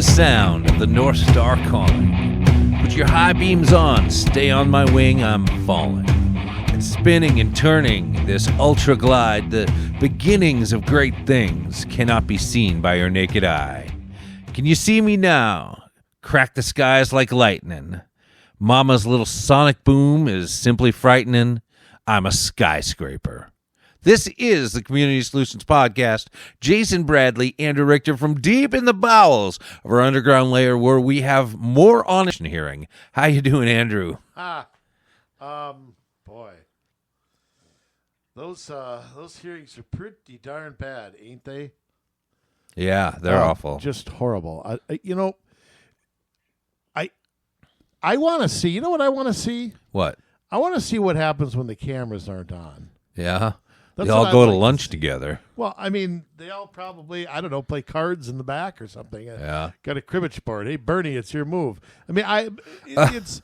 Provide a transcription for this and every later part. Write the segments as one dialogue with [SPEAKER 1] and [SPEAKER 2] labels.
[SPEAKER 1] sound of the North Star calling. Put your high beams on, stay on my wing, I'm falling. And spinning and turning, this ultra glide, the beginnings of great things cannot be seen by your naked eye. Can you see me now? Crack the skies like lightning. Mama's little sonic boom is simply frightening. I'm a skyscraper. This is the Community Solutions Podcast. Jason Bradley, Andrew Richter from deep in the bowels of our underground layer where we have more honest hearing. How you doing, Andrew?
[SPEAKER 2] Boy. Those hearings are pretty darn bad, ain't they?
[SPEAKER 1] Yeah, they're awful.
[SPEAKER 2] Just horrible. I want to see, you know what I want to see?
[SPEAKER 1] What?
[SPEAKER 2] I want to see what happens when the cameras aren't on.
[SPEAKER 1] Yeah?
[SPEAKER 2] That's
[SPEAKER 1] They all
[SPEAKER 2] what
[SPEAKER 1] go
[SPEAKER 2] I'd
[SPEAKER 1] to
[SPEAKER 2] like
[SPEAKER 1] lunch
[SPEAKER 2] see.
[SPEAKER 1] together.
[SPEAKER 2] Well, I mean, they all probably, I don't know, play cards in the back or something.
[SPEAKER 1] Yeah.
[SPEAKER 2] Got a cribbage board. Hey, Bernie, it's your move. I mean, there's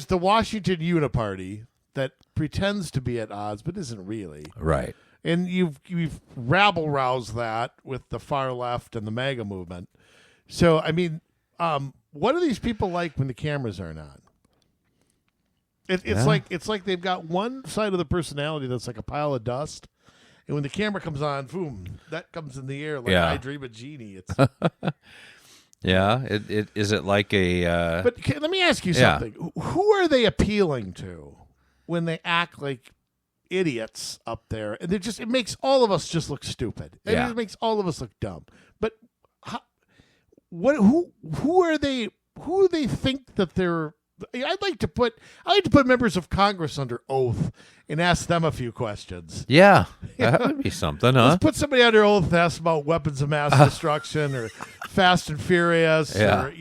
[SPEAKER 2] the Washington Uniparty that pretends to be at odds, but isn't really.
[SPEAKER 1] Right.
[SPEAKER 2] And you've rabble-roused that with the far left and the MAGA movement. So, I mean, what do these people like when the cameras aren't on? It's like they've got one side of the personality that's like a pile of dust, and when the camera comes on, boom, that comes in the air like I Dream of Jeannie. It's
[SPEAKER 1] Yeah. It is it like a
[SPEAKER 2] But let me ask you something. Who are they appealing to when they act like idiots up there? And it makes all of us just look stupid. It makes all of us look dumb. But who are they? Who do they think that they're? I'd like to put members of Congress under oath and ask them a few questions.
[SPEAKER 1] Yeah, that would be something, huh?
[SPEAKER 2] Let's put somebody under oath and ask about weapons of mass destruction or Fast and Furious or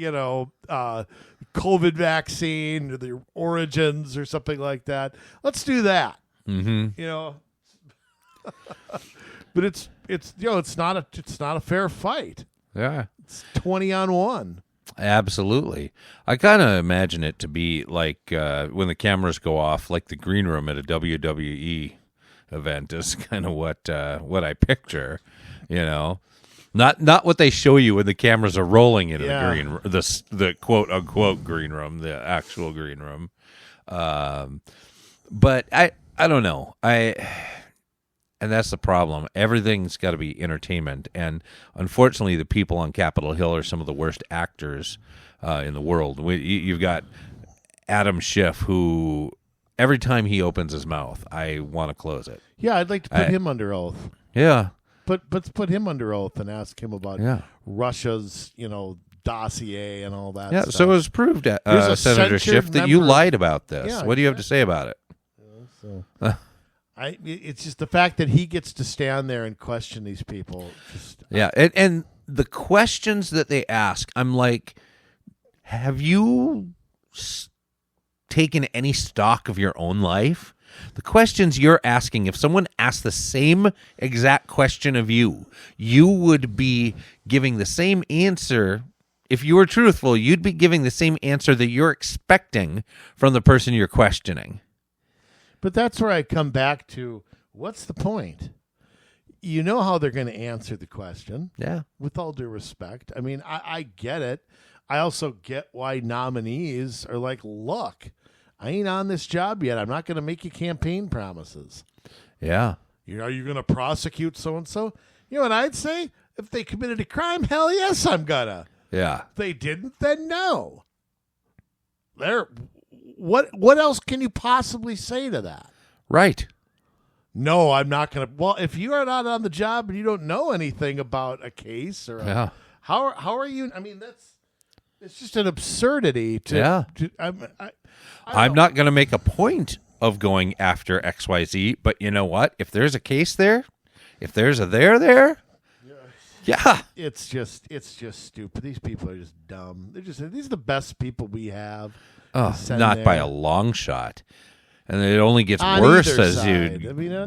[SPEAKER 2] COVID vaccine or the origins or something like that. Let's do that.
[SPEAKER 1] Mm-hmm.
[SPEAKER 2] But it's not a fair fight.
[SPEAKER 1] Yeah,
[SPEAKER 2] it's 20 on 1.
[SPEAKER 1] Absolutely. I kind of imagine it to be like when the cameras go off, like the green room at a WWE event is kind of what I picture, Not what they show you when the cameras are rolling into the green room, the quote unquote green room, the actual green room. But I don't know. And that's the problem. Everything's got to be entertainment. And unfortunately, the people on Capitol Hill are some of the worst actors in the world. You've got Adam Schiff, who every time he opens his mouth, I want to close it.
[SPEAKER 2] Yeah, I'd like to put him under oath.
[SPEAKER 1] Yeah.
[SPEAKER 2] But let's put him under oath and ask him about Russia's, dossier and all that stuff.
[SPEAKER 1] So it was proved, Senator Schiff, that you lied about this. Yeah, what do you have to say about it?
[SPEAKER 2] It's just the fact that he gets to stand there and question these people.
[SPEAKER 1] And the questions that they ask, I'm like, have you taken any stock of your own life? The questions you're asking, if someone asked the same exact question of you, you would be giving the same answer. If you were truthful, you'd be giving the same answer that you're expecting from the person you're questioning.
[SPEAKER 2] But that's where I come back to, what's the point? You know how they're going to answer the question.
[SPEAKER 1] Yeah.
[SPEAKER 2] With all due respect. I mean, I get it. I also get why nominees are like, look, I ain't on this job yet. I'm not going to make you campaign promises.
[SPEAKER 1] Yeah.
[SPEAKER 2] Are you going to prosecute so-and-so? You know what I'd say? If they committed a crime, hell yes, I'm going to.
[SPEAKER 1] Yeah.
[SPEAKER 2] If they didn't, then no. What else can you possibly say to that?
[SPEAKER 1] Right.
[SPEAKER 2] No, I'm not going to. Well, if you are not on the job and you don't know anything about a case or how are you? I mean, it's just an absurdity to. I'm
[SPEAKER 1] not going to make a point of going after XYZ, but you know what? If there's a case there, if there's a there. Yeah.
[SPEAKER 2] It's just stupid. These people are just dumb. These are the best people we have.
[SPEAKER 1] Oh, not by a long shot. And it only gets worse as you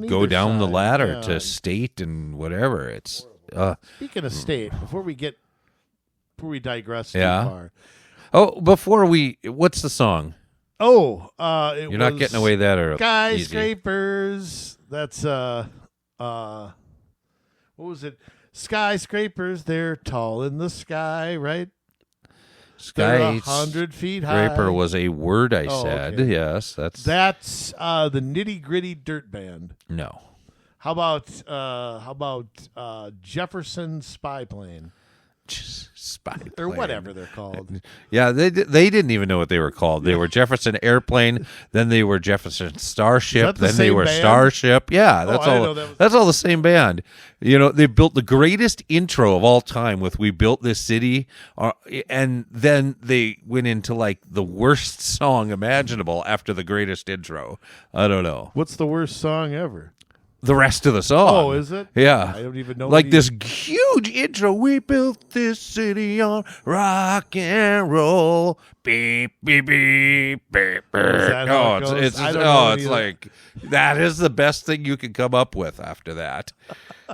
[SPEAKER 1] go down the ladder to state and whatever. It's
[SPEAKER 2] Speaking of state, before we digress too far.
[SPEAKER 1] Oh, what's the song?
[SPEAKER 2] Oh,
[SPEAKER 1] you're not getting away that early.
[SPEAKER 2] Skyscrapers. That's what was it? Skyscrapers, they're tall in the sky, right? They're 100 feet high.
[SPEAKER 1] Scraper was a word I said.
[SPEAKER 2] Okay.
[SPEAKER 1] Yes, that's
[SPEAKER 2] the Nitty Gritty Dirt Band.
[SPEAKER 1] no.
[SPEAKER 2] How about Jefferson Spy Plane?
[SPEAKER 1] Spy plane.
[SPEAKER 2] Or whatever they're called.
[SPEAKER 1] Yeah, they didn't even know what they were called. They were Jefferson Airplane, then they were Jefferson Starship,
[SPEAKER 2] the
[SPEAKER 1] then they
[SPEAKER 2] same
[SPEAKER 1] were
[SPEAKER 2] band?
[SPEAKER 1] Starship. Yeah,
[SPEAKER 2] I
[SPEAKER 1] that's
[SPEAKER 2] didn't
[SPEAKER 1] all.
[SPEAKER 2] know that was-
[SPEAKER 1] That's all the same band. You know, they built the greatest intro of all time with "We Built This City," and then they went into like the worst song imaginable after the greatest intro. I don't know.
[SPEAKER 2] What's the worst song ever?
[SPEAKER 1] The rest of the song.
[SPEAKER 2] Oh, is it?
[SPEAKER 1] Yeah.
[SPEAKER 2] I don't even know.
[SPEAKER 1] Like this huge intro. We built this city on rock and roll. Beep, beep, beep, beep, beep.
[SPEAKER 2] that how it goes?
[SPEAKER 1] It's
[SPEAKER 2] I don't know either.
[SPEAKER 1] like that is the best thing you can come up with after that.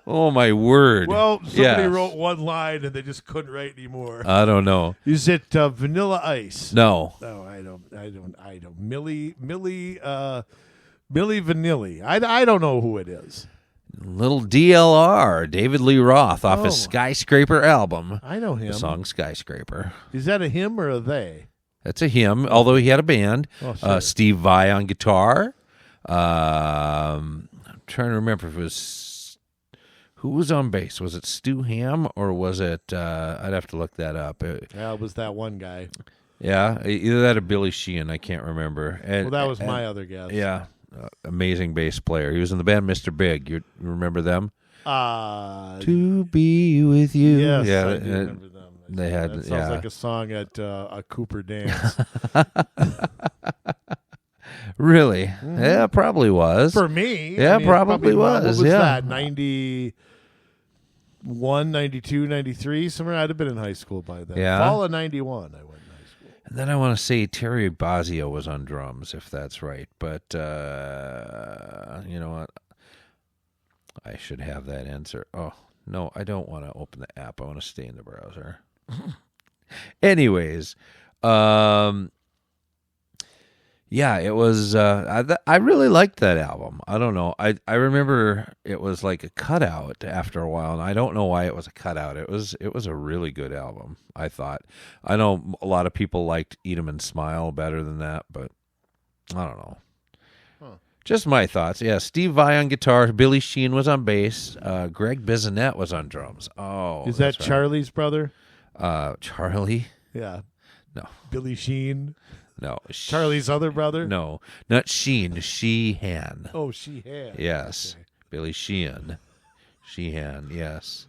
[SPEAKER 1] Oh my word.
[SPEAKER 2] Well, somebody
[SPEAKER 1] Yes.
[SPEAKER 2] wrote one line and they just couldn't write anymore.
[SPEAKER 1] I don't know.
[SPEAKER 2] Is it Vanilla Ice?
[SPEAKER 1] No.
[SPEAKER 2] No, I don't. Millie Vanilli. I don't know who it is.
[SPEAKER 1] Little DLR, David Lee Roth off his
[SPEAKER 2] Oh.
[SPEAKER 1] Skyscraper album.
[SPEAKER 2] I know him.
[SPEAKER 1] The song Skyscraper.
[SPEAKER 2] Is that a him or a they?
[SPEAKER 1] That's a him, although he had a band.
[SPEAKER 2] Oh, sure.
[SPEAKER 1] Steve Vai on guitar. I'm trying to remember if it was who was on bass. Was it Stu Ham or was it? I'd have to look that up.
[SPEAKER 2] Yeah, it was that one guy.
[SPEAKER 1] Yeah, either that or Billy Sheehan. I can't remember.
[SPEAKER 2] Well, that was my other guess.
[SPEAKER 1] Yeah, amazing bass player. He was in the band Mr. Big. You remember them? To be with you.
[SPEAKER 2] Yes,
[SPEAKER 1] yeah,
[SPEAKER 2] I do remember them.
[SPEAKER 1] they had.
[SPEAKER 2] That sounds
[SPEAKER 1] yeah.
[SPEAKER 2] like a song at a Cooper dance.
[SPEAKER 1] Really? Yeah, probably was.
[SPEAKER 2] For me.
[SPEAKER 1] Yeah,
[SPEAKER 2] it
[SPEAKER 1] probably was,
[SPEAKER 2] What was
[SPEAKER 1] yeah.
[SPEAKER 2] that? 91, 92, 93? Somewhere I'd have been in high school by then.
[SPEAKER 1] Yeah.
[SPEAKER 2] Fall of 91, I went in high school.
[SPEAKER 1] And then I want to say Terry Bozzio was on drums, if that's right. But you know what? I should have that answer. Oh, no, I don't want to open the app. I want to stay in the browser. Anyways, yeah, it was. I really liked that album. I don't know. I remember it was like a cutout after a while, and I don't know why it was a cutout. It was a really good album, I thought. I know a lot of people liked Eat 'Em and Smile better than that, but I don't know. Just my thoughts. Yeah, Steve Vai on guitar, Billy Sheehan was on bass, Greg Bissonette was on drums. Oh,
[SPEAKER 2] Is that
[SPEAKER 1] that's right.
[SPEAKER 2] Charlie's brother?
[SPEAKER 1] Charlie?
[SPEAKER 2] Yeah.
[SPEAKER 1] No.
[SPEAKER 2] Billy Sheen?
[SPEAKER 1] No.
[SPEAKER 2] Charlie's other brother?
[SPEAKER 1] No, not Sheen. Sheehan.
[SPEAKER 2] Oh, she had.
[SPEAKER 1] Yes.
[SPEAKER 2] Okay.
[SPEAKER 1] Billy Sheehan. Sheehan, yes.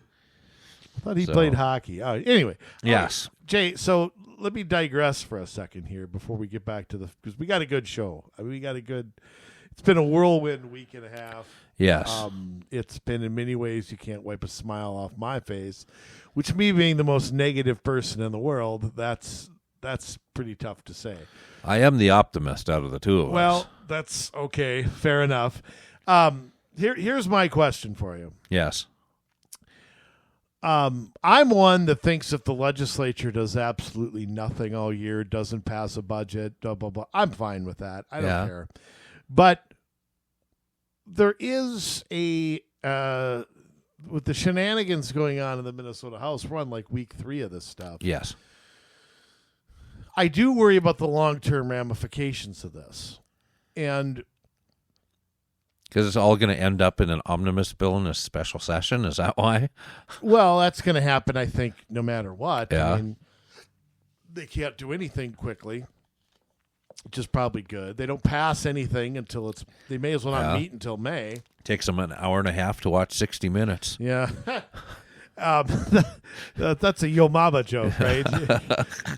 [SPEAKER 2] I thought he
[SPEAKER 1] So-
[SPEAKER 2] played hockey. Anyway.
[SPEAKER 1] Yes.
[SPEAKER 2] Jay, so let me digress for a second here before we get back to because we got a good show. I mean, it's been a whirlwind week and a half.
[SPEAKER 1] Yes.
[SPEAKER 2] It's been in many ways you can't wipe a smile off my face, which me being the most negative person in the world, that's pretty tough to say.
[SPEAKER 1] I am the optimist out of the two of us.
[SPEAKER 2] Well, that's okay. Fair enough. Here's my question for you.
[SPEAKER 1] Yes.
[SPEAKER 2] I'm one that thinks if the legislature does absolutely nothing all year, doesn't pass a budget, blah, blah, blah, I'm fine with that. I don't care. But there is with the shenanigans going on in the Minnesota House, we're on like week 3 of this stuff.
[SPEAKER 1] Yes.
[SPEAKER 2] I do worry about the long-term ramifications of this. And
[SPEAKER 1] Because it's all going to end up in an omnibus bill in a special session. Is that why?
[SPEAKER 2] well, that's going to happen, I think, no matter what.
[SPEAKER 1] Yeah.
[SPEAKER 2] I mean, they can't do anything quickly, which is probably good. They don't pass anything until they may as well not meet until May.
[SPEAKER 1] Takes them an hour and a half to watch 60 Minutes.
[SPEAKER 2] Yeah. That's a Yo Mama joke, right?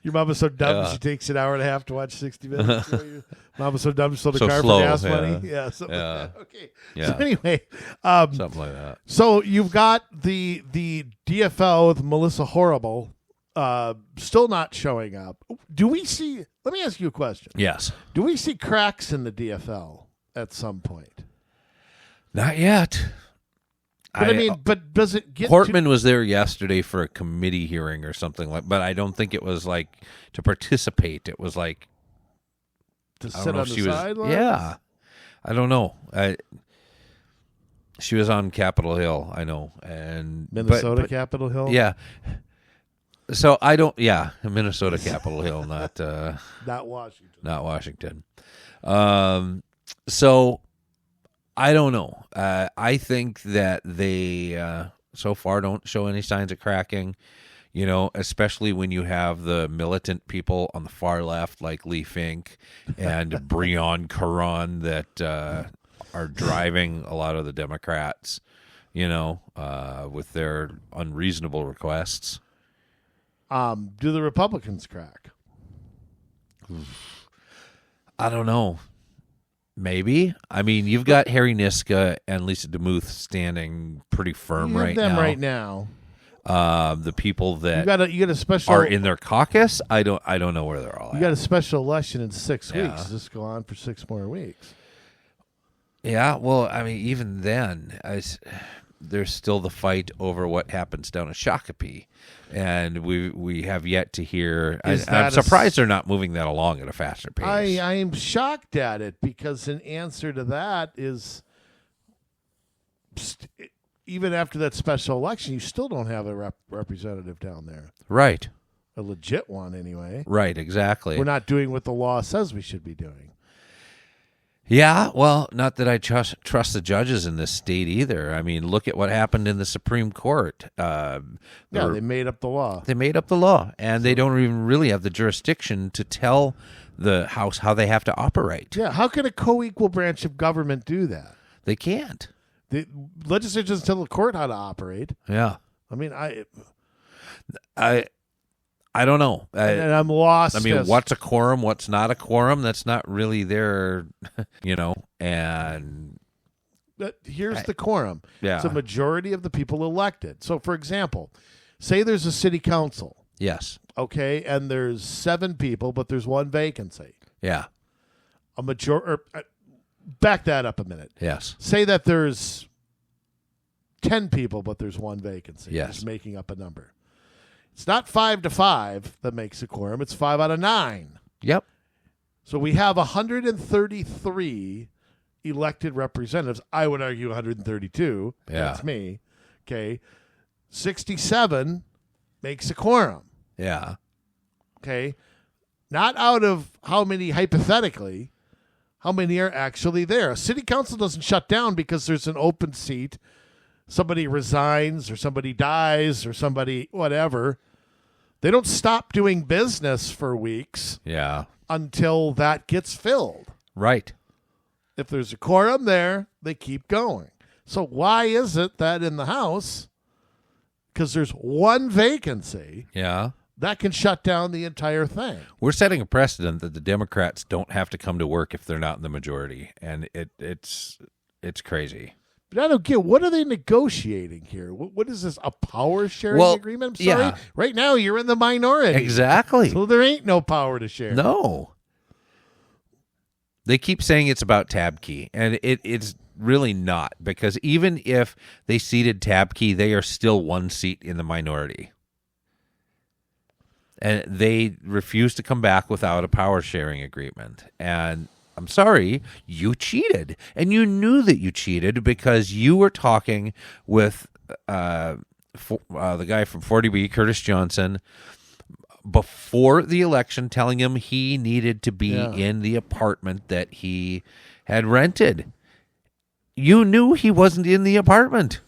[SPEAKER 2] Your mama's so dumb she takes an hour and a half to watch 60 Minutes. Mama's so dumb she sold a
[SPEAKER 1] So
[SPEAKER 2] car
[SPEAKER 1] slow,
[SPEAKER 2] for gas
[SPEAKER 1] yeah.
[SPEAKER 2] money. Yeah, something
[SPEAKER 1] Yeah.
[SPEAKER 2] like that. Okay.
[SPEAKER 1] Yeah.
[SPEAKER 2] So anyway,
[SPEAKER 1] Something like that.
[SPEAKER 2] so you've got the DFL with Melissa Horrible still not showing up. Do we see? Let me ask you a question.
[SPEAKER 1] Yes.
[SPEAKER 2] Do we see cracks in the DFL at some point?
[SPEAKER 1] Not yet.
[SPEAKER 2] But I mean, but does it get
[SPEAKER 1] Portman was there yesterday for a committee hearing or something but I don't think it was like to participate. It was like
[SPEAKER 2] to
[SPEAKER 1] I
[SPEAKER 2] sit
[SPEAKER 1] don't know
[SPEAKER 2] on
[SPEAKER 1] if
[SPEAKER 2] the
[SPEAKER 1] she was.
[SPEAKER 2] sidelines?
[SPEAKER 1] Yeah, I don't know. She was on Capitol Hill, I know, and
[SPEAKER 2] Minnesota Capitol Hill.
[SPEAKER 1] Yeah. So I don't. Yeah, Minnesota Capitol Hill, not
[SPEAKER 2] Washington.
[SPEAKER 1] Not Washington. So I don't know. I think that they so far don't show any signs of cracking. Especially when you have the militant people on the far left, like Lee Fink and Breon Caron, that are driving a lot of the Democrats, with their unreasonable requests.
[SPEAKER 2] Do the Republicans crack?
[SPEAKER 1] I don't know. Maybe. I mean, you've got Harry Niska and Lisa DeMuth standing pretty firm right now. The people that
[SPEAKER 2] you got a special
[SPEAKER 1] are in their caucus, I don't know where they're all at.
[SPEAKER 2] You got a special election in 6 weeks. Does this go on for 6 more weeks?
[SPEAKER 1] Yeah, well, I mean, even then, there's still the fight over what happens down at Shakopee, and we have yet to hear. I'm surprised they're not moving that along at a faster pace.
[SPEAKER 2] I am shocked at it, because an answer to that is, even after that special election, you still don't have a representative down there.
[SPEAKER 1] Right.
[SPEAKER 2] A legit one, anyway.
[SPEAKER 1] Right, exactly.
[SPEAKER 2] We're not doing what the law says we should be doing.
[SPEAKER 1] Yeah, well, not that I trust the judges in this state either. I mean, look at what happened in the Supreme Court.
[SPEAKER 2] They made up the law.
[SPEAKER 1] They made up the law, and they don't even really have the jurisdiction to tell the House how they have to operate.
[SPEAKER 2] Yeah, how can a co-equal branch of government do that?
[SPEAKER 1] They can't.
[SPEAKER 2] The legislature doesn't tell the court how to operate.
[SPEAKER 1] Yeah.
[SPEAKER 2] I mean,
[SPEAKER 1] I don't know.
[SPEAKER 2] And I'm lost.
[SPEAKER 1] I mean, what's a quorum? What's not a quorum? That's not really their, and...
[SPEAKER 2] But here's the quorum.
[SPEAKER 1] Yeah.
[SPEAKER 2] It's a majority of the people elected. So, for example, say there's a city council.
[SPEAKER 1] Yes.
[SPEAKER 2] Okay, and there's 7 people, but there's 1 vacancy.
[SPEAKER 1] Yeah.
[SPEAKER 2] Back that up a minute.
[SPEAKER 1] Yes.
[SPEAKER 2] Say that there's 10 people, but there's 1 vacancy.
[SPEAKER 1] Yes.
[SPEAKER 2] Just making up a number. It's not 5 to 5 that makes a quorum. It's 5 out of 9.
[SPEAKER 1] Yep.
[SPEAKER 2] So we have 133 elected representatives. I would argue 132.
[SPEAKER 1] Yeah.
[SPEAKER 2] That's me. Okay. 67 makes a quorum.
[SPEAKER 1] Yeah.
[SPEAKER 2] Okay. Not out of how many hypothetically, how many are actually there. A city council doesn't shut down because there's an open seat. Somebody resigns or somebody dies or somebody whatever. They don't stop doing business for weeks.
[SPEAKER 1] Yeah.
[SPEAKER 2] Until that gets filled.
[SPEAKER 1] Right.
[SPEAKER 2] If there's a quorum there, they keep going. So why is it that in the House, because there's 1 vacancy, that can shut down the entire thing?
[SPEAKER 1] We're setting a precedent that the Democrats don't have to come to work if they're not in the majority, and it's crazy.
[SPEAKER 2] But I don't get, what are they negotiating here? What is this, a power sharing agreement? I'm sorry.
[SPEAKER 1] Yeah.
[SPEAKER 2] Right now, you're in the minority.
[SPEAKER 1] Exactly.
[SPEAKER 2] So there ain't no power to share.
[SPEAKER 1] No. They keep saying it's about tab key, and it's really not, because even if they seated tab key, they are still 1 seat in the minority. And they refuse to come back without a power sharing agreement. And I'm sorry, you cheated. And you knew that you cheated because you were talking with the guy from 40B, Curtis Johnson, before the election, telling him he needed to be in the apartment that he had rented. You knew he wasn't in the apartment.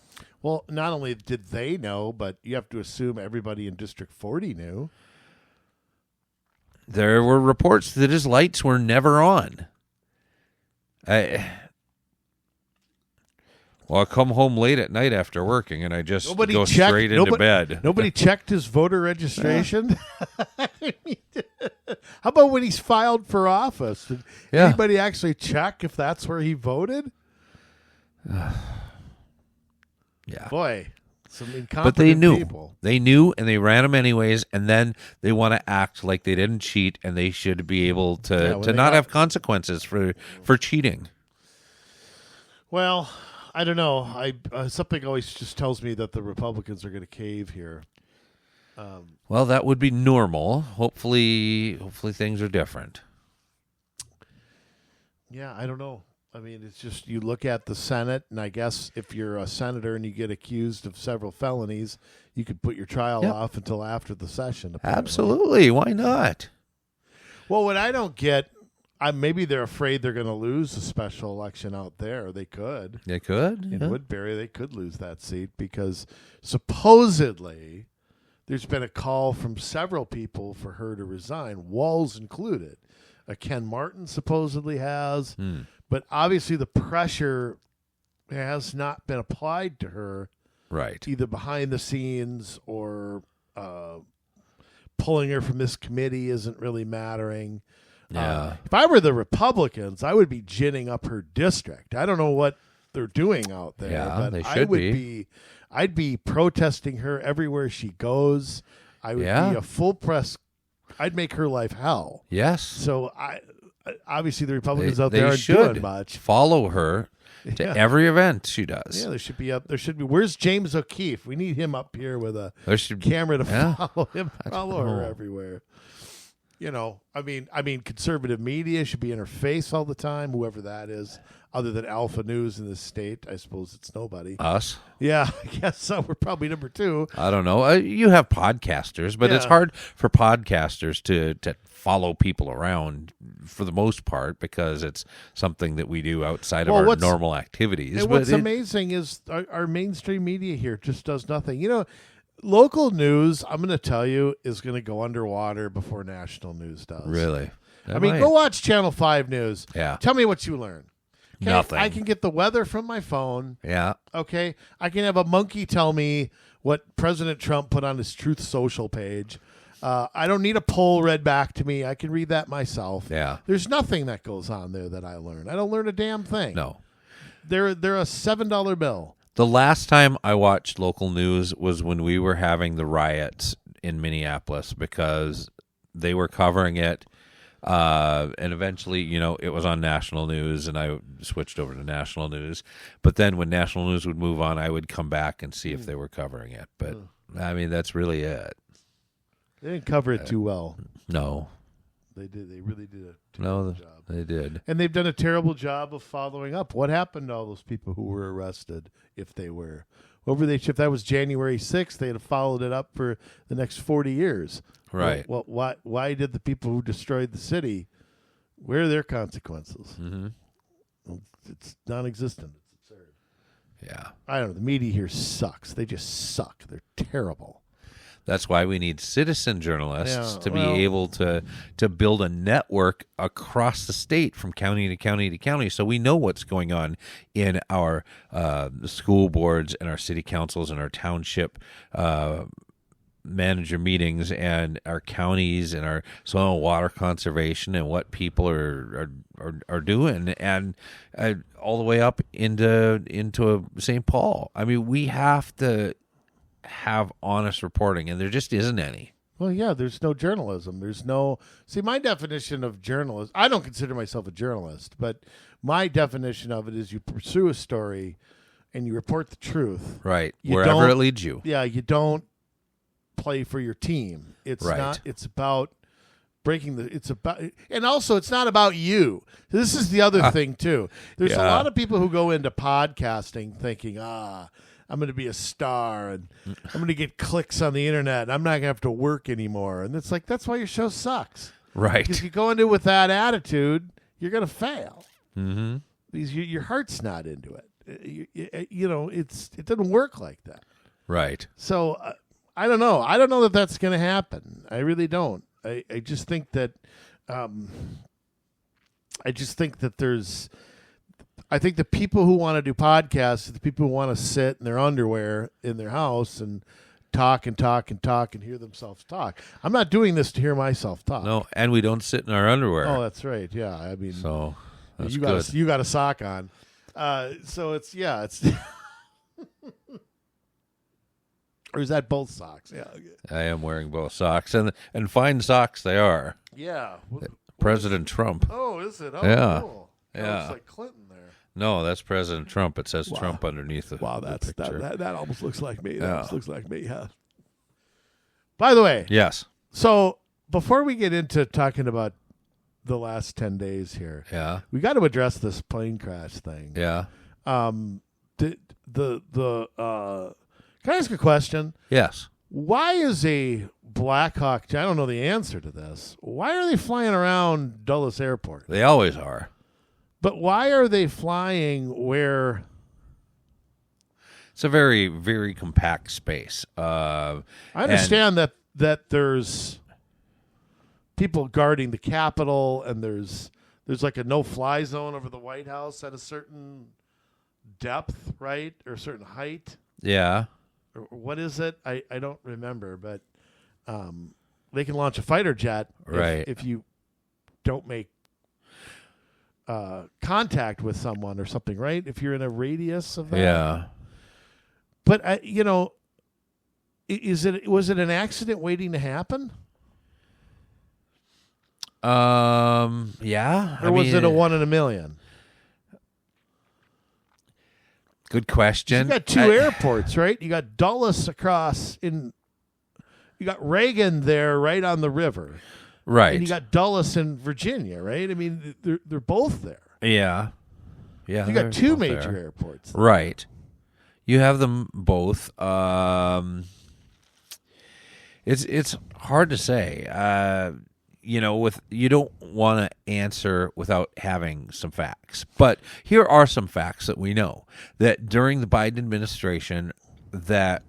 [SPEAKER 2] Well, not only did they know, but you have to assume everybody in District 40 knew.
[SPEAKER 1] There were reports that his lights were never on. I come home late at night after working, and I just go straight into bed.
[SPEAKER 2] Nobody checked his voter registration? How about when he's filed for office? Did anybody actually check if that's where he voted?
[SPEAKER 1] Yeah.
[SPEAKER 2] Boy, some incompetent
[SPEAKER 1] but they knew.
[SPEAKER 2] people.
[SPEAKER 1] They knew, and they ran them anyways, and then they want to act like they didn't cheat, and they should be able to not have consequences for cheating.
[SPEAKER 2] Well, I don't know. Something always just tells me that the Republicans are going to cave here.
[SPEAKER 1] Well, that would be normal. Hopefully things are different.
[SPEAKER 2] Yeah, I don't know. I mean, it's just you look at the Senate, and I guess if you're a senator and you get accused of several felonies, you could put your trial off until after the session. Apparently.
[SPEAKER 1] Absolutely. Why not?
[SPEAKER 2] Well, what I don't get, maybe they're afraid they're going to lose a special election out there. They could.
[SPEAKER 1] They could.
[SPEAKER 2] In Woodbury, they could lose that seat because supposedly there's been a call from several people for her to resign, Walls included. Ken Martin supposedly has. But obviously the pressure has not been applied to her,
[SPEAKER 1] right?
[SPEAKER 2] Either behind the scenes or pulling her from this committee isn't really mattering.
[SPEAKER 1] Yeah.
[SPEAKER 2] If I were the Republicans, I would be ginning up her district. I don't know what they're doing out there, but
[SPEAKER 1] they should
[SPEAKER 2] I'd be protesting her everywhere she goes. I would be a full press. I'd make her life hell.
[SPEAKER 1] Yes.
[SPEAKER 2] So obviously the Republicans out there aren't doing much.
[SPEAKER 1] Follow her to every event she does.
[SPEAKER 2] Yeah, there should be. Where's James O'Keefe? We need him up here with a camera to follow him, follow her everywhere. You know, I mean, conservative media should be in her face all the time. Whoever that is, other than Alpha News in this state, I suppose it's nobody.
[SPEAKER 1] Us?
[SPEAKER 2] Yeah, I guess so. We're probably number 2.
[SPEAKER 1] I don't know. You have podcasters, but it's hard for podcasters to follow people around for the most part because it's something that we do outside of our normal activities.
[SPEAKER 2] And what's amazing is our mainstream media here just does nothing. You know, local news, I'm going to tell you, is going to go underwater before national news does.
[SPEAKER 1] Really?
[SPEAKER 2] Go watch Channel 5 News.
[SPEAKER 1] Yeah.
[SPEAKER 2] Tell me what you learn. Okay?
[SPEAKER 1] Nothing.
[SPEAKER 2] I can get the weather from my phone.
[SPEAKER 1] Yeah.
[SPEAKER 2] Okay. I can have a monkey tell me what President Trump put on his Truth Social page. I don't need a poll read back to me. I can read that myself.
[SPEAKER 1] Yeah.
[SPEAKER 2] There's nothing that goes on there that I learn. I don't learn a damn thing.
[SPEAKER 1] No.
[SPEAKER 2] They're a $7 bill.
[SPEAKER 1] The last time I watched local news was when we were having the riots in Minneapolis because they were covering it. And eventually, it was on national news, and I switched over to national news. But then when national news would move on, I would come back and see if they were covering it. But, I mean, that's really it.
[SPEAKER 2] They didn't cover it too well.
[SPEAKER 1] No.
[SPEAKER 2] They did. They really did a terrible job.
[SPEAKER 1] They did.
[SPEAKER 2] And they've done a terrible job of following up. What happened to all those people who were arrested, if they were? If that was January 6th, they'd have followed it up for the next 40 years.
[SPEAKER 1] Right.
[SPEAKER 2] Well, why did the people who destroyed the city, where are their consequences?
[SPEAKER 1] Mm-hmm.
[SPEAKER 2] It's non-existent. It's absurd.
[SPEAKER 1] Yeah.
[SPEAKER 2] I don't know. The media here sucks. They just suck. They're terrible.
[SPEAKER 1] That's why we need citizen journalists to be able to build a network across the state from county to county to county so we know what's going on in our school boards and our city councils and our township manager meetings and our counties and our soil and water conservation and what people are doing and all the way up into St. Paul. I mean, we have to have honest reporting, and there just isn't any.
[SPEAKER 2] Well, yeah, there's no journalism. My definition of journalism, I don't consider myself a journalist, but my definition of it is you pursue a story and you report the truth.
[SPEAKER 1] Right. Wherever it leads you.
[SPEAKER 2] Yeah, you don't play for your team. It's not, it's about and also it's not about you. This is the other thing too. There's a lot of people who go into podcasting thinking, I'm going to be a star and I'm going to get clicks on the internet. I'm not going to have to work anymore. And it's like, that's why your show sucks.
[SPEAKER 1] Right.
[SPEAKER 2] Because if you go into it with that attitude, you're going to fail.
[SPEAKER 1] Mm-hmm.
[SPEAKER 2] Because your heart's not into it. It doesn't work like that.
[SPEAKER 1] Right.
[SPEAKER 2] So I don't know. I don't know that that's going to happen. I really don't. I just think that I think the people who want to do podcasts are the people who want to sit in their underwear in their house and talk and talk and talk and hear themselves talk. I'm not doing this to hear myself talk.
[SPEAKER 1] No, and we don't sit in our underwear.
[SPEAKER 2] Oh, that's right. Yeah, I mean,
[SPEAKER 1] so that's
[SPEAKER 2] good. You got a sock on. So it's. Or is that both socks? Yeah. Okay.
[SPEAKER 1] I am wearing both socks, and fine socks they are.
[SPEAKER 2] Yeah.
[SPEAKER 1] President Trump.
[SPEAKER 2] Oh, is it? Oh,
[SPEAKER 1] yeah.
[SPEAKER 2] Cool.
[SPEAKER 1] Yeah.
[SPEAKER 2] Looks like Clinton there.
[SPEAKER 1] No, that's President Trump. It says Trump underneath the picture.
[SPEAKER 2] That almost looks like me. That almost looks like me. Yeah. By the way.
[SPEAKER 1] Yes.
[SPEAKER 2] So before we get into talking about the last 10 days here.
[SPEAKER 1] Yeah.
[SPEAKER 2] We got to address this plane crash thing.
[SPEAKER 1] Yeah.
[SPEAKER 2] Can I ask a question?
[SPEAKER 1] Yes.
[SPEAKER 2] Why is a Black Hawk, I don't know the answer to this. Why are they flying around Dulles Airport?
[SPEAKER 1] They always are.
[SPEAKER 2] But why are they flying where?
[SPEAKER 1] It's a very, very compact space.
[SPEAKER 2] I understand that there's people guarding the Capitol, and there's like a no-fly zone over the White House at a certain depth, right, or a certain height.
[SPEAKER 1] Yeah.
[SPEAKER 2] Or what is it? I don't remember, but they can launch a fighter jet if you don't make contact with someone or something, right? If you're in a radius of that.
[SPEAKER 1] Yeah.
[SPEAKER 2] But was it an accident waiting to happen?
[SPEAKER 1] Yeah.
[SPEAKER 2] Or was it a 1 in a million?
[SPEAKER 1] Good question.
[SPEAKER 2] You got two airports, right? You got Dulles across you got Reagan there right on the river.
[SPEAKER 1] Right.
[SPEAKER 2] And you got Dulles in Virginia, right? I mean, they're both there.
[SPEAKER 1] Yeah. Yeah.
[SPEAKER 2] You got two major airports there.
[SPEAKER 1] Right. You have them both. It's hard to say. You don't want to answer without having some facts. But here are some facts that we know. That during the Biden administration, that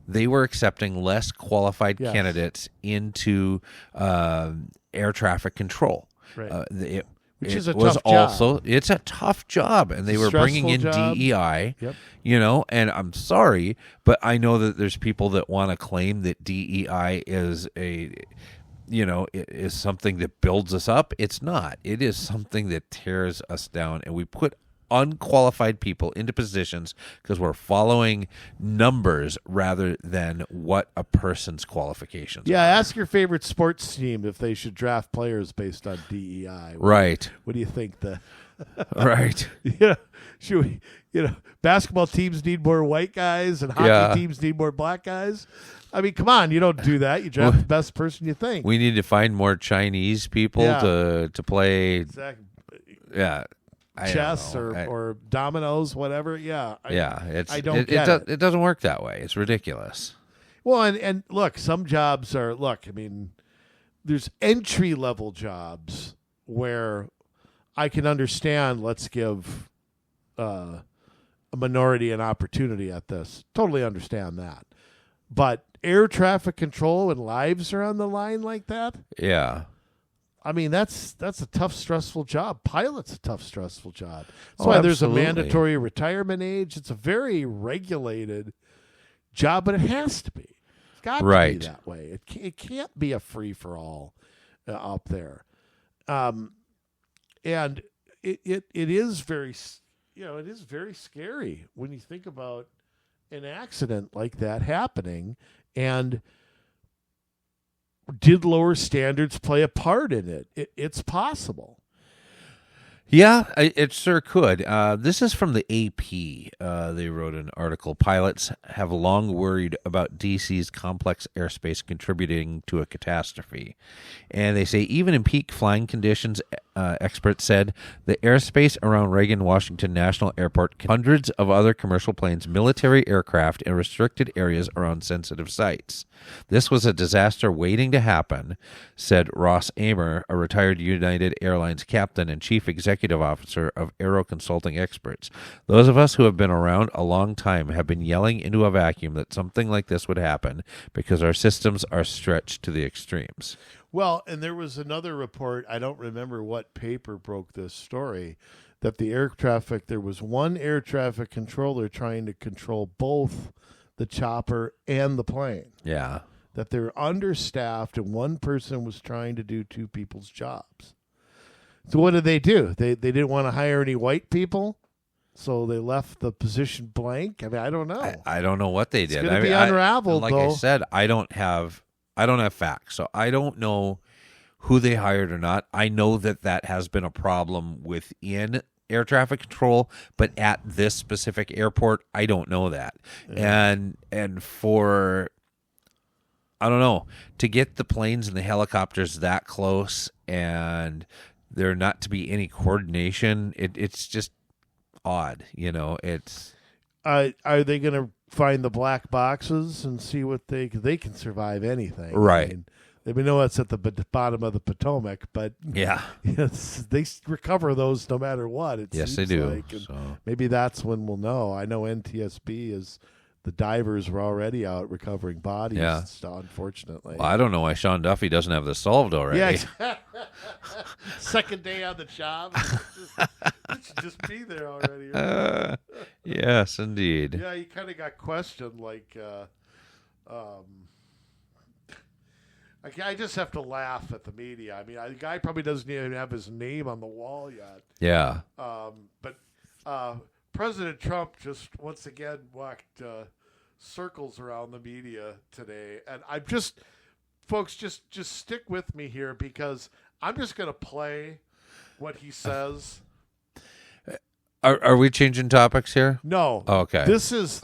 [SPEAKER 1] they were accepting less qualified candidates into air traffic control.
[SPEAKER 2] Right.
[SPEAKER 1] Which is a tough job. It's a tough job, and they were bringing in DEI.
[SPEAKER 2] Yep.
[SPEAKER 1] And I'm sorry, but I know that there's people that want to claim that DEI is is something that builds us up. It's not. It is something that tears us down, and we put unqualified people into positions because we're following numbers rather than what a person's qualifications are.
[SPEAKER 2] Ask your favorite sports team if they should draft players based on DEI.
[SPEAKER 1] Right.
[SPEAKER 2] What do you think?
[SPEAKER 1] Right.
[SPEAKER 2] Should we, basketball teams need more white guys and hockey teams need more black guys? I mean, come on, you don't do that. You draft the best person you think.
[SPEAKER 1] We need to find more Chinese people to play.
[SPEAKER 2] Exactly.
[SPEAKER 1] Yeah.
[SPEAKER 2] Chess or dominoes, whatever. I don't get it.
[SPEAKER 1] It doesn't work that way. It's ridiculous.
[SPEAKER 2] Well, and look, some jobs are there's entry level jobs where I can understand. Let's give a minority an opportunity at this. Totally understand that, but air traffic control and lives are on the line like that.
[SPEAKER 1] Yeah.
[SPEAKER 2] I mean, that's a tough, stressful job. Pilot's a tough, stressful job. That's why there's a mandatory retirement age. It's a very regulated job, but it has to be. It's got to be that way. It can't be a free-for-all up there. And it is very, it is very scary when you think about an accident like that happening. And did lower standards play a part in it? It's possible.
[SPEAKER 1] Yeah, it sure could. This is from the AP. They wrote an article. Pilots have long worried about D.C.'s complex airspace contributing to a catastrophe. And they say even in peak flying conditions, experts said, the airspace around Reagan-Washington National Airport, hundreds of other commercial planes, military aircraft, and restricted areas around sensitive sites. This was a disaster waiting to happen, said Ross Amer, a retired United Airlines captain and chief executive officer of Aero Consulting Experts. Those of us who have been around a long time have been yelling into a vacuum that something like this would happen because our systems are stretched to the extremes.
[SPEAKER 2] Well, and there was another report, I don't remember what paper broke this story, that there was one air traffic controller trying to control both the chopper and the plane.
[SPEAKER 1] Yeah.
[SPEAKER 2] That they're understaffed and one person was trying to do two people's jobs. So what did they do? They didn't want to hire any white people, so they left the position blank. I mean, I don't know.
[SPEAKER 1] I don't know what they did.
[SPEAKER 2] It's going to be unraveled,
[SPEAKER 1] like I said, I don't have facts, so I don't know who they hired or not. I know that has been a problem within air traffic control, but at this specific airport, I don't know that. Yeah. And for I don't know, to get the planes and the helicopters that close and there not to be any coordination, it's just odd, It's
[SPEAKER 2] are they going to find the black boxes and see what they can survive anything,
[SPEAKER 1] right?
[SPEAKER 2] I mean, we know it's at the bottom of the Potomac, but they recover those no matter what.
[SPEAKER 1] Yes, they do.
[SPEAKER 2] Like. Maybe that's when we'll know. I know NTSB is. The divers were already out recovering bodies, unfortunately.
[SPEAKER 1] Well, I don't know why Sean Duffy doesn't have this solved already.
[SPEAKER 2] Yeah, second day on the job. It should just be there already. Right?
[SPEAKER 1] Yes, indeed.
[SPEAKER 2] Yeah, you kind of got questioned, like, I just have to laugh at the media. I mean, the guy probably doesn't even have his name on the wall yet.
[SPEAKER 1] Yeah.
[SPEAKER 2] But President Trump just once again walked circles around the media today, and I'm just, folks, just stick with me here because I'm just going to play what he says.
[SPEAKER 1] Are we changing topics here?
[SPEAKER 2] No.
[SPEAKER 1] Oh, okay.
[SPEAKER 2] This is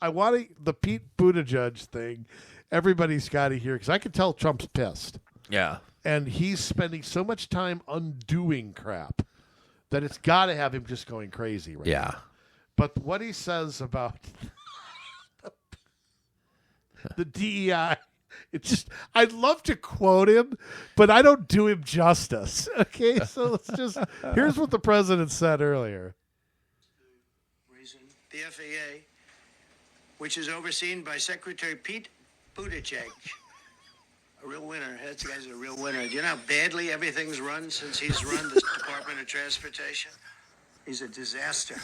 [SPEAKER 2] I want the Pete Buttigieg thing. Everybody's got to hear because I can tell Trump's pissed.
[SPEAKER 1] Yeah.
[SPEAKER 2] And he's spending so much time undoing crap that it's got to have him just going crazy right now. But what he says about the DEI, it's just, I'd love to quote him, but I don't do him justice. Okay, so let's just, here's what the president said earlier.
[SPEAKER 3] The FAA, which is overseen by Secretary Pete Buttigieg. A real winner. That guy's a real winner. Do you know how badly everything's run since he's run the Department of Transportation? He's a disaster.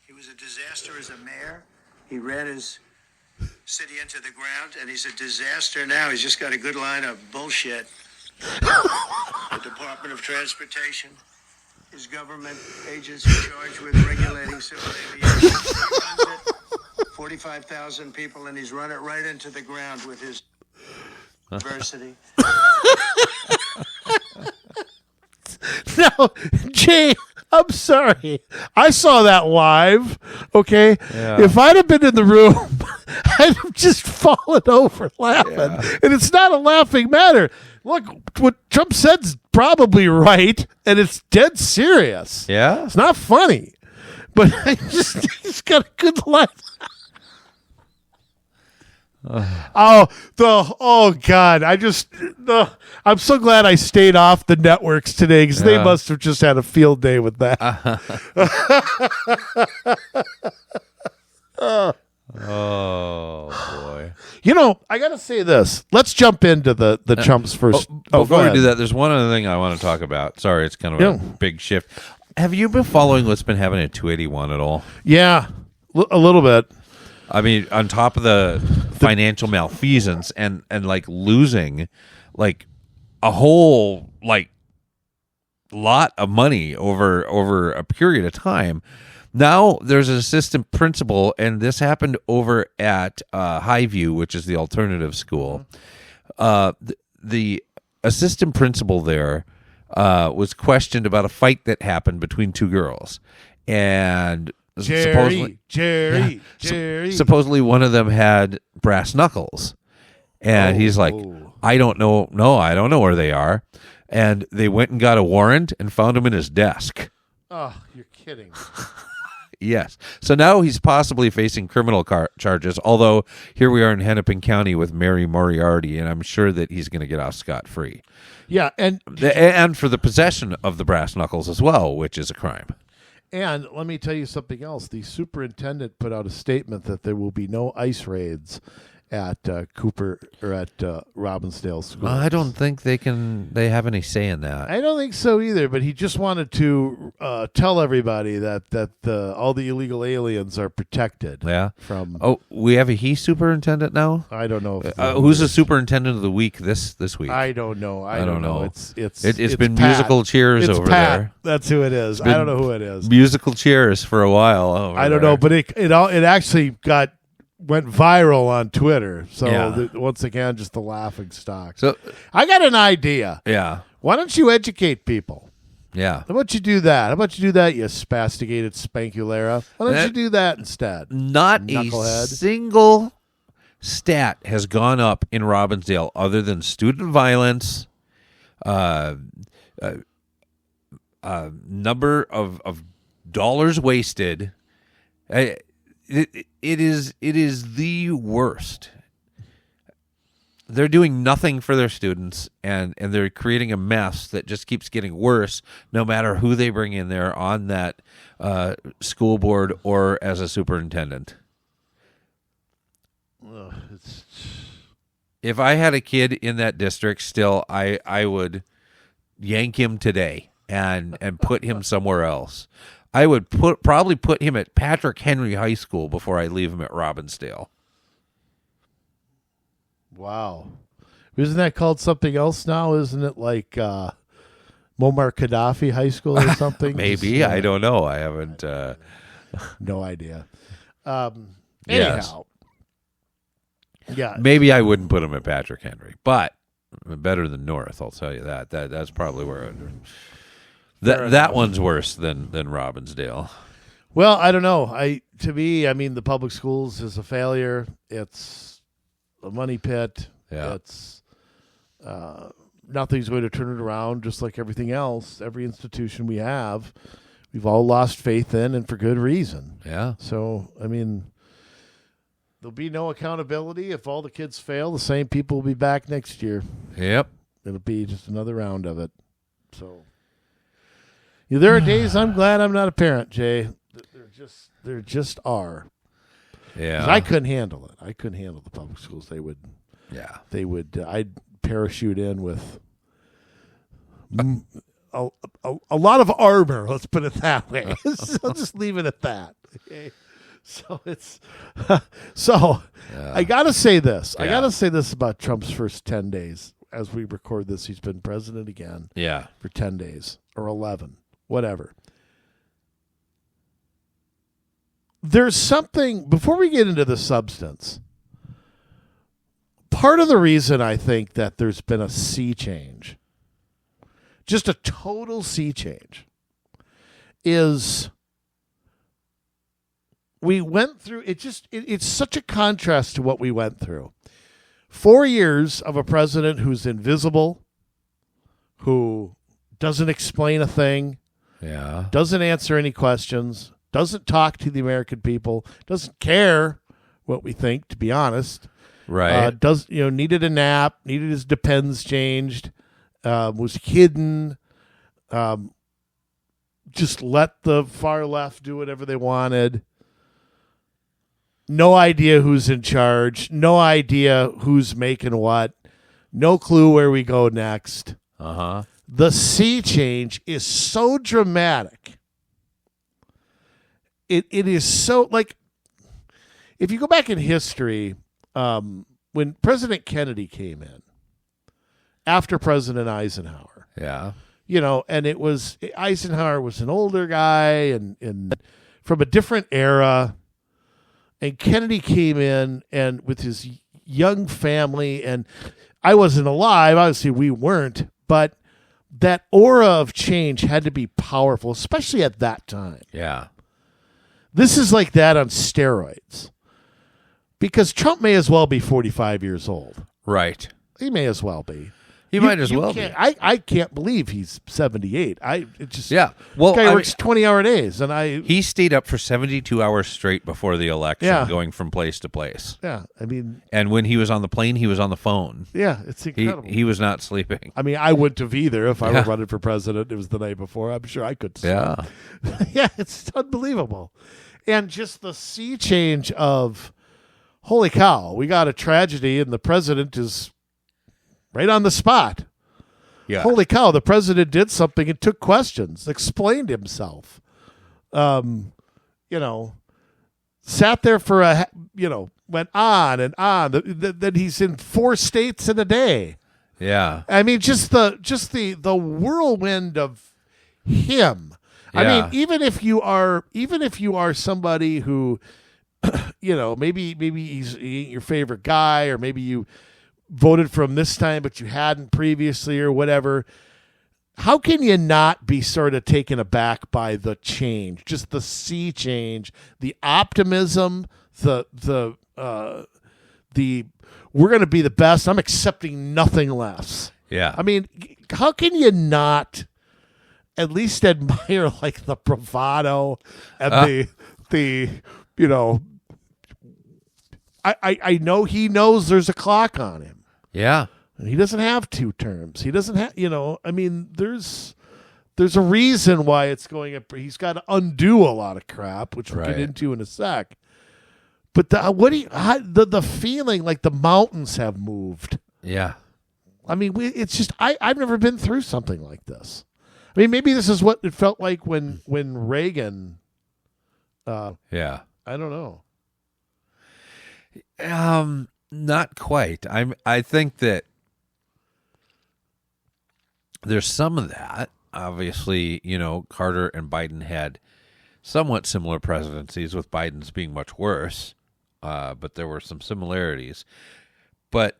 [SPEAKER 3] He was a disaster as a mayor. He ran his city into the ground, and he's a disaster now. He's just got a good line of bullshit. The Department of Transportation, his government agency charged with regulating civil aviation. He runs it, 45,000 people, and he's run it right into the ground with his diversity.
[SPEAKER 2] Now, Jay, I'm sorry. I saw that live, okay?
[SPEAKER 1] Yeah.
[SPEAKER 2] If I'd have been in the room, I'd have just fallen over laughing.
[SPEAKER 1] Yeah.
[SPEAKER 2] And it's not a laughing matter. Look, what Trump said's probably right, and it's dead serious.
[SPEAKER 1] Yeah?
[SPEAKER 2] It's not funny. But he's got a good line. Oh God! I'm so glad I stayed off the networks today because they must have just had a field day with that.
[SPEAKER 1] Oh boy!
[SPEAKER 2] I got to say this. Let's jump into the Trump's first.
[SPEAKER 1] Before we do that, there's one other thing I want to talk about. Sorry, it's kind of a big shift. Have you been following what's been happening at 281 at all?
[SPEAKER 2] Yeah, a little bit.
[SPEAKER 1] I mean, on top of the financial malfeasance and like losing like a whole like lot of money over a period of time. Now there's an assistant principal, and this happened over at Highview, which is the alternative school. The assistant principal there was questioned about a fight that happened between two girls, and
[SPEAKER 2] Jerry.
[SPEAKER 1] Supposedly one of them had brass knuckles, and he's like, I don't know. No, I don't know where they are. And they went and got a warrant and found him in his desk.
[SPEAKER 2] Oh, you're kidding.
[SPEAKER 1] Yes. So now he's possibly facing criminal charges, although here we are in Hennepin County with Mary Moriarty, and I'm sure that he's going to get off scot-free.
[SPEAKER 2] Yeah, and
[SPEAKER 1] for the possession of the brass knuckles as well, which is a crime.
[SPEAKER 2] And let me tell you something else. The superintendent put out a statement that there will be no ICE raids at Cooper or at Robbinsdale School.
[SPEAKER 1] I don't think they have any say in that.
[SPEAKER 2] I don't think so either. But he just wanted to tell everybody that all the illegal aliens are protected.
[SPEAKER 1] Yeah.
[SPEAKER 2] From
[SPEAKER 1] we have a superintendent now.
[SPEAKER 2] I don't know.
[SPEAKER 1] Who's the superintendent of the week this week?
[SPEAKER 2] I don't know. I don't know.
[SPEAKER 1] It's been
[SPEAKER 2] Pat.
[SPEAKER 1] musical chairs
[SPEAKER 2] it's
[SPEAKER 1] over
[SPEAKER 2] Pat.
[SPEAKER 1] there.
[SPEAKER 2] That's who it is. I don't know who it is.
[SPEAKER 1] Musical chairs for a while.
[SPEAKER 2] I don't know, but it actually went viral on Twitter. So once again, just the laughing stock.
[SPEAKER 1] So
[SPEAKER 2] I got an idea.
[SPEAKER 1] Yeah.
[SPEAKER 2] Why don't you educate people?
[SPEAKER 1] Yeah.
[SPEAKER 2] How about you do that? How about you do that, you spasticated spankulera? Why don't you do that instead?
[SPEAKER 1] Not
[SPEAKER 2] Knucklehead.
[SPEAKER 1] a single stat has gone up in Robbinsdale other than student violence, number of dollars wasted. It is the worst. They're doing nothing for their students, and they're creating a mess that just keeps getting worse no matter who they bring in there on that school board or as a superintendent. If I had a kid in that district still, I would yank him today and put him somewhere else. I would probably put him at Patrick Henry High School before I leave him at Robbinsdale.
[SPEAKER 2] Wow. Isn't that called something else now? Isn't it like Muammar Gaddafi High School or something?
[SPEAKER 1] Maybe. I don't know. I haven't.
[SPEAKER 2] No idea. Anyhow. Yeah.
[SPEAKER 1] Maybe I wouldn't put him at Patrick Henry, but better than North, I'll tell you that. That's probably where that one's worse than Robbinsdale.
[SPEAKER 2] Well, I don't know. To me, the public schools is a failure. It's a money pit.
[SPEAKER 1] Yeah.
[SPEAKER 2] It's nothing's going to turn it around, just like everything else. Every institution we've all lost faith in, and for good reason.
[SPEAKER 1] Yeah.
[SPEAKER 2] So, there'll be no accountability. If all the kids fail, the same people will be back next year.
[SPEAKER 1] Yep.
[SPEAKER 2] It'll be just another round of it. So, there are days I'm glad I'm not a parent, Jay. There just are.
[SPEAKER 1] Yeah.
[SPEAKER 2] I couldn't handle it. I couldn't handle the public schools. They would. I'd parachute in with a lot of armor. Let's put it that way. I'll just leave it at that. Okay. So it's I gotta say this.
[SPEAKER 1] Yeah.
[SPEAKER 2] I gotta say this about Trump's first 10 days. As we record this, he's been president again.
[SPEAKER 1] Yeah.
[SPEAKER 2] For 10 days or 11, whatever. There's something, before we get into the substance, part of the reason I think that there's been a sea change, just a total sea change, is we went through, it's such a contrast to what we went through. 4 years of a president who's invisible, who doesn't explain a thing, doesn't answer any questions, doesn't talk to the American people, doesn't care what we think, to be honest.
[SPEAKER 1] Right.
[SPEAKER 2] Needed a nap, needed his Depends changed, was hidden, just let the far left do whatever they wanted. No idea who's in charge, no idea who's making what, no clue where we go next.
[SPEAKER 1] Uh-huh.
[SPEAKER 2] The sea change is so dramatic. It is so, like, if you go back in history, when President Kennedy came in, after President Eisenhower, and it was, Eisenhower was an older guy and from a different era, and Kennedy came in and with his young family, and I wasn't alive, obviously we weren't, but that aura of change had to be powerful, especially at that time.
[SPEAKER 1] Yeah.
[SPEAKER 2] This is like that on steroids. Because Trump may as well be 45 years old.
[SPEAKER 1] Right.
[SPEAKER 2] He may as well be.
[SPEAKER 1] He might as well be.
[SPEAKER 2] I can't believe he's 78. Well, this guy works 20-hour days, and
[SPEAKER 1] he stayed up for 72 hours straight before the election, going from place to place.
[SPEAKER 2] Yeah,
[SPEAKER 1] and when he was on the plane, he was on the phone.
[SPEAKER 2] Yeah, it's incredible.
[SPEAKER 1] He was not sleeping.
[SPEAKER 2] I wouldn't have either if I were running for president. It was the night before. I'm sure I could.
[SPEAKER 1] Yeah,
[SPEAKER 2] yeah, it's unbelievable, and just the sea change of, holy cow, we got a tragedy, and the president is right on the spot.
[SPEAKER 1] Yeah.
[SPEAKER 2] Holy cow, the president did something and took questions, explained himself. Sat there for went on and on. Then he's in 4 states in a day.
[SPEAKER 1] Yeah.
[SPEAKER 2] Just the whirlwind of him.
[SPEAKER 1] Yeah.
[SPEAKER 2] Even if you are somebody who maybe he ain't your favorite guy, or maybe you voted for him this time, but you hadn't previously or whatever. How can you not be sort of taken aback by the change, just the sea change, the optimism, the we're going to be the best. I'm accepting nothing less.
[SPEAKER 1] Yeah.
[SPEAKER 2] I mean, how can you not at least admire like the bravado and the you know, I know he knows there's a clock on him.
[SPEAKER 1] Yeah.
[SPEAKER 2] And he doesn't have 2 terms. He doesn't have, I mean, there's a reason why it's going up. He's got to undo a lot of crap, which we'll get into in a sec. But the feeling like the mountains have moved.
[SPEAKER 1] Yeah.
[SPEAKER 2] I mean, it's just I've never been through something like this. I mean, maybe this is what it felt like when Reagan.
[SPEAKER 1] Yeah.
[SPEAKER 2] I don't know.
[SPEAKER 1] Not quite. I think that there's some of that. Obviously, Carter and Biden had somewhat similar presidencies, with Biden's being much worse. But there were some similarities. But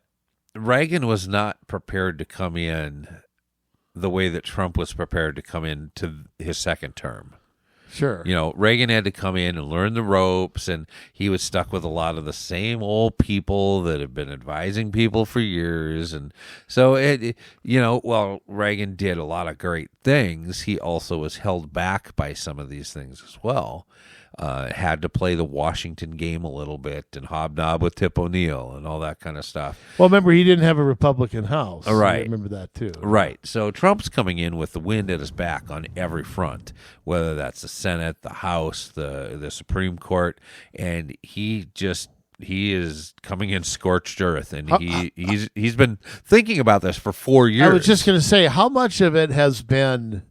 [SPEAKER 1] Reagan was not prepared to come in the way that Trump was prepared to come into his second term.
[SPEAKER 2] Sure.
[SPEAKER 1] Reagan had to come in and learn the ropes, and he was stuck with a lot of the same old people that have been advising people for years. And so, while Reagan did a lot of great things, he also was held back by some of these things as well. Had to play the Washington game a little bit and hobnob with Tip O'Neill and all that kind of stuff.
[SPEAKER 2] Well, remember, he didn't have a Republican House.
[SPEAKER 1] Right.
[SPEAKER 2] I remember that, too.
[SPEAKER 1] Right. So Trump's coming in with the wind at his back on every front, whether that's the Senate, the House, the Supreme Court, and he is coming in scorched earth, and he's been thinking about this for 4 years.
[SPEAKER 2] I was just going to say, how much of it has been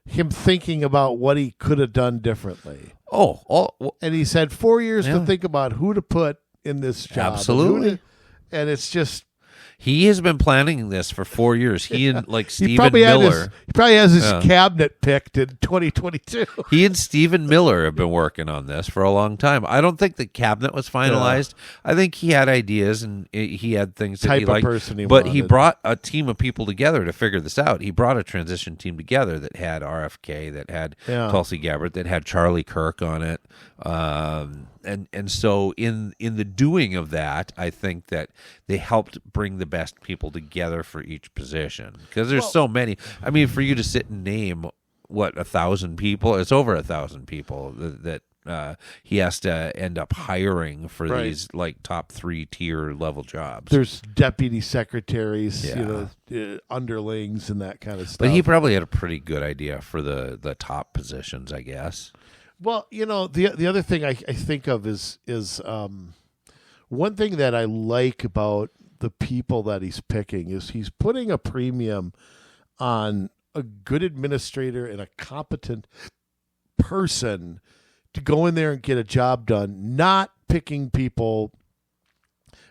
[SPEAKER 2] him thinking about what he could have done differently? And he's had 4 years to think about who to put in this job.
[SPEAKER 1] Absolutely.
[SPEAKER 2] And it's just...
[SPEAKER 1] He has been planning this for 4 years. He and Stephen Miller.
[SPEAKER 2] He probably has his cabinet picked in 2022.
[SPEAKER 1] He and Stephen Miller have been working on this for a long time. I don't think the cabinet was finalized. I think he had ideas and he had things that he liked. But he brought a team of people together to figure this out. He brought a transition team together that had RFK, that had Tulsi Gabbard, that had Charlie Kirk on it. And so in the doing of that, I think that they helped bring the best people together for each position, because there's so many. I mean, for you to sit and name 1,000 people, it's over 1,000 people that he has to end up hiring for these top 3 tier level jobs.
[SPEAKER 2] There's deputy secretaries, underlings, and that kind of stuff.
[SPEAKER 1] But he probably had a pretty good idea for the top positions, I guess.
[SPEAKER 2] Well, the other thing I think of is one thing that I like about the people that he's picking is he's putting a premium on a good administrator and a competent person to go in there and get a job done, not picking people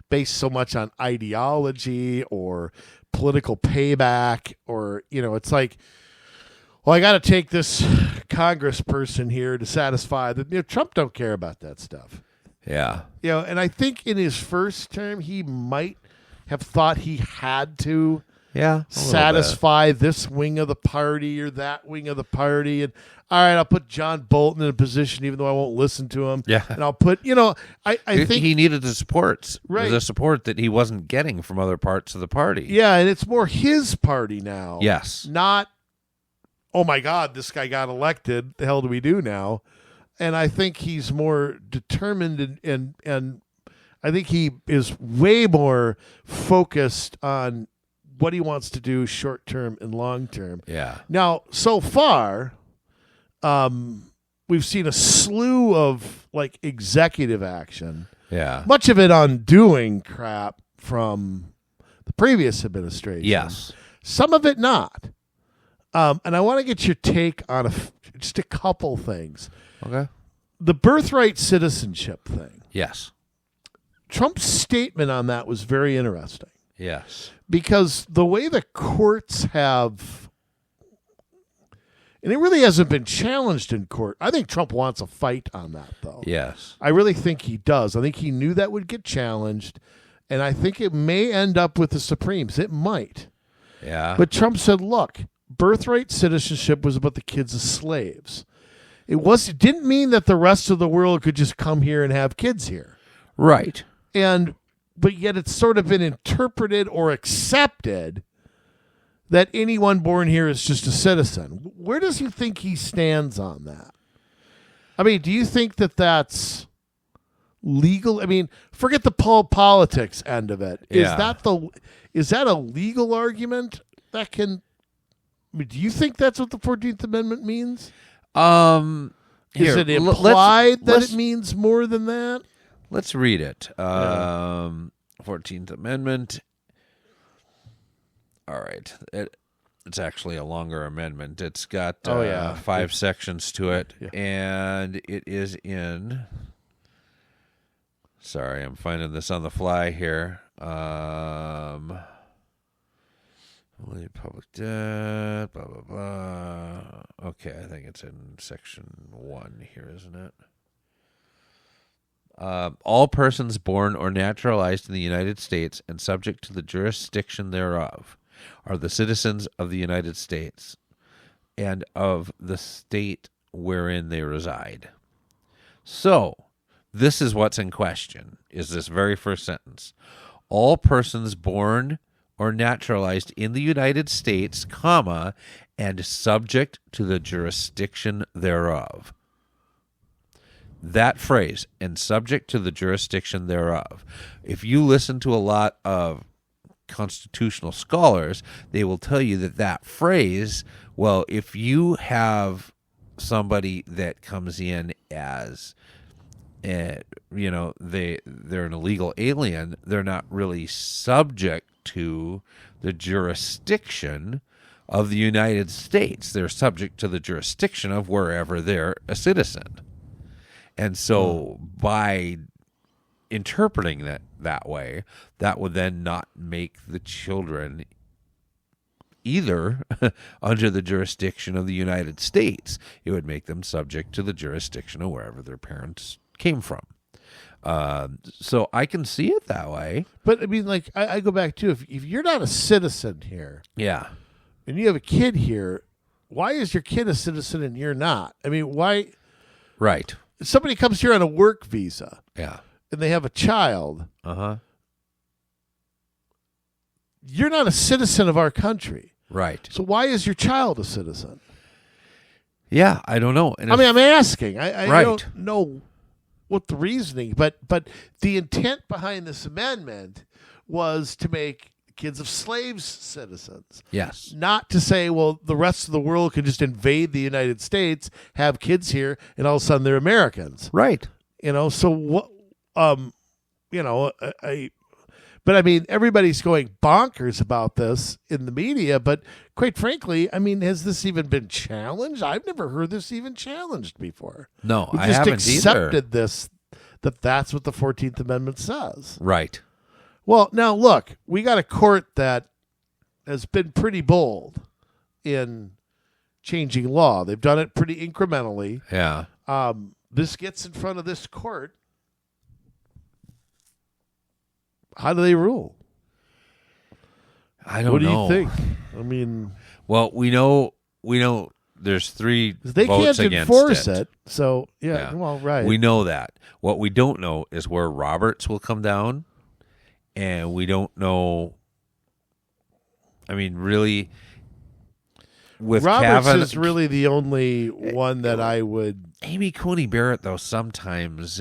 [SPEAKER 2] based so much on ideology or political payback, or, it's like, well, I got to take this congressperson here to satisfy that. Trump don't care about that stuff.
[SPEAKER 1] Yeah.
[SPEAKER 2] And I think in his first term, he might have thought he had to satisfy this wing of the party or that wing of the party. And all right, I'll put John Bolton in a position, even though I won't listen to him.
[SPEAKER 1] Yeah.
[SPEAKER 2] And I'll put, I think
[SPEAKER 1] he needed the support that he wasn't getting from other parts of the party.
[SPEAKER 2] Yeah. And it's more his party now.
[SPEAKER 1] Yes.
[SPEAKER 2] Not, oh my God, this guy got elected. The hell do we do now? And I think he's more determined and I think he is way more focused on what he wants to do short term and long term.
[SPEAKER 1] Yeah.
[SPEAKER 2] Now, so far, we've seen a slew of executive action.
[SPEAKER 1] Yeah.
[SPEAKER 2] Much of it undoing crap from the previous administration.
[SPEAKER 1] Yes.
[SPEAKER 2] Some of it not. And I want to get your take on just a couple things.
[SPEAKER 1] Okay.
[SPEAKER 2] The birthright citizenship thing.
[SPEAKER 1] Yes.
[SPEAKER 2] Trump's statement on that was very interesting.
[SPEAKER 1] Yes.
[SPEAKER 2] Because the way the courts have, and it really hasn't been challenged in court. I think Trump wants a fight on that, though.
[SPEAKER 1] Yes.
[SPEAKER 2] I really think he does. I think he knew that would get challenged, and I think it may end up with the Supremes. It might.
[SPEAKER 1] Yeah.
[SPEAKER 2] But Trump said, look, birthright citizenship was about the kids as slaves. It didn't mean that the rest of the world could just come here and have kids here.
[SPEAKER 1] Right.
[SPEAKER 2] And but yet it's sort of been interpreted or accepted that anyone born here is just a citizen. Where does you think he stands on that? I mean, do you think that that's legal? I mean, forget the politics end of it.
[SPEAKER 1] Yeah.
[SPEAKER 2] Is that a legal argument that can? I mean, do you think that's what the 14th Amendment means? Is it implied that it means more than that?
[SPEAKER 1] Let's read it. 14th Amendment. All right. It's actually a longer amendment. It's got 5 sections to it, and it is in... Sorry, I'm finding this on the fly here. Public debt, blah, blah, blah. Okay, I think it's in section 1 here, isn't it? All persons born or naturalized in the United States and subject to the jurisdiction thereof are the citizens of the United States and of the state wherein they reside. So, this is what's in question, is this very first sentence. All persons born or naturalized in the United States, comma, and subject to the jurisdiction thereof. That phrase, and subject to the jurisdiction thereof. If you listen to a lot of constitutional scholars, they will tell you that phrase, well, if you have somebody that comes in as, they're an illegal alien, they're not really subject to the jurisdiction of the United States. They're subject to the jurisdiction of wherever they're a citizen. And so by interpreting that way, that would then not make the children either under the jurisdiction of the United States. It would make them subject to the jurisdiction of wherever their parents came from. So I can see it that way.
[SPEAKER 2] But I mean, like, I go back to, if you're not a citizen here, and you have a kid here, why is your kid a citizen and you're not? I mean, why?
[SPEAKER 1] Right.
[SPEAKER 2] Somebody comes here on a work visa,
[SPEAKER 1] and
[SPEAKER 2] they have a child. You're not a citizen of our country,
[SPEAKER 1] right?
[SPEAKER 2] So why is your child a citizen?
[SPEAKER 1] Yeah, I don't know.
[SPEAKER 2] And I'm asking. I don't know what the reasoning, but the intent behind this amendment was to make kids of slaves citizens.
[SPEAKER 1] Yes.
[SPEAKER 2] Not to say, well, the rest of the world can just invade the United States, have kids here, and all of a sudden they're Americans.
[SPEAKER 1] Right.
[SPEAKER 2] So what, but I mean, everybody's going bonkers about this in the media, but quite frankly, I mean, has this even been challenged? I've never heard this even challenged before.
[SPEAKER 1] No,
[SPEAKER 2] we
[SPEAKER 1] I
[SPEAKER 2] just
[SPEAKER 1] haven't
[SPEAKER 2] accepted this, that's what the 14th Amendment says.
[SPEAKER 1] Right.
[SPEAKER 2] Well, now look, we got a court that has been pretty bold in changing law. They've done it pretty incrementally.
[SPEAKER 1] Yeah.
[SPEAKER 2] This gets in front of this court. How do they rule?
[SPEAKER 1] I don't know.
[SPEAKER 2] What do you think? I mean,
[SPEAKER 1] well, we know there's 3
[SPEAKER 2] they
[SPEAKER 1] votes
[SPEAKER 2] can't
[SPEAKER 1] against
[SPEAKER 2] enforce
[SPEAKER 1] it.
[SPEAKER 2] So yeah, well, right.
[SPEAKER 1] We know that. What we don't know is where Roberts will come down, and we don't know. I mean, really, with
[SPEAKER 2] Roberts
[SPEAKER 1] Kavanaugh,
[SPEAKER 2] is really the only one that I would.
[SPEAKER 1] Amy Coney Barrett, though, sometimes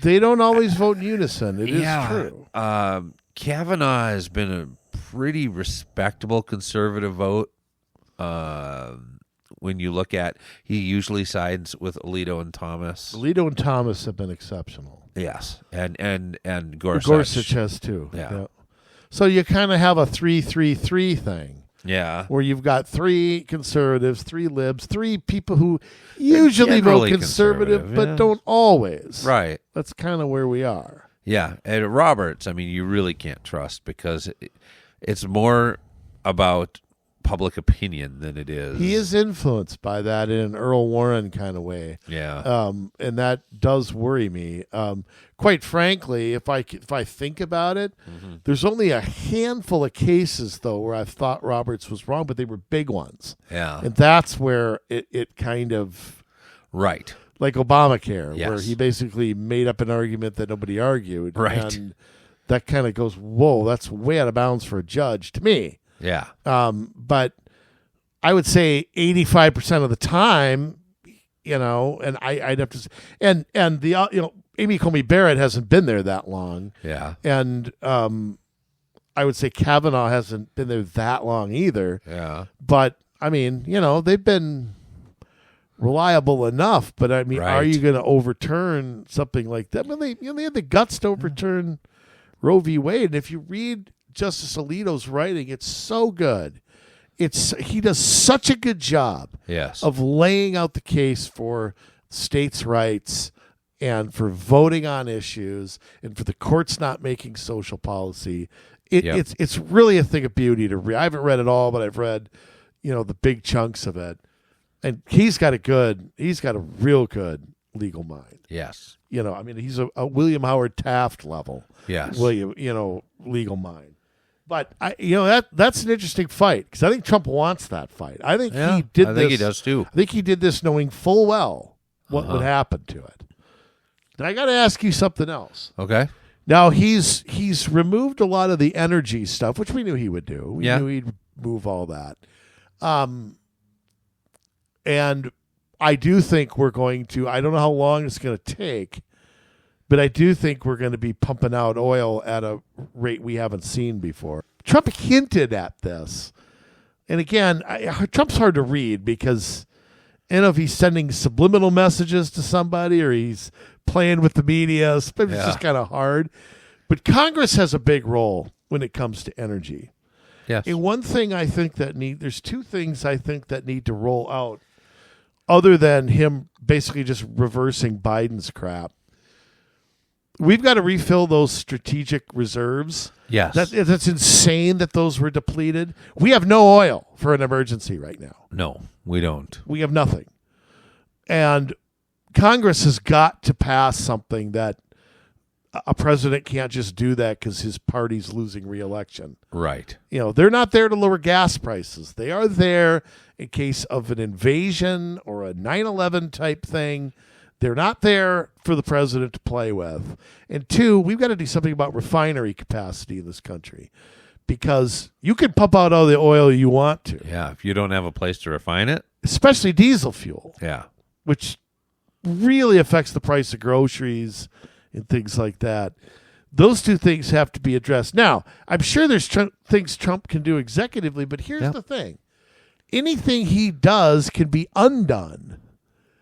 [SPEAKER 2] they don't always vote in unison. It is true.
[SPEAKER 1] Kavanaugh has been a pretty respectable conservative vote. When you look at, he usually sides with Alito and Thomas.
[SPEAKER 2] Alito and Thomas have been exceptional.
[SPEAKER 1] Yes, and Gorsuch.
[SPEAKER 2] Gorsuch has too.
[SPEAKER 1] Yeah.
[SPEAKER 2] So you kind of have a 3-3-3 thing.
[SPEAKER 1] Yeah.
[SPEAKER 2] Where you've got 3 conservatives, 3 libs, 3 people who usually vote conservative, but don't always.
[SPEAKER 1] Right.
[SPEAKER 2] That's kind of where we are.
[SPEAKER 1] Yeah. And Roberts, I mean, you really can't trust, because it's more about public opinion than it is.
[SPEAKER 2] He is influenced by that in an Earl Warren kind of way.
[SPEAKER 1] Yeah.
[SPEAKER 2] And that does worry me. Quite frankly, if I think about it, there's only a handful of cases, though, where I've thought Roberts was wrong, but they were big ones.
[SPEAKER 1] Yeah.
[SPEAKER 2] And that's where it kind of...
[SPEAKER 1] Right.
[SPEAKER 2] like Obamacare,
[SPEAKER 1] Yes.
[SPEAKER 2] where he basically made up an argument that nobody argued.
[SPEAKER 1] Right.
[SPEAKER 2] And that kind of goes, whoa, that's way out of bounds for a judge to me.
[SPEAKER 1] Yeah.
[SPEAKER 2] But I would say 85% of the time, and I'd have to, and the Amy Coney Barrett hasn't been there that long.
[SPEAKER 1] Yeah.
[SPEAKER 2] And I would say Kavanaugh hasn't been there that long either.
[SPEAKER 1] Yeah.
[SPEAKER 2] But I mean, they've been reliable enough. But I mean, are you going to overturn something like that? I mean, they had the guts to overturn Roe v. Wade. And if you read Justice Alito's writing, it's so good. He does such a good job of laying out the case for states' rights and for voting on issues and for the courts not making social policy. It's really a thing of beauty to read. I haven't read it all, but I've read, the big chunks of it. And he's got a real good legal mind.
[SPEAKER 1] Yes.
[SPEAKER 2] I mean, he's a William Howard Taft level.
[SPEAKER 1] Yes.
[SPEAKER 2] Legal mind. But that's an interesting fight because I think Trump wants that fight. I think he did this. I think
[SPEAKER 1] he does too.
[SPEAKER 2] I think he did this knowing full well what would happen to it. And I got to ask you something else.
[SPEAKER 1] Okay.
[SPEAKER 2] Now he's removed a lot of the energy stuff, which we knew he would do. We knew he'd move all that. And I do think we're going to. I don't know how long it's going to take. But I do think we're going to be pumping out oil at a rate we haven't seen before. Trump hinted at this. And again, Trump's hard to read because I don't know if he's sending subliminal messages to somebody or he's playing with the media. It's just kind of hard. But Congress has a big role when it comes to energy.
[SPEAKER 1] Yes.
[SPEAKER 2] And one thing I think there's two things I think that need to roll out other than him basically just reversing Biden's crap. We've got to refill those strategic reserves.
[SPEAKER 1] Yes.
[SPEAKER 2] That's insane that those were depleted. We have no oil for an emergency right now.
[SPEAKER 1] No, we don't.
[SPEAKER 2] We have nothing. And Congress has got to pass something that a president can't just do that because his party's losing re-election.
[SPEAKER 1] Right.
[SPEAKER 2] They're not there to lower gas prices. They are there in case of an invasion or a 9/11 type thing. They're not there for the president to play with. And two, we've got to do something about refinery capacity in this country because you can pump out all the oil you want to.
[SPEAKER 1] Yeah, if you don't have a place to refine it.
[SPEAKER 2] Especially diesel fuel.
[SPEAKER 1] Yeah.
[SPEAKER 2] Which really affects the price of groceries and things like that. Those two things have to be addressed. Now, I'm sure there's things Trump can do executively, but here's the thing. Anything he does can be undone.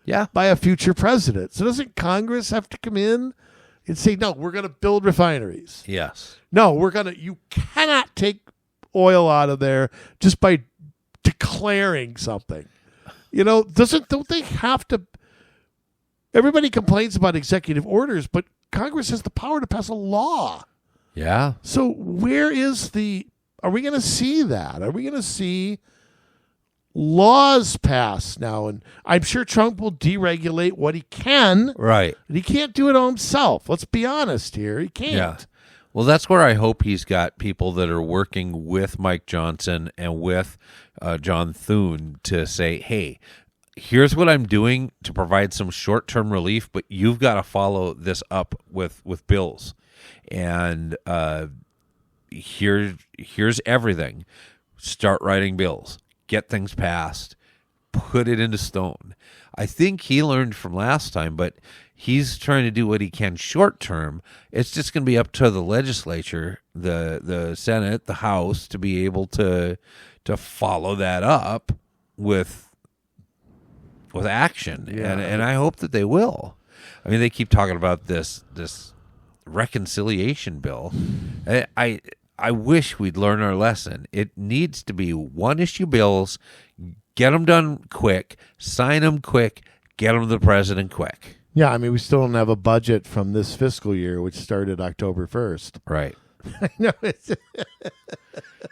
[SPEAKER 1] Yeah.
[SPEAKER 2] By a future president. So doesn't Congress have to come in and say, no, we're going to build refineries?
[SPEAKER 1] Yes.
[SPEAKER 2] No, you cannot take oil out of there just by declaring something. Don't they have to? Everybody complains about executive orders, but Congress has the power to pass a law.
[SPEAKER 1] Yeah.
[SPEAKER 2] So are we going to see that? Are we going to see laws passed now? And I'm sure Trump will deregulate what he can.
[SPEAKER 1] Right.
[SPEAKER 2] And he can't do it all himself. Let's be honest here. He can't.
[SPEAKER 1] Yeah. Well, that's where I hope he's got people that are working with Mike Johnson and with John Thune to say, hey, here's what I'm doing to provide some short-term relief, but you've got to follow this up with bills. And here's everything. Start writing bills. Get things passed, put it into stone. I think he learned from last time, but he's trying to do what he can short term. It's just going to be up to the legislature, the Senate, the House, to be able to follow that up with action, and I hope that they will. I mean, they keep talking about this reconciliation bill. I wish we'd learn our lesson. It needs to be one-issue bills, get them done quick, sign them quick, get them to the president quick.
[SPEAKER 2] Yeah, I mean, we still don't have a budget from this fiscal year, which started October 1st.
[SPEAKER 1] Right.
[SPEAKER 2] I know.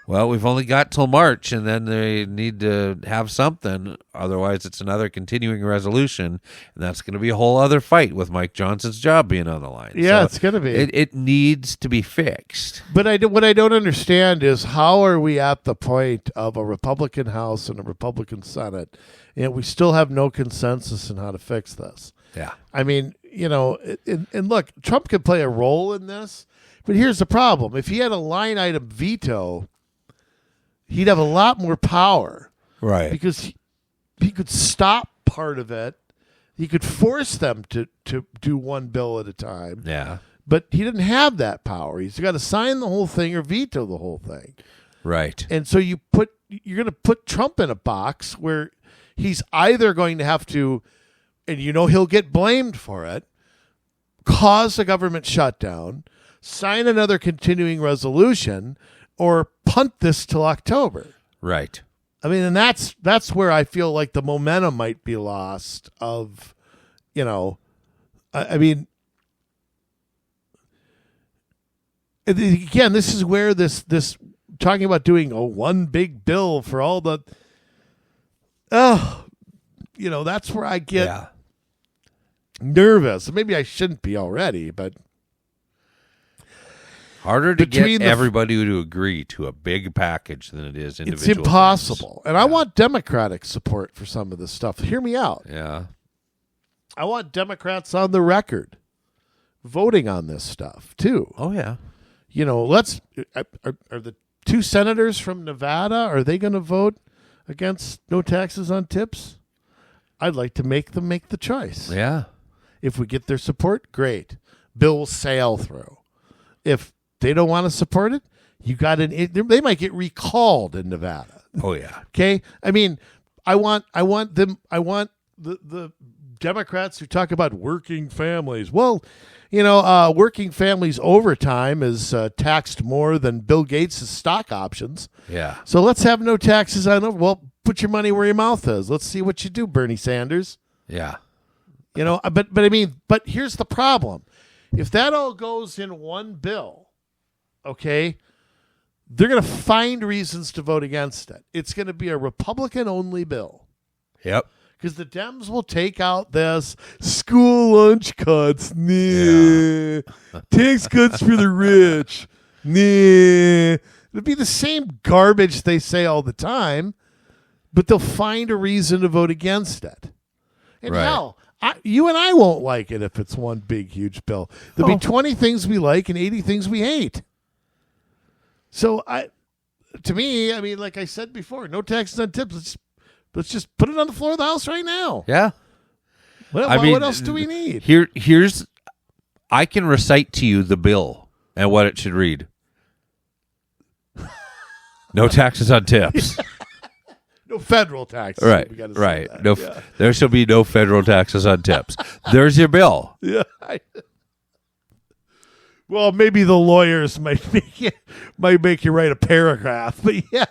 [SPEAKER 1] Well, we've only got till March, and then they need to have something. Otherwise, it's another continuing resolution, and that's going to be a whole other fight with Mike Johnson's job being on the line.
[SPEAKER 2] Yeah,
[SPEAKER 1] so
[SPEAKER 2] it's going to be.
[SPEAKER 1] It needs to be fixed.
[SPEAKER 2] But what I don't understand is how are we at the point of a Republican House and a Republican Senate, and we still have no consensus on how to fix this?
[SPEAKER 1] Yeah.
[SPEAKER 2] I mean, and look, Trump could play a role in this, but here's the problem. If he had a line item veto, he'd have a lot more power.
[SPEAKER 1] Right.
[SPEAKER 2] Because he could stop part of it. He could force them to do one bill at a time.
[SPEAKER 1] Yeah.
[SPEAKER 2] But he didn't have that power. He's got to sign the whole thing or veto the whole thing.
[SPEAKER 1] Right.
[SPEAKER 2] And so you're going to put Trump in a box where he's either going to have to, and he'll get blamed for it, cause a government shutdown, sign another continuing resolution, or punt this till October.
[SPEAKER 1] Right.
[SPEAKER 2] I mean, and that's where I feel like the momentum might be lost of, I mean, again, this is where this talking about doing one big bill for all the, that's where I get nervous. Maybe I shouldn't be already, but
[SPEAKER 1] harder to get everybody to agree to a big package than it is individual.
[SPEAKER 2] It's impossible. And I want Democratic support for some of this stuff. Hear me out.
[SPEAKER 1] Yeah.
[SPEAKER 2] I want Democrats on the record voting on this stuff too.
[SPEAKER 1] Oh yeah.
[SPEAKER 2] Are the two senators from Nevada, are they going to vote against no taxes on tips? I'd like to make them make the choice.
[SPEAKER 1] Yeah.
[SPEAKER 2] If we get their support, great. Bill will sail through. If they don't want to support it, they might get recalled in Nevada.
[SPEAKER 1] Oh yeah.
[SPEAKER 2] Okay? I mean, I want the Democrats who talk about working families. Well, working families overtime is taxed more than Bill Gates' stock options.
[SPEAKER 1] Yeah.
[SPEAKER 2] So let's have no taxes on them. Well, put your money where your mouth is. Let's see what you do, Bernie Sanders.
[SPEAKER 1] Yeah.
[SPEAKER 2] But here's the problem. If that all goes in one bill, okay, they're going to find reasons to vote against it. It's going to be a Republican-only bill.
[SPEAKER 1] Yep.
[SPEAKER 2] Because the Dems will take out this school lunch cuts. Nah. Tax cuts for the rich. Nah. It'll be the same garbage they say all the time, but they'll find a reason to vote against it. And hell, you and I won't like it if it's one big, huge bill. There'll be 20 things we like and 80 things we hate. So, to me, I mean, like I said before, no taxes on tips. Let's just put it on the floor of the House right now.
[SPEAKER 1] Yeah.
[SPEAKER 2] What else do we need?
[SPEAKER 1] Here's I can recite to you the bill and what it should read. No taxes on tips.
[SPEAKER 2] No federal taxes.
[SPEAKER 1] Right.
[SPEAKER 2] We gotta say
[SPEAKER 1] Right.
[SPEAKER 2] that.
[SPEAKER 1] No, there shall be no federal taxes on tips. There's your bill.
[SPEAKER 2] Yeah. Well, maybe the lawyers might make you write a paragraph, but yeah,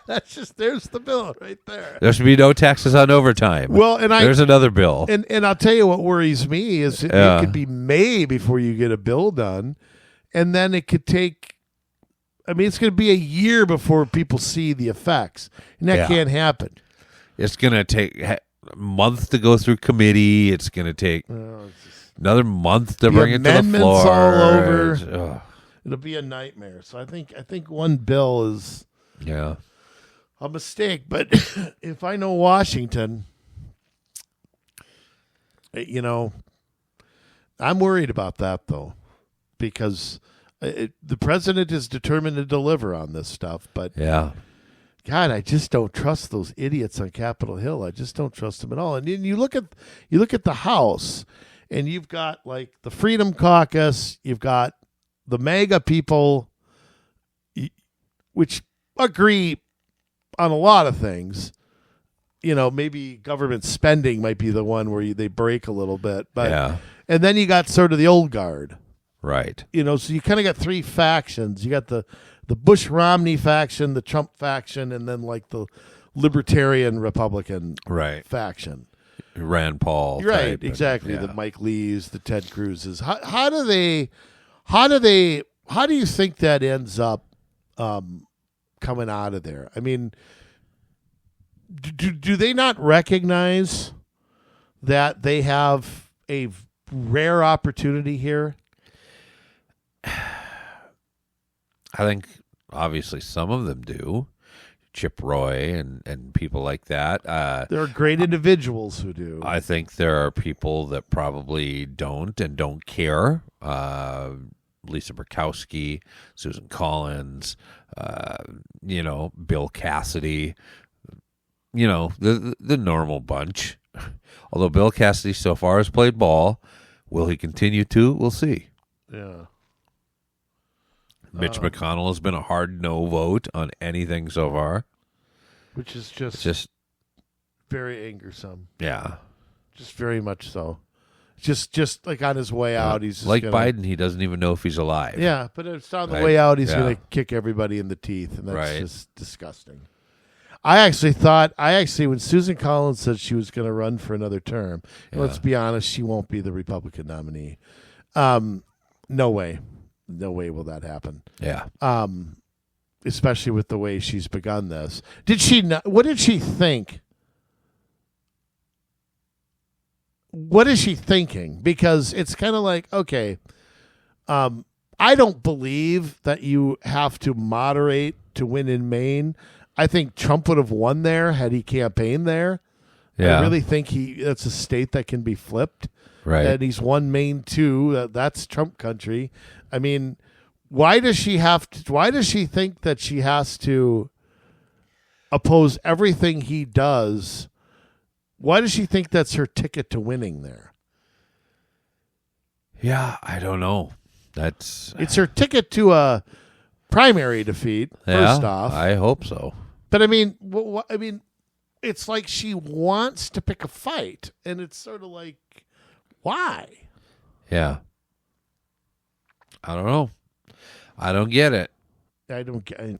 [SPEAKER 2] there's the bill right there.
[SPEAKER 1] There should be no taxes on overtime.
[SPEAKER 2] Well,
[SPEAKER 1] there's another bill.
[SPEAKER 2] And I'll tell you what worries me is it could be May before you get a bill done, and then it could take. I mean, it's going to be a year before people see the effects, and that can't happen.
[SPEAKER 1] It's going to take a month to go through committee. It's going to take another month to bring it to the floor.
[SPEAKER 2] All over. It'll be a nightmare. So I think one bill is a mistake. But if I know Washington, I'm worried about that though, because the president is determined to deliver on this stuff. But God, I just don't trust those idiots on Capitol Hill. I just don't trust them at all. And then you look at the House. And you've got like the Freedom Caucus, you've got the MAGA people, which agree on a lot of things. Maybe government spending might be the one where they break a little bit. But and then you got sort of the old guard.
[SPEAKER 1] Right.
[SPEAKER 2] So you kind of got three factions. You got the Bush-Romney faction, the Trump faction, and then like the Libertarian Republican faction.
[SPEAKER 1] Rand Paul.
[SPEAKER 2] Right, exactly. The Mike Lees, the Ted Cruzes. How do you think that ends up coming out of there? I mean, do they not recognize that they have a rare opportunity here?
[SPEAKER 1] I think obviously some of them do. Chip Roy and people like that.
[SPEAKER 2] There are great individuals who do.
[SPEAKER 1] I think there are people that probably don't care. Lisa Murkowski, Susan Collins, Bill Cassidy, the normal bunch. Although Bill Cassidy so far has played ball, will he continue to? We'll see.
[SPEAKER 2] Yeah.
[SPEAKER 1] Mitch McConnell has been a hard no vote on anything so far.
[SPEAKER 2] Which is just very angersome.
[SPEAKER 1] Yeah.
[SPEAKER 2] Just very much so. Just like on his way out, he's just
[SPEAKER 1] like Biden. He doesn't even know if he's alive.
[SPEAKER 2] Yeah, but it's on the
[SPEAKER 1] Right.
[SPEAKER 2] way out. He's
[SPEAKER 1] Yeah.
[SPEAKER 2] going to kick everybody in the teeth, and that's
[SPEAKER 1] Right.
[SPEAKER 2] just disgusting. I actually, when Susan Collins said she was going to run for another term, let's be honest, she won't be the Republican nominee. No way will that happen.
[SPEAKER 1] Yeah.
[SPEAKER 2] Especially with the way she's begun this. What did she think? What is she thinking? Because it's kind of like, okay, I don't believe that you have to moderate to win in Maine. I think Trump would have won there had he campaigned there.
[SPEAKER 1] Yeah.
[SPEAKER 2] I really think that's a state that can be flipped.
[SPEAKER 1] Right.
[SPEAKER 2] And he's won Maine too. That's Trump country. I mean, why does she think that she has to oppose everything he does? Why does she think that's her ticket to winning there?
[SPEAKER 1] Yeah, I don't know.
[SPEAKER 2] It's her ticket to a primary defeat. First off,
[SPEAKER 1] I hope so.
[SPEAKER 2] But I mean, it's like she wants to pick a fight, and it's sort of like, why?
[SPEAKER 1] Yeah. I don't know. I don't get it.
[SPEAKER 2] I don't get.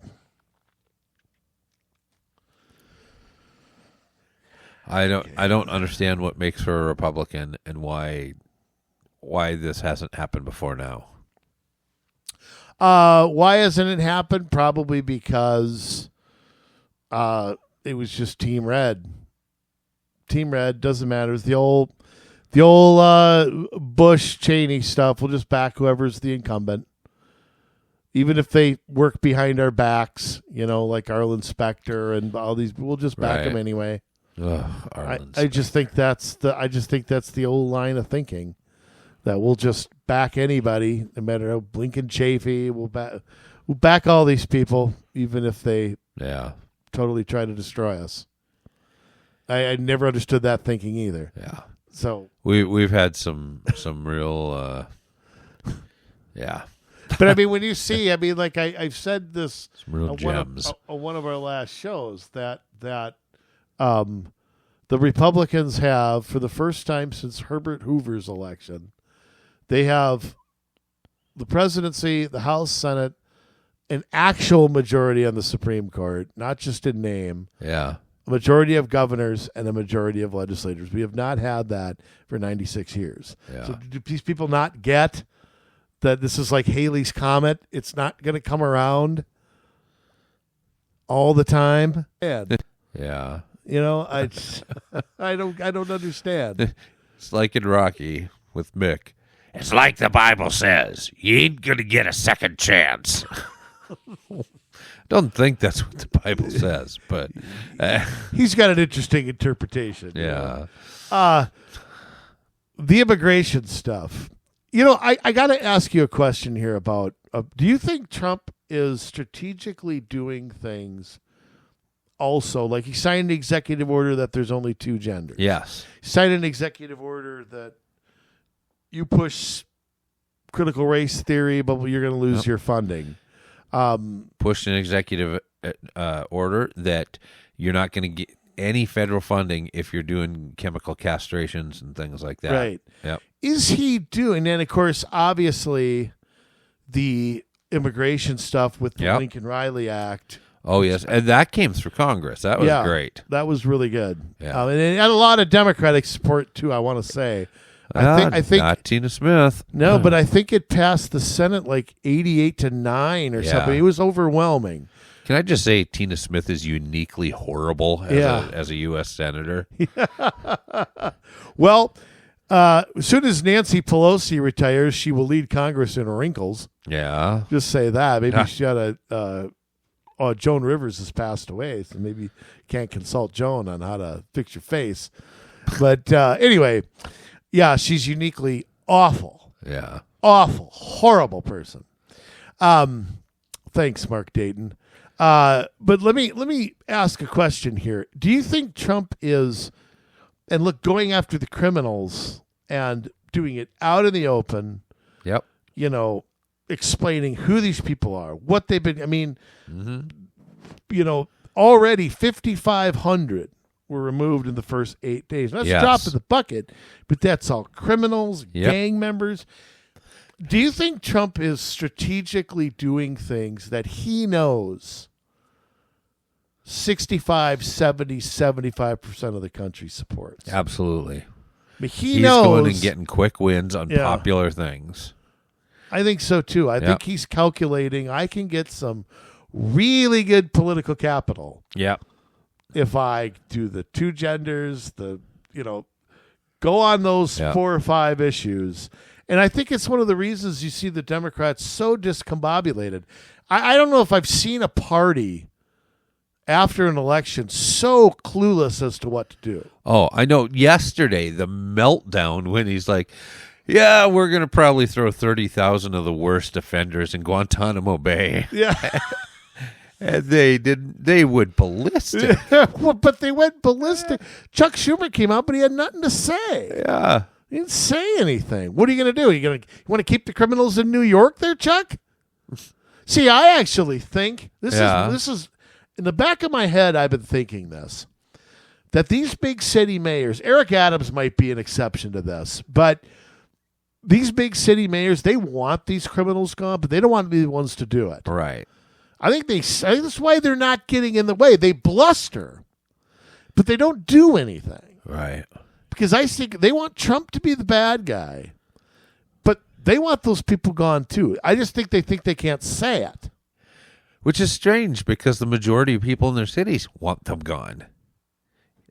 [SPEAKER 1] I don't understand what makes her a Republican and why this hasn't happened before now.
[SPEAKER 2] Why hasn't it happened? Probably because it was just Team Red. Team Red doesn't matter. It's the old Bush Cheney stuff. We'll just back whoever's the incumbent, even if they work behind our backs. Like Arlen Specter and all these. We'll just back them anyway.
[SPEAKER 1] Ugh,
[SPEAKER 2] I just think that's the old line of thinking, that we'll just back anybody, no matter how Blinken Chafee. We'll back all these people, even if they totally try to destroy us. I never understood that thinking either.
[SPEAKER 1] Yeah.
[SPEAKER 2] So
[SPEAKER 1] we've had some real
[SPEAKER 2] But I mean, when you see, like I've said this
[SPEAKER 1] some real gems
[SPEAKER 2] on one of our last shows that the Republicans have, for the first time since Herbert Hoover's election, they have the presidency, the House, Senate, an actual majority on the Supreme Court, not just in name.
[SPEAKER 1] Yeah.
[SPEAKER 2] A majority of governors and a majority of legislators. We have not had that for 96 years.
[SPEAKER 1] Yeah.
[SPEAKER 2] So do these people not get that this is like Halley's Comet? It's not going to come around all the time. And,
[SPEAKER 1] Yeah.
[SPEAKER 2] I don't understand.
[SPEAKER 1] It's like in Rocky with Mick. It's like the Bible says. You ain't going to get a second chance. Don't think that's what the Bible says, but
[SPEAKER 2] He's got an interesting interpretation.
[SPEAKER 1] yeah.
[SPEAKER 2] The immigration stuff. I got to ask you a question here about, do you think Trump is strategically doing things also, like he signed an executive order that there's only two genders?
[SPEAKER 1] Yes.
[SPEAKER 2] He signed an executive order that you push critical race theory, but you're going to lose your funding.
[SPEAKER 1] Pushed an executive order that you're not going to get any federal funding if you're doing chemical castrations and things like that.
[SPEAKER 2] Right.
[SPEAKER 1] Yep.
[SPEAKER 2] Is he doing? And of course, obviously, the immigration stuff with the Lincoln Riley Act.
[SPEAKER 1] Oh yes, and that came through Congress. That was great.
[SPEAKER 2] That was really good.
[SPEAKER 1] Yeah.
[SPEAKER 2] And it had a lot of Democratic support too, I want to say. I think
[SPEAKER 1] not Tina Smith.
[SPEAKER 2] No, but I think it passed the Senate like 88-9 or something. It was overwhelming.
[SPEAKER 1] Can I just say Tina Smith is uniquely horrible as a U.S. senator?
[SPEAKER 2] Well, as soon as Nancy Pelosi retires, she will lead Congress in wrinkles.
[SPEAKER 1] Yeah.
[SPEAKER 2] Just say that. Maybe she ought to Joan Rivers has passed away, so maybe you can't consult Joan on how to fix your face. But anyway, yeah, she's uniquely awful.
[SPEAKER 1] Yeah.
[SPEAKER 2] Awful, horrible person. Thanks, Mark Dayton. But let me ask a question here. Do you think Trump is, and look, going after the criminals and doing it out in the open?
[SPEAKER 1] Yep.
[SPEAKER 2] You know, explaining who these people are, what they've been. I mean, you know, already 5,500 were removed in the first 8 days. That's a drop in the bucket, but that's all criminals, gang members. Do you think Trump is strategically doing things that he knows 65, 70, 75% of the country supports?
[SPEAKER 1] Absolutely.
[SPEAKER 2] I mean, he's
[SPEAKER 1] knows, going and getting quick wins on popular things.
[SPEAKER 2] I think so, too. I think he's calculating I can get some really good political capital.
[SPEAKER 1] Yep.
[SPEAKER 2] If I do the two genders, go on those 4 or 5 issues. And I think it's one of the reasons you see the Democrats so discombobulated. I don't know if I've seen a party after an election so clueless as to what to do.
[SPEAKER 1] Oh, I know. Yesterday, the meltdown when he's like, yeah, we're going to probably throw 30,000 of the worst offenders in Guantanamo Bay.
[SPEAKER 2] Yeah.
[SPEAKER 1] And they went ballistic.
[SPEAKER 2] Well, but they went ballistic. Chuck Schumer came out, but he had nothing to say.
[SPEAKER 1] Yeah.
[SPEAKER 2] He didn't say anything. What are you going to do? You want to keep the criminals in New York there, Chuck? See, I actually think this is in the back of my head, I've been thinking this, that these big city mayors, Eric Adams might be an exception to this, but these big city mayors, they want these criminals gone, but they don't want to be the ones to do it.
[SPEAKER 1] Right.
[SPEAKER 2] I think that's why they're not getting in the way. They bluster, but they don't do anything.
[SPEAKER 1] Right.
[SPEAKER 2] Because I think they want Trump to be the bad guy, but they want those people gone too. I just think they can't say it.
[SPEAKER 1] Which is strange because the majority of people in their cities want them gone.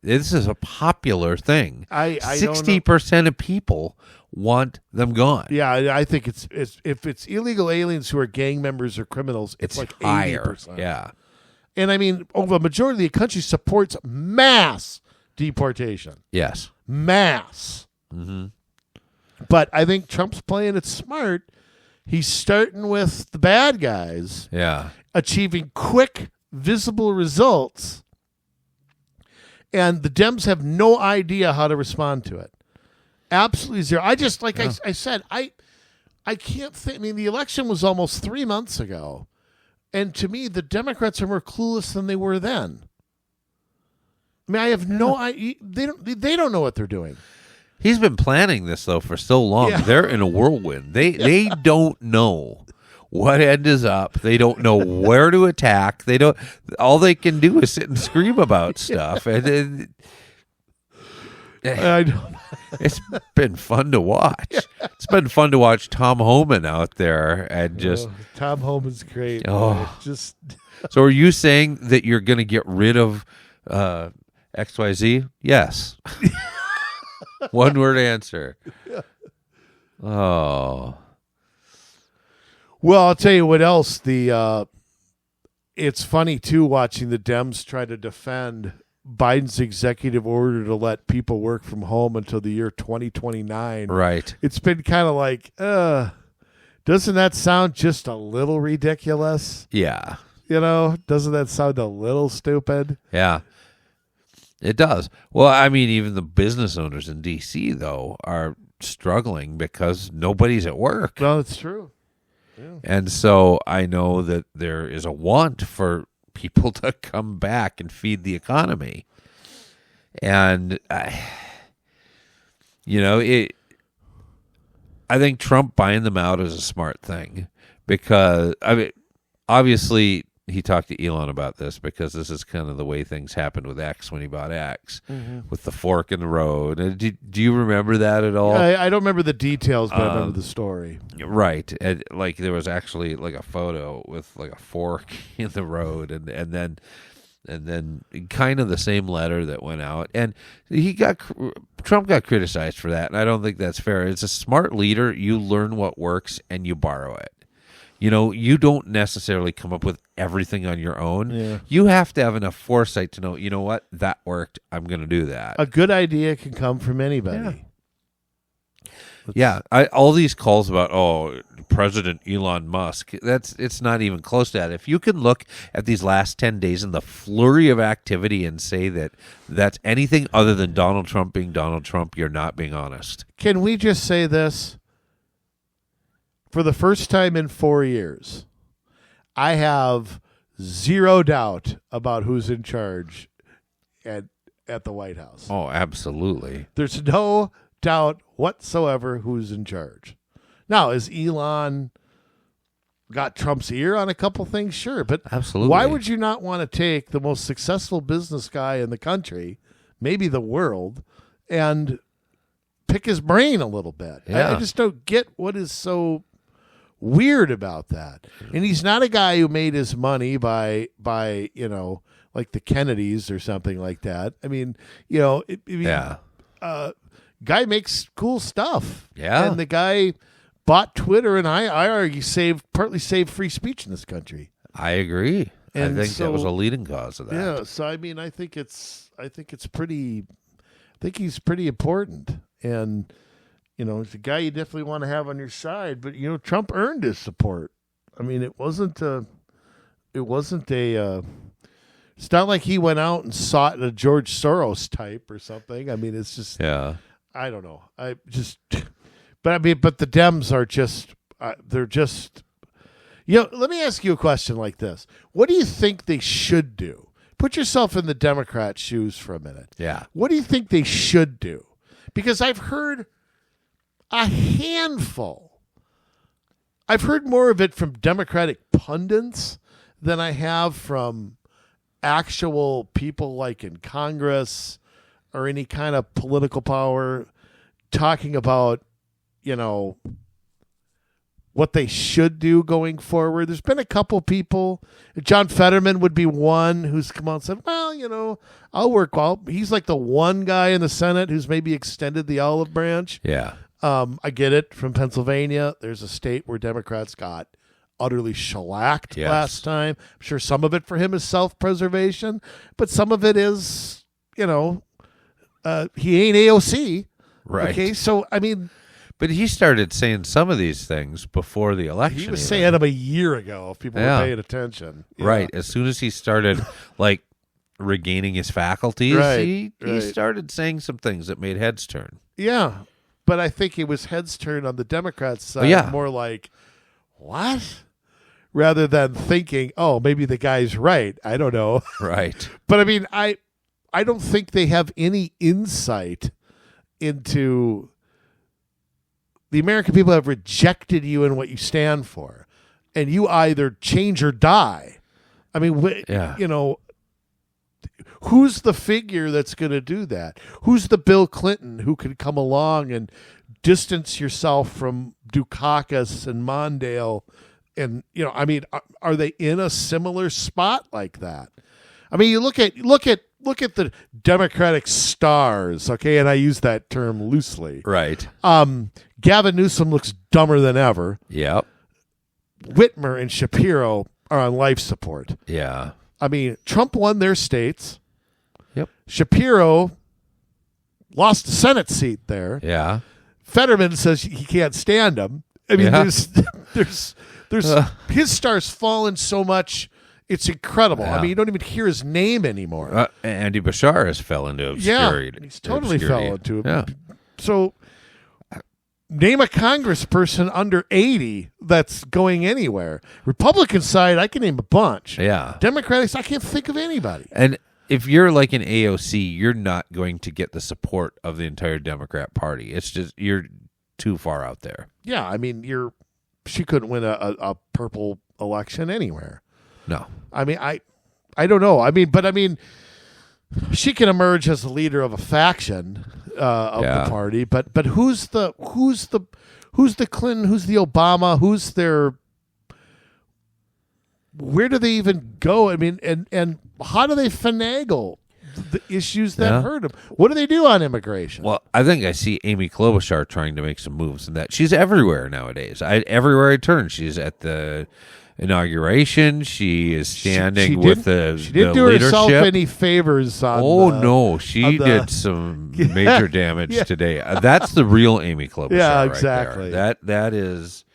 [SPEAKER 1] This is a popular thing. 60% of people want them gone.
[SPEAKER 2] Yeah, I think it's if it's illegal aliens who are gang members or criminals, it's like
[SPEAKER 1] higher.
[SPEAKER 2] 80%.
[SPEAKER 1] Yeah.
[SPEAKER 2] And I mean, over a majority of the country supports mass deportation.
[SPEAKER 1] Yes.
[SPEAKER 2] Mass.
[SPEAKER 1] Mm-hmm.
[SPEAKER 2] But I think Trump's playing it smart. He's starting with the bad guys.
[SPEAKER 1] Yeah.
[SPEAKER 2] Achieving quick, visible results. And the Dems have no idea how to respond to it. Absolutely zero. I just, I said, I can't think. I mean, the election was almost 3 months ago. And to me, the Democrats are more clueless than they were then. I mean, I have no idea. They don't know what they're doing.
[SPEAKER 1] He's been planning this, though, for so long. Yeah. They're in a whirlwind. They don't know what end is up. They don't know where to attack. They don't. All they can do is sit and scream about stuff. And
[SPEAKER 2] I don't.
[SPEAKER 1] It's been fun to watch. Yeah. It's been fun to watch Tom Homan out there and just.
[SPEAKER 2] Tom Homan's great. Just.
[SPEAKER 1] So, are you saying that you're going to get rid of XYZ? Yes. One word answer. Oh.
[SPEAKER 2] Well, I'll tell you what else. It's funny, too, watching the Dems try to defend Biden's executive order to let people work from home until the year 2029.
[SPEAKER 1] Right.
[SPEAKER 2] It's been kind of like, doesn't that sound just a little ridiculous?
[SPEAKER 1] Yeah.
[SPEAKER 2] Doesn't that sound a little stupid?
[SPEAKER 1] Yeah. It does. Well, I mean, even the business owners in D.C., though, are struggling because nobody's at work.
[SPEAKER 2] Well, it's true. Yeah.
[SPEAKER 1] And so I know that there is a want for people to come back and feed the economy. And, I think Trump buying them out is a smart thing because, I mean, obviously he talked to Elon about this because this is kind of the way things happened with X when he bought X, with the fork in the road. And do you remember that at all?
[SPEAKER 2] I don't remember the details, but I remember the story.
[SPEAKER 1] Right. And there was actually a photo with a fork in the road and then kind of the same letter that went out. And Trump got criticized for that. And I don't think that's fair. As a smart leader, you learn what works and you borrow it. You don't necessarily come up with everything on your own.
[SPEAKER 2] Yeah.
[SPEAKER 1] You have to have enough foresight to know, you know what, that worked. I'm going to do that.
[SPEAKER 2] A good idea can come from anybody.
[SPEAKER 1] All these calls about President Elon Musk, it's not even close to that. If you can look at these last 10 days and the flurry of activity and say that that's anything other than Donald Trump being Donald Trump, you're not being honest.
[SPEAKER 2] Can we just say this? For the first time in 4 years, I have zero doubt about who's in charge at the White House.
[SPEAKER 1] Oh, absolutely.
[SPEAKER 2] There's no doubt whatsoever who's in charge. Now, is Elon got Trump's ear on a couple things? Sure, but
[SPEAKER 1] absolutely.
[SPEAKER 2] Why would you not want to take the most successful business guy in the country, maybe the world, and pick his brain a little bit?
[SPEAKER 1] Yeah.
[SPEAKER 2] I just don't get what is so weird about that. And he's not a guy who made his money by like the Kennedys or something like that. I mean, guy makes cool stuff.
[SPEAKER 1] Yeah.
[SPEAKER 2] And the guy bought Twitter, and I argue partly saved free speech in this country.
[SPEAKER 1] I agree.
[SPEAKER 2] And
[SPEAKER 1] I think that was a leading cause of that.
[SPEAKER 2] Yeah. So I mean, I think he's pretty important, and he's a guy you definitely want to have on your side. But Trump earned his support. I mean, it wasn't a. It's not like he went out and sought a George Soros type or something. I mean, it's just.
[SPEAKER 1] Yeah.
[SPEAKER 2] I don't know. But the Dems are just. They're just. Let me ask you a question like this. What do you think they should do? Put yourself in the Democrat shoes for a minute.
[SPEAKER 1] Yeah.
[SPEAKER 2] What do you think they should do? Because I've heard a handful. I've heard more of it from Democratic pundits than I have from actual people like in Congress or any kind of political power talking about, what they should do going forward. There's been a couple people. John Fetterman would be one who's come out and said, well, I'll work well. He's like the one guy in the Senate who's maybe extended the olive branch.
[SPEAKER 1] Yeah.
[SPEAKER 2] I get it from Pennsylvania. There's a state where Democrats got utterly shellacked last time. I'm sure some of it for him is self-preservation, but some of it is, he ain't AOC.
[SPEAKER 1] Right.
[SPEAKER 2] Okay, so, I mean...
[SPEAKER 1] But he started saying some of these things before the election.
[SPEAKER 2] He was saying them a year ago if people were paying attention. Yeah.
[SPEAKER 1] Right. As soon as he started, regaining his faculties, he started saying some things that made heads turn.
[SPEAKER 2] Yeah. But I think it was heads turn on the Democrats' side, more like, what? Rather than thinking, oh, maybe the guy's right. I don't know.
[SPEAKER 1] Right.
[SPEAKER 2] But I mean, I don't think they have any insight into the American people have rejected you and what you stand for. And you either change or die. I mean, who's the figure that's going to do that? Who's the Bill Clinton who could come along and distance yourself from Dukakis and Mondale? And, are they in a similar spot like that? I mean, you look at the Democratic stars, okay, and I use that term loosely.
[SPEAKER 1] Right.
[SPEAKER 2] Gavin Newsom looks dumber than ever.
[SPEAKER 1] Yep.
[SPEAKER 2] Whitmer and Shapiro are on life support.
[SPEAKER 1] Yeah.
[SPEAKER 2] I mean, Trump won their states.
[SPEAKER 1] Yep.
[SPEAKER 2] Shapiro lost the Senate seat there.
[SPEAKER 1] Yeah.
[SPEAKER 2] Fetterman says he can't stand him. I mean, there's his star's fallen so much. It's incredible.
[SPEAKER 1] Yeah.
[SPEAKER 2] I mean, you don't even hear his name anymore.
[SPEAKER 1] Andy Bashar has fell into obscurity.
[SPEAKER 2] Yeah, he's totally fell into it.
[SPEAKER 1] Yeah.
[SPEAKER 2] So, name a congressperson under 80 that's going anywhere. Republican side, I can name a bunch.
[SPEAKER 1] Yeah.
[SPEAKER 2] Democratic, I can't think of anybody.
[SPEAKER 1] And if you're like an AOC, you're not going to get the support of the entire Democrat Party. It's just you're too far out there.
[SPEAKER 2] Yeah, I mean, she couldn't win a purple election anywhere.
[SPEAKER 1] No.
[SPEAKER 2] I mean, I don't know. I mean, she can emerge as the leader of a faction of the party, but who's the Clinton, who's the Obama, where do they even go? I mean, and how do they finagle the issues that hurt him. What do they do on immigration?
[SPEAKER 1] Well, I think I see Amy Klobuchar trying to make some moves in that. She's everywhere nowadays. Everywhere I turn, she's at the inauguration. She is standing with the
[SPEAKER 2] She didn't
[SPEAKER 1] the
[SPEAKER 2] do
[SPEAKER 1] leadership.
[SPEAKER 2] herself any favors on
[SPEAKER 1] No, she did some major damage today. That's the real Amy Klobuchar.
[SPEAKER 2] Yeah,
[SPEAKER 1] right
[SPEAKER 2] exactly.
[SPEAKER 1] there. That is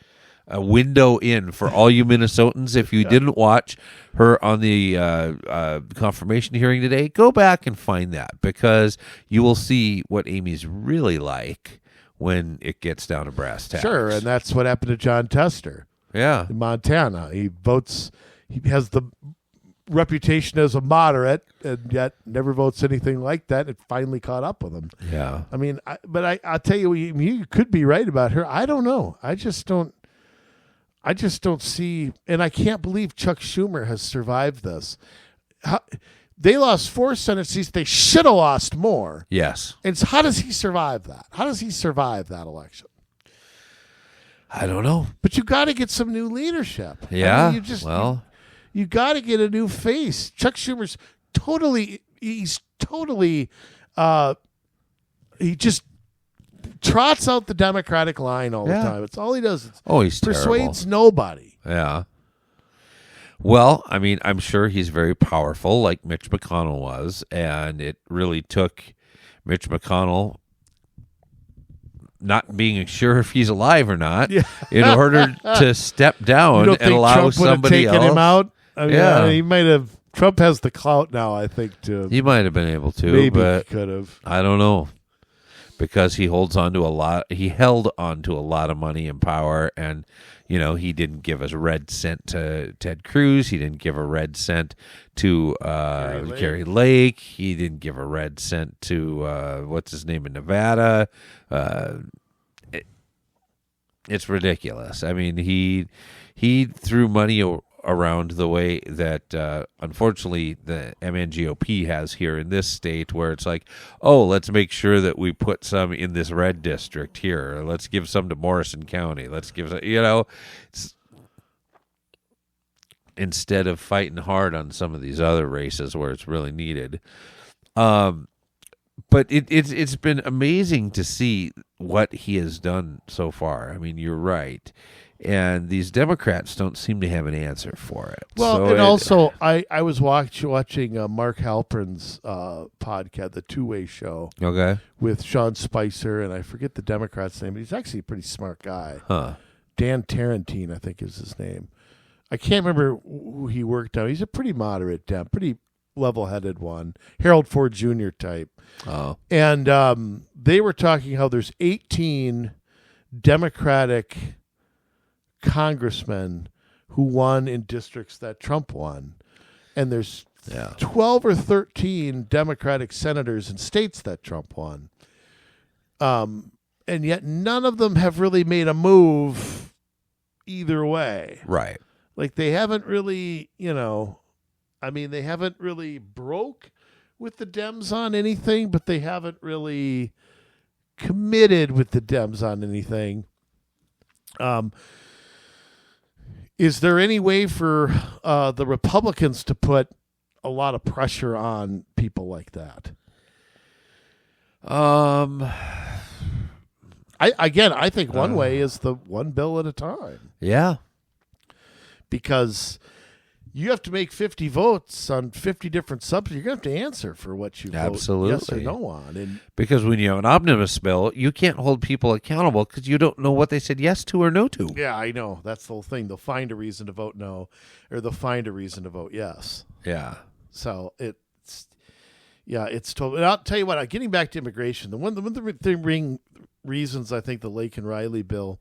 [SPEAKER 1] a window in for all you Minnesotans. If you didn't watch her on the confirmation hearing today, go back and find that, because you will see what Amy's really like when it gets down to brass tacks.
[SPEAKER 2] Sure, and that's what happened to John Tester.
[SPEAKER 1] Yeah.
[SPEAKER 2] In Montana. He has the reputation as a moderate, and yet never votes anything like that. It finally caught up with him.
[SPEAKER 1] Yeah.
[SPEAKER 2] I mean, I'll tell you, you could be right about her. I don't know. I just don't see, and I can't believe Chuck Schumer has survived this. They lost 4 Senate seats. They should have lost more.
[SPEAKER 1] Yes.
[SPEAKER 2] And so how does he survive that? How does he survive that election?
[SPEAKER 1] I don't know.
[SPEAKER 2] But you got to get some new leadership.
[SPEAKER 1] Yeah.
[SPEAKER 2] I mean, you got to get a new face. Chuck Schumer's he's totally, he just trots out the Democratic line all the time. It's all he does.
[SPEAKER 1] He's
[SPEAKER 2] persuades
[SPEAKER 1] terrible.
[SPEAKER 2] nobody.
[SPEAKER 1] Yeah. Well, I mean, I'm sure he's very powerful, like Mitch McConnell was, and it really took Mitch McConnell not being sure if he's alive or not in order to step down and allow
[SPEAKER 2] Trump
[SPEAKER 1] somebody
[SPEAKER 2] taken
[SPEAKER 1] else.
[SPEAKER 2] him out? I mean, he might have. Trump has the clout now, I think, to
[SPEAKER 1] He might have been able to,
[SPEAKER 2] maybe
[SPEAKER 1] but
[SPEAKER 2] he could have.
[SPEAKER 1] I don't know, because he holds on to a lot. He held on to a lot of money and power, and he didn't give a red cent to Ted Cruz. He didn't give a red cent to Gary Lake. He didn't give a red cent to what's his name in Nevada. It's ridiculous. I mean, he threw money around the way that unfortunately the MNGOP has here in this state, where it's like, let's make sure that we put some in this red district here. Let's give some to Morrison County. Let's give instead of fighting hard on some of these other races where it's really needed. But it's been amazing to see what he has done so far. I mean, you're right. And these Democrats don't seem to have an answer for it.
[SPEAKER 2] Well, and also, I was watching Mark Halperin's podcast, The Two-Way Show, with Sean Spicer, and I forget the Democrat's name, but he's actually a pretty smart guy. Dan Tarantine, I think is his name. I can't remember who he worked on. He's a pretty moderate Dem, pretty level-headed one, Harold Ford Jr. type. And they were talking how there's 18 Democratic congressmen who won in districts that Trump won, and there's 12 or 13 Democratic senators in states that Trump won, and yet none of them have really made a move either way.
[SPEAKER 1] Right.
[SPEAKER 2] Like they haven't really, they haven't really broke with the Dems on anything, but they haven't really committed with the Dems on anything. Is there any way for the Republicans to put a lot of pressure on people like that? I think one way is the one bill at a time.
[SPEAKER 1] Yeah.
[SPEAKER 2] Because you have to make 50 votes on 50 different subjects. You're going to have to answer for what you vote yes or no on. And
[SPEAKER 1] because when you have an omnibus bill, you can't hold people accountable because you don't know what they said yes to or no to.
[SPEAKER 2] Yeah, I know. That's the whole thing. They'll find a reason to vote no, or they'll find a reason to vote yes.
[SPEAKER 1] Yeah.
[SPEAKER 2] So it's totally. And I'll tell you what, getting back to immigration, the reasons I think the Lake and Riley bill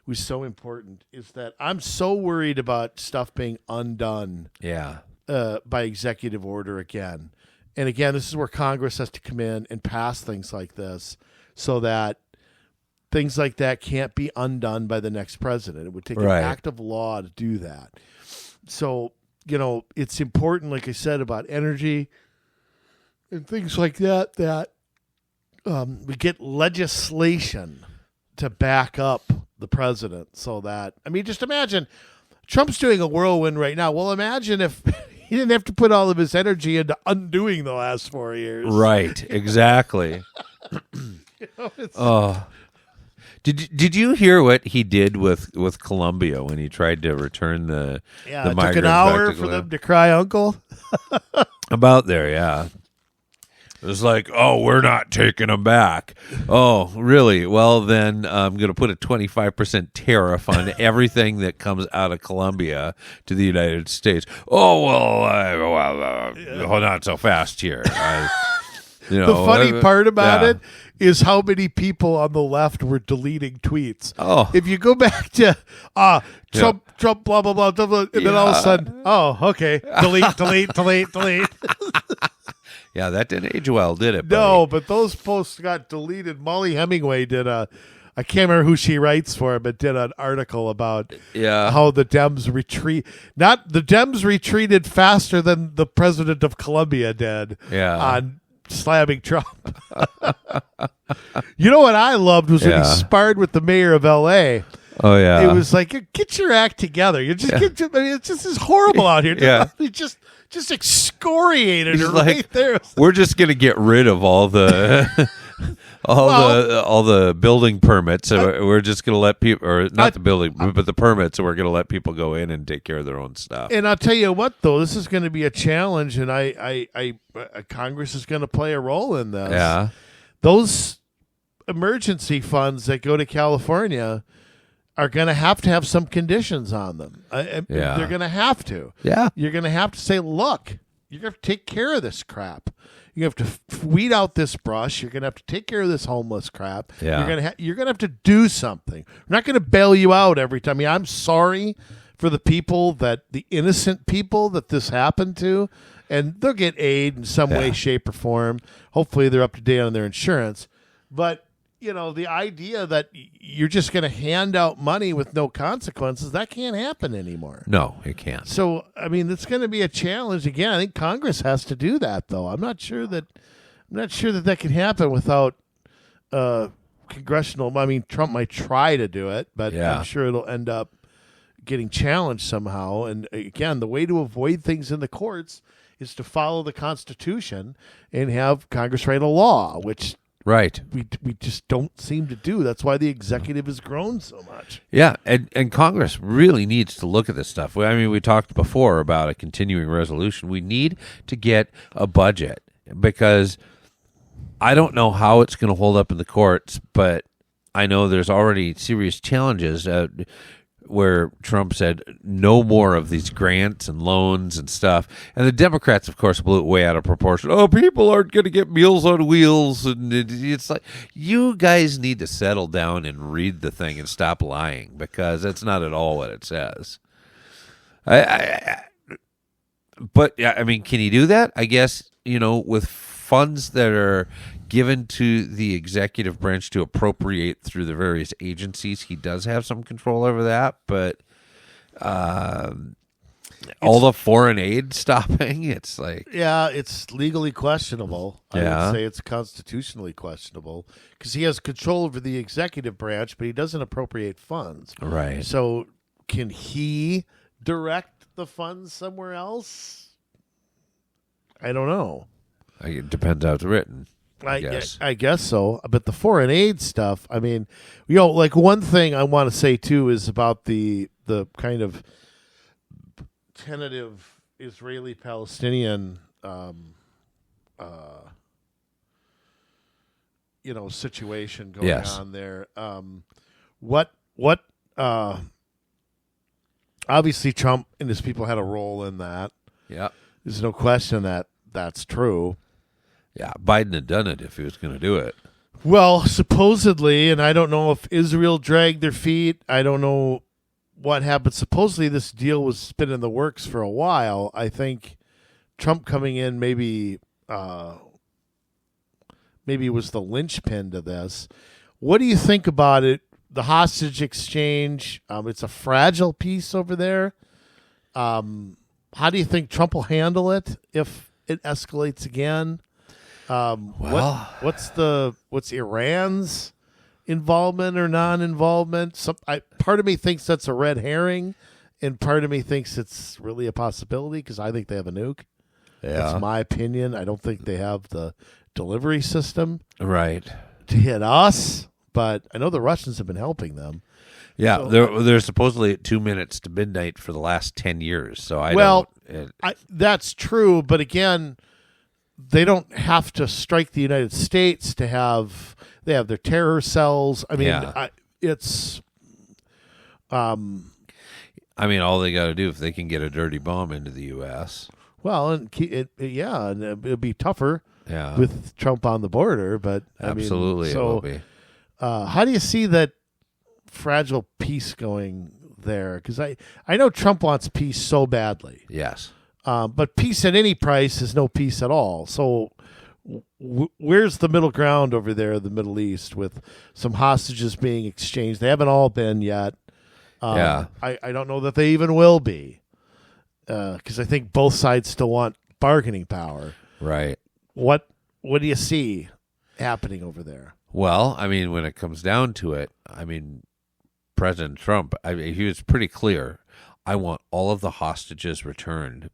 [SPEAKER 2] was so important is that I'm so worried about stuff being undone by executive order again. And again, this is where Congress has to come in and pass things like this so that things like that can't be undone by the next president. It would take an act of law to do that. So, it's important, like I said, about energy and things like that, we get legislation to back up the president so that, just imagine Trump's doing a whirlwind right now. Well, imagine if he didn't have to put all of his energy into undoing the last 4 years.
[SPEAKER 1] Right, exactly. Oh. Did you hear what he did with Colombia when he tried to return the
[SPEAKER 2] it
[SPEAKER 1] migrants
[SPEAKER 2] took an hour
[SPEAKER 1] back to
[SPEAKER 2] for them to cry uncle?
[SPEAKER 1] About there, yeah. It was like, oh, we're not taking them back. Oh, really? Well, then I'm going to put a 25% tariff on everything that comes out of Colombia to the United States. Oh, well, not so fast here.
[SPEAKER 2] The funny part about it is how many people on the left were deleting tweets.
[SPEAKER 1] Oh.
[SPEAKER 2] If you go back to Trump, blah, blah, blah, blah, blah, and then all of a sudden, okay, delete.
[SPEAKER 1] Yeah, that didn't age well, did it, buddy?
[SPEAKER 2] No, but those posts got deleted. Molly Hemingway did I can't remember who she writes for, but did an article about how the Dems the Dems retreated faster than the president of Colombia did on slamming Trump. You know what I loved was when he sparred with the mayor of L.A.
[SPEAKER 1] Oh, yeah.
[SPEAKER 2] It was like, get your act together. It's just as horrible out here. He just excoriated her right there.
[SPEAKER 1] We're just going to get rid of all the all the building permits. We're just going to let people, or not the building, but the permits, and we're going to let people go in and take care of their own stuff.
[SPEAKER 2] And I'll tell you what, though, this is going to be a challenge, and Congress is going to play a role in this.
[SPEAKER 1] Yeah,
[SPEAKER 2] those emergency funds that go to California are going to have some conditions on them. They're going to have to.
[SPEAKER 1] Yeah.
[SPEAKER 2] You're going to have to say, look, you're going to have to take care of this crap. You have to weed out this brush. You're going to have to take care of this homeless crap.
[SPEAKER 1] Yeah.
[SPEAKER 2] You're going to have to do something. We're not going to bail you out every time. I mean, I'm sorry for the innocent people that this happened to, and they'll get aid in some way, shape, or form. Hopefully they're up to date on their insurance. But the idea that you're just going to hand out money with no consequences, that can't happen anymore.
[SPEAKER 1] No, it can't.
[SPEAKER 2] So, I mean, it's going to be a challenge. Again, I think Congress has to do that, though. I'm not sure that can happen without congressional. I mean, Trump might try to do it, but I'm sure it'll end up getting challenged somehow. And again, the way to avoid things in the courts is to follow the Constitution and have Congress write a law, which
[SPEAKER 1] right.
[SPEAKER 2] We just don't seem to do. That's why the executive has grown so much.
[SPEAKER 1] Yeah, and Congress really needs to look at this stuff. I mean, we talked before about a continuing resolution. We need to get a budget because I don't know how it's going to hold up in the courts, but I know there's already serious challenges where Trump said no more of these grants and loans and stuff. And the Democrats, of course, blew it way out of proportion. Oh, people aren't going to get Meals on Wheels. And it's like, you guys need to settle down and read the thing and stop lying because that's not at all what it says. But, I mean, can he do that? I guess, with funds that are given to the executive branch to appropriate through the various agencies, he does have some control over that, but all the foreign aid stopping, it's like...
[SPEAKER 2] Yeah, it's legally questionable. I would say it's constitutionally questionable because he has control over the executive branch, but he doesn't appropriate funds.
[SPEAKER 1] Right.
[SPEAKER 2] So can he direct the funds somewhere else? I don't know.
[SPEAKER 1] It depends how it's written. I
[SPEAKER 2] guess so. But the foreign aid stuff, I mean, like one thing I want to say too is about the kind of tentative Israeli-Palestinian situation going on there. Obviously Trump and his people had a role in that.
[SPEAKER 1] Yeah.
[SPEAKER 2] There's no question that that's true.
[SPEAKER 1] Yeah, Biden had done it if he was going to do it.
[SPEAKER 2] Well, supposedly, and I don't know if Israel dragged their feet. I don't know what happened. Supposedly, this deal was been in the works for a while. I think Trump coming in maybe was the linchpin to this. What do you think about it? The hostage exchange, it's a fragile piece over there. How do you think Trump will handle it if it escalates again? What's Iran's involvement or non-involvement? Part of me thinks that's a red herring, And part of me thinks it's really a possibility because I think they have a nuke.
[SPEAKER 1] Yeah.
[SPEAKER 2] That's my opinion. I don't think they have the delivery system
[SPEAKER 1] Right.
[SPEAKER 2] to hit us, but I know the Russians have been helping them.
[SPEAKER 1] Yeah,
[SPEAKER 2] So,
[SPEAKER 1] they're supposedly at 2 minutes to midnight for the last 10 years. So
[SPEAKER 2] that's true, but again, they don't have to strike the United States to have. They have their terror cells. I mean, it's.
[SPEAKER 1] I mean, all they got to do if they can get a dirty bomb into the U.S.
[SPEAKER 2] Well, and and it'll be tougher.
[SPEAKER 1] Yeah.
[SPEAKER 2] With Trump on the border, but
[SPEAKER 1] Absolutely,
[SPEAKER 2] it
[SPEAKER 1] will be.
[SPEAKER 2] How do you see that fragile peace going there? Because I know Trump wants peace so badly.
[SPEAKER 1] Yes.
[SPEAKER 2] But peace at any price is no peace at all. So where's the middle ground over there in the Middle East with some hostages being exchanged? They haven't all been yet. I don't know that they even will be because I think both sides still want bargaining power.
[SPEAKER 1] Right.
[SPEAKER 2] What do you see happening over there?
[SPEAKER 1] Well, I mean, when it comes down to it, I mean, President Trump, he was pretty clear. I want all of the hostages returned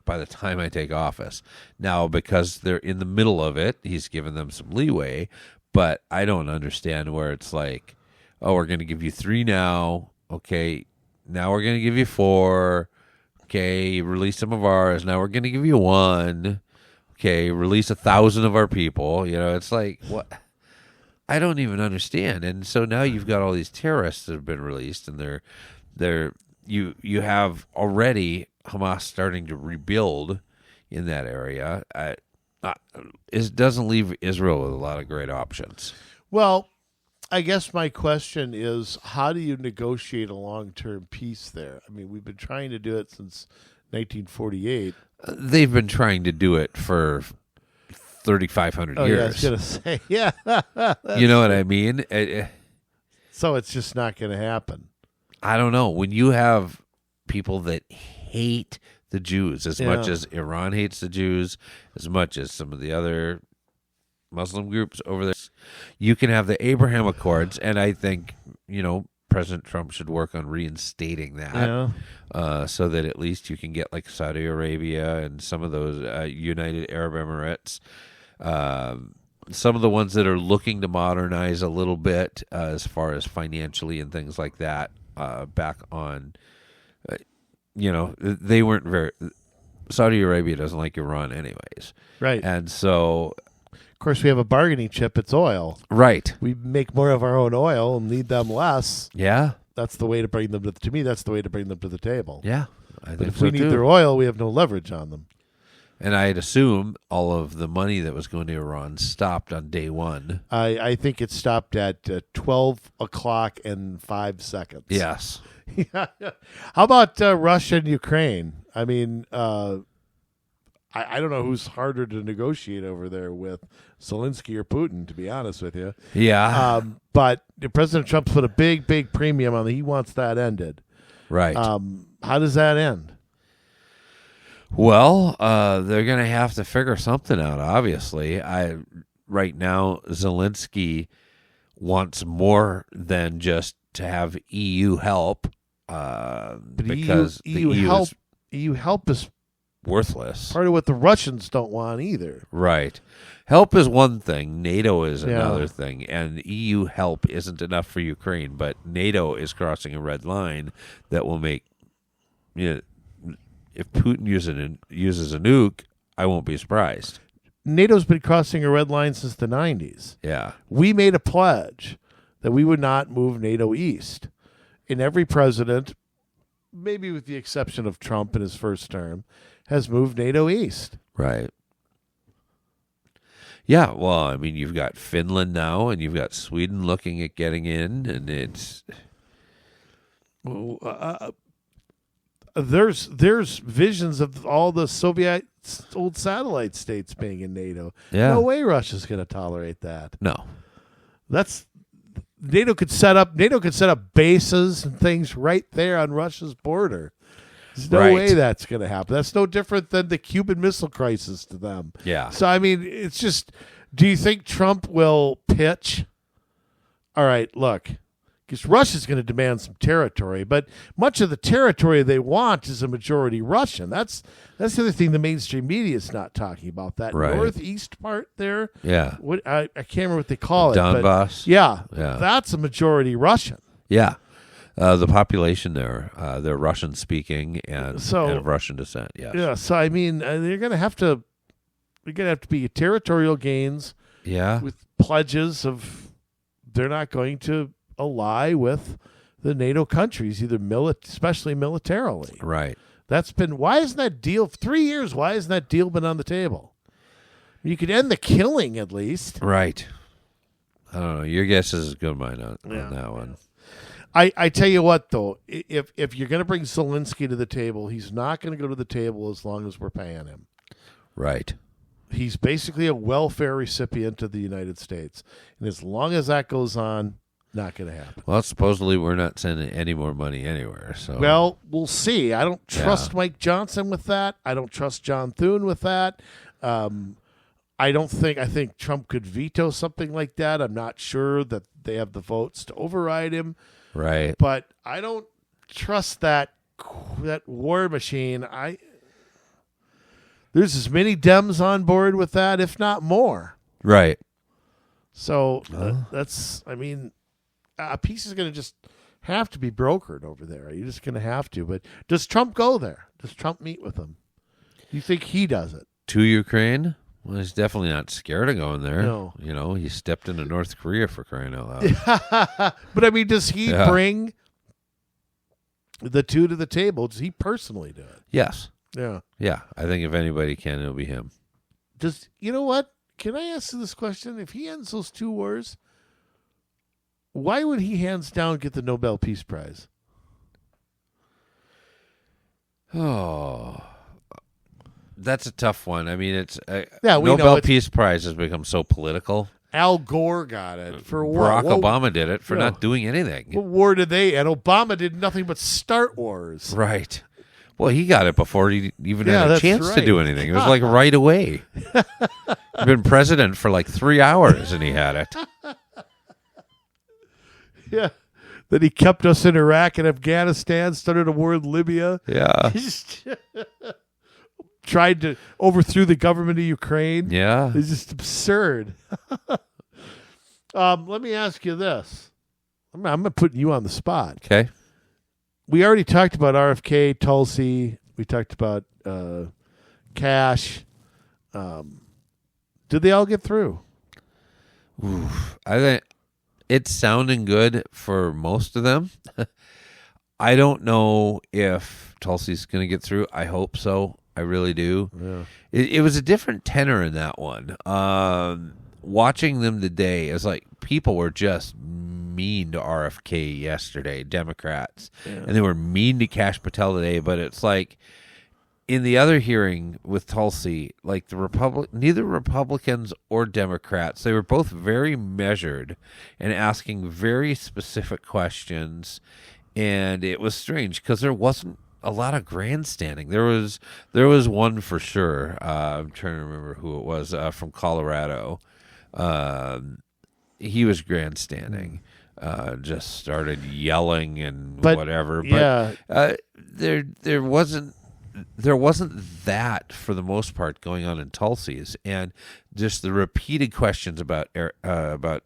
[SPEAKER 1] by the time I take office. Now, because they're in the middle of it, he's given them some leeway, but I don't understand where it's like, oh, we're going to give you 3 now. Okay, now we're going to give you 4. Okay, release some of ours. Now we're going to give you 1. Okay, release 1,000 of our people. You know, it's like, what? I don't even understand. And so now you've got all these terrorists that have been released, and you have already Hamas starting to rebuild in that area. It doesn't leave Israel with a lot of great options.
[SPEAKER 2] Well, I guess my question is, how do you negotiate a long-term peace there? I mean, we've been trying to do it since 1948.
[SPEAKER 1] They've been trying to do it for 3,500 years.
[SPEAKER 2] Yeah, I was going to say, yeah.
[SPEAKER 1] You know what I mean?
[SPEAKER 2] So it's just not going to happen.
[SPEAKER 1] I don't know. When you have people that hate the Jews as much as Iran hates the Jews, as much as some of the other Muslim groups over there, you can have the Abraham Accords, and I think, President Trump should work on reinstating that so that at least you can get like Saudi Arabia and some of those United Arab Emirates, some of the ones that are looking to modernize a little bit as far as financially and things like that, back on, they weren't very, Saudi Arabia doesn't like Iran anyways.
[SPEAKER 2] Right.
[SPEAKER 1] And so,
[SPEAKER 2] of course, we have a bargaining chip. It's oil.
[SPEAKER 1] Right.
[SPEAKER 2] We make more of our own oil and need them less.
[SPEAKER 1] Yeah.
[SPEAKER 2] That's the way to bring them to me. That's the way to bring them to the table.
[SPEAKER 1] Yeah. I think
[SPEAKER 2] but if
[SPEAKER 1] so
[SPEAKER 2] we need
[SPEAKER 1] too.
[SPEAKER 2] their oil, we have no leverage on them.
[SPEAKER 1] And I'd assume all of the money that was going to Iran stopped on day one.
[SPEAKER 2] I think it stopped at 12 o'clock and 5 seconds.
[SPEAKER 1] Yes.
[SPEAKER 2] How about Russia and Ukraine? I mean, I don't know who's harder to negotiate over there with, Zelensky or Putin, to be honest with you.
[SPEAKER 1] Yeah.
[SPEAKER 2] But President Trump put a big premium on it. He wants that ended.
[SPEAKER 1] Right.
[SPEAKER 2] How does that end?
[SPEAKER 1] Well, they're going to have to figure something out, obviously. Right now, Zelensky wants more than just to have EU help, because
[SPEAKER 2] EU help is
[SPEAKER 1] worthless.
[SPEAKER 2] Part of what the Russians don't want either.
[SPEAKER 1] Right. Help is one thing. NATO is another thing. And EU help isn't enough for Ukraine, but NATO is crossing a red line that will make, if Putin uses a nuke, I won't be surprised.
[SPEAKER 2] NATO's been crossing a red line since the 90s.
[SPEAKER 1] Yeah.
[SPEAKER 2] We made a pledge that we would not move NATO east. And every president, maybe with the exception of Trump in his first term, has moved NATO east.
[SPEAKER 1] Right. Yeah, well, I mean, you've got Finland now, and you've got Sweden looking at getting in, and it's...
[SPEAKER 2] There's visions of all the Soviet old satellite states being in NATO.
[SPEAKER 1] Yeah.
[SPEAKER 2] No way Russia's going to tolerate that.
[SPEAKER 1] No.
[SPEAKER 2] NATO could set up bases and things right there on Russia's border. There's no way that's going to happen. That's no different than the Cuban Missile Crisis to them.
[SPEAKER 1] Yeah.
[SPEAKER 2] So, I mean, it's just, do you think Trump will pitch? All right, look, because Russia's going to demand some territory, but much of the territory they want is a majority Russian. That's the other thing the mainstream media is not talking about. That northeast part there.
[SPEAKER 1] Yeah.
[SPEAKER 2] What I can't remember what they call it.
[SPEAKER 1] Donbass.
[SPEAKER 2] But yeah, that's a majority Russian.
[SPEAKER 1] Yeah. The population there, they're Russian speaking and of Russian descent. Yes.
[SPEAKER 2] Yeah. So I mean, they're going to have to be territorial gains.
[SPEAKER 1] Yeah.
[SPEAKER 2] With pledges of they're not going to ally with the NATO countries, either especially militarily.
[SPEAKER 1] Right.
[SPEAKER 2] Why isn't that deal 3 years? Why hasn't that deal been on the table? You could end the killing at least.
[SPEAKER 1] Right. I don't know. Your guess is as good as mine on that one.
[SPEAKER 2] I tell you what, though, if you're going to bring Zelensky to the table, he's not going to go to the table as long as we're paying him.
[SPEAKER 1] Right.
[SPEAKER 2] He's basically a welfare recipient of the United States. And as long as that goes on, not going to happen.
[SPEAKER 1] Well, supposedly we're not sending any more money anywhere. So
[SPEAKER 2] well, we'll see. I don't trust Mike Johnson with that. I don't trust John Thune with that. I think Trump could veto something like that. I'm not sure that they have the votes to override him.
[SPEAKER 1] Right.
[SPEAKER 2] But I don't trust that war machine. There's as many Dems on board with that, if not more.
[SPEAKER 1] Right.
[SPEAKER 2] So a piece is going to just have to be brokered over there. You're just going to have to. But does Trump go there? Does Trump meet with them? Do you think he does it?
[SPEAKER 1] To Ukraine? Well, he's definitely not scared of going there.
[SPEAKER 2] No.
[SPEAKER 1] You know, he stepped into North Korea for crying out loud.
[SPEAKER 2] But, I mean, does he bring the two to the table? Does he personally do it?
[SPEAKER 1] Yes.
[SPEAKER 2] Yeah.
[SPEAKER 1] Yeah. I think if anybody can, it'll be him.
[SPEAKER 2] You know what? Can I ask you this question? If he ends those two wars, why would he hands down get the Nobel Peace Prize?
[SPEAKER 1] Oh, that's a tough one. I mean, it's
[SPEAKER 2] Nobel
[SPEAKER 1] Peace Prize has become so political.
[SPEAKER 2] Al Gore got it for
[SPEAKER 1] Barack Obama did it for not doing anything.
[SPEAKER 2] What war did they? And Obama did nothing but start wars.
[SPEAKER 1] Right. Well, he got it before he even had a chance to do anything. It was like right away. He'd been president for like 3 hours and he had it.
[SPEAKER 2] Yeah. Then he kept us in Iraq and Afghanistan, started a war in Libya.
[SPEAKER 1] Yeah.
[SPEAKER 2] Tried to overthrew the government of Ukraine.
[SPEAKER 1] Yeah.
[SPEAKER 2] It's just absurd. Let me ask you this. I'm going to put you on the spot.
[SPEAKER 1] Okay.
[SPEAKER 2] We already talked about RFK, Tulsi. We talked about Cash. Did they all get through?
[SPEAKER 1] Oof. I think it's sounding good for most of them. I don't know if Tulsi's going to get through. I hope so. I really do.
[SPEAKER 2] Yeah.
[SPEAKER 1] It was a different tenor in that one. Watching them today, it's like people were just mean to RFK yesterday, Democrats, and they were mean to Kash Patel today. But it's like in the other hearing with Tulsi, like neither Republicans or Democrats, they were both very measured and asking very specific questions, and it was strange because there wasn't a lot of grandstanding. There was one for sure. I'm trying to remember who it was from Colorado. He was grandstanding. Just started yelling and whatever. But there wasn't that for the most part going on in Tulsi's, and just the repeated questions about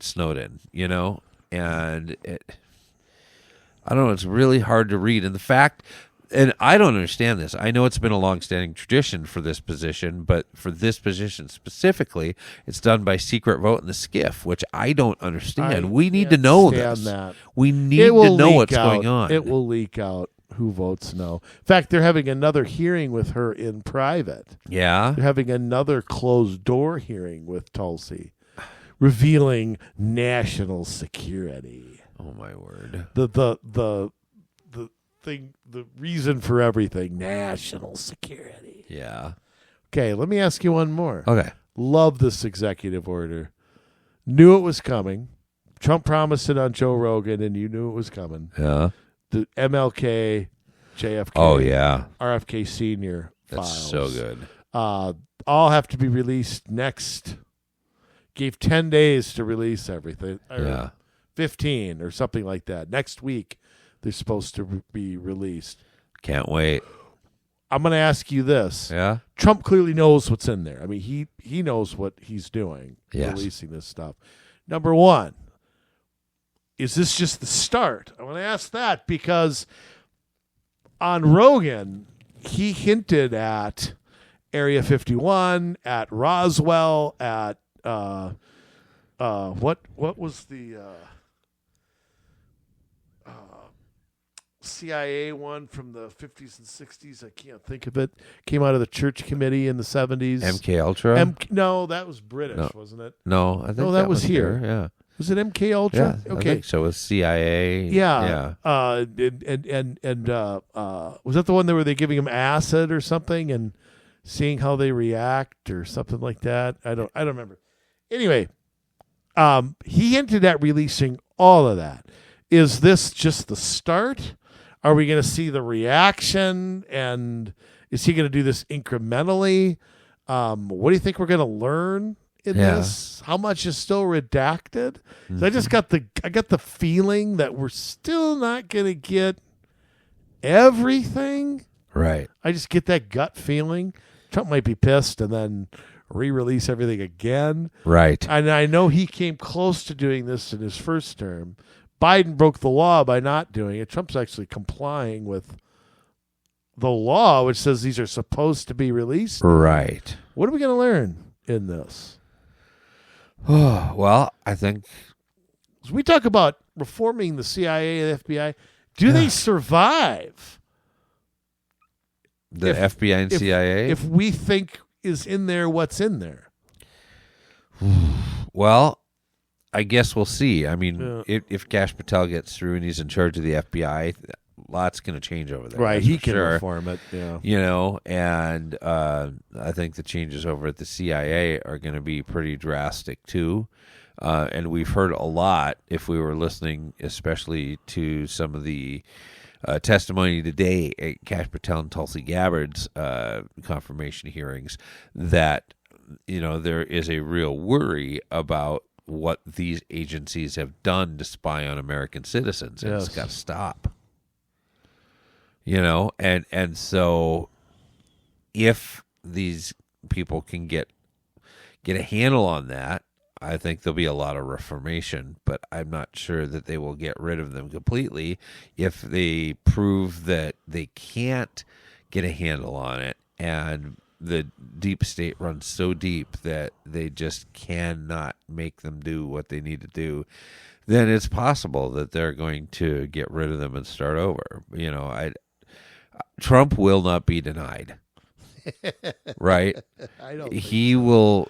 [SPEAKER 1] Snowden, you know, and I don't know. It's really hard to read, and the fact. And I don't understand this. I know it's been a long-standing tradition for this position, but for this position specifically, it's done by secret vote in the SCIF, which I don't understand. We need to know this. We need to know what's going on.
[SPEAKER 2] It will leak out who votes no. In fact, they're having another hearing with her in private.
[SPEAKER 1] Yeah?
[SPEAKER 2] They're having another closed-door hearing with Tulsi, revealing national security.
[SPEAKER 1] Oh, my word.
[SPEAKER 2] The reason for everything, national security.
[SPEAKER 1] Yeah.
[SPEAKER 2] Okay, let me ask you one more.
[SPEAKER 1] Okay.
[SPEAKER 2] Love this executive order. Knew it was coming. Trump promised it on Joe Rogan, and you knew it was coming.
[SPEAKER 1] Yeah.
[SPEAKER 2] The MLK, JFK.
[SPEAKER 1] Oh, yeah.
[SPEAKER 2] RFK Sr.
[SPEAKER 1] That's
[SPEAKER 2] files.
[SPEAKER 1] so good.
[SPEAKER 2] All have to be released next. Gave 10 days to release everything.
[SPEAKER 1] Yeah.
[SPEAKER 2] 15 or something like that. Next week, they're supposed to be released.
[SPEAKER 1] Can't wait.
[SPEAKER 2] I'm going to ask you this.
[SPEAKER 1] Yeah?
[SPEAKER 2] Trump clearly knows what's in there. I mean, he knows what he's doing, releasing this stuff. Number one, is this just the start? I want to ask that because on Rogan, he hinted at Area 51, at Roswell, at what was the CIA one from the 50s and 60s? I can't think of it. Came out of the Church Committee in the 70s.
[SPEAKER 1] MK Ultra?
[SPEAKER 2] No, that was British, wasn't it?
[SPEAKER 1] No, I think
[SPEAKER 2] that was here.
[SPEAKER 1] Yeah.
[SPEAKER 2] Was it MK Ultra?
[SPEAKER 1] Yeah,
[SPEAKER 2] okay.
[SPEAKER 1] I think so. It was CIA.
[SPEAKER 2] Yeah. And was that the one where they giving them acid or something and seeing how they react or something like that? I don't remember. Anyway, he hinted at releasing all of that. Is this just the start? Are we going to see the reaction? And is he going to do this incrementally? What do you think we're going to learn in this? How much is still redacted? Mm-hmm. I got the feeling that we're still not going to get everything.
[SPEAKER 1] Right.
[SPEAKER 2] I just get that gut feeling. Trump might be pissed and then re-release everything again.
[SPEAKER 1] Right.
[SPEAKER 2] And I know he came close to doing this in his first term. Biden broke the law by not doing it. Trump's actually complying with the law, which says these are supposed to be released.
[SPEAKER 1] Right.
[SPEAKER 2] What are we going to learn in this?
[SPEAKER 1] Well, I think
[SPEAKER 2] As we talk about reforming the CIA and the FBI, do they survive?
[SPEAKER 1] The FBI and CIA?
[SPEAKER 2] If we think is in there what's in there.
[SPEAKER 1] Well, I guess we'll see. I mean, if Kash Patel gets through and he's in charge of the FBI, lots going to change over there.
[SPEAKER 2] Right, he can reform it. Yeah,
[SPEAKER 1] you know, and I think the changes over at the CIA are going to be pretty drastic too. And we've heard a lot, if we were listening, especially to some of the testimony today at Kash Patel and Tulsi Gabbard's confirmation hearings, that there is a real worry about what these agencies have done to spy on American citizens, and it's got to stop. And so if these people can get a handle on that, I think there'll be a lot of reformation, but I'm not sure that they will get rid of them completely if they prove that they can't get a handle on it and the deep state runs so deep that they just cannot make them do what they need to do. Then it's possible that they're going to get rid of them and start over. Trump will not be denied. Right?
[SPEAKER 2] I don't
[SPEAKER 1] he will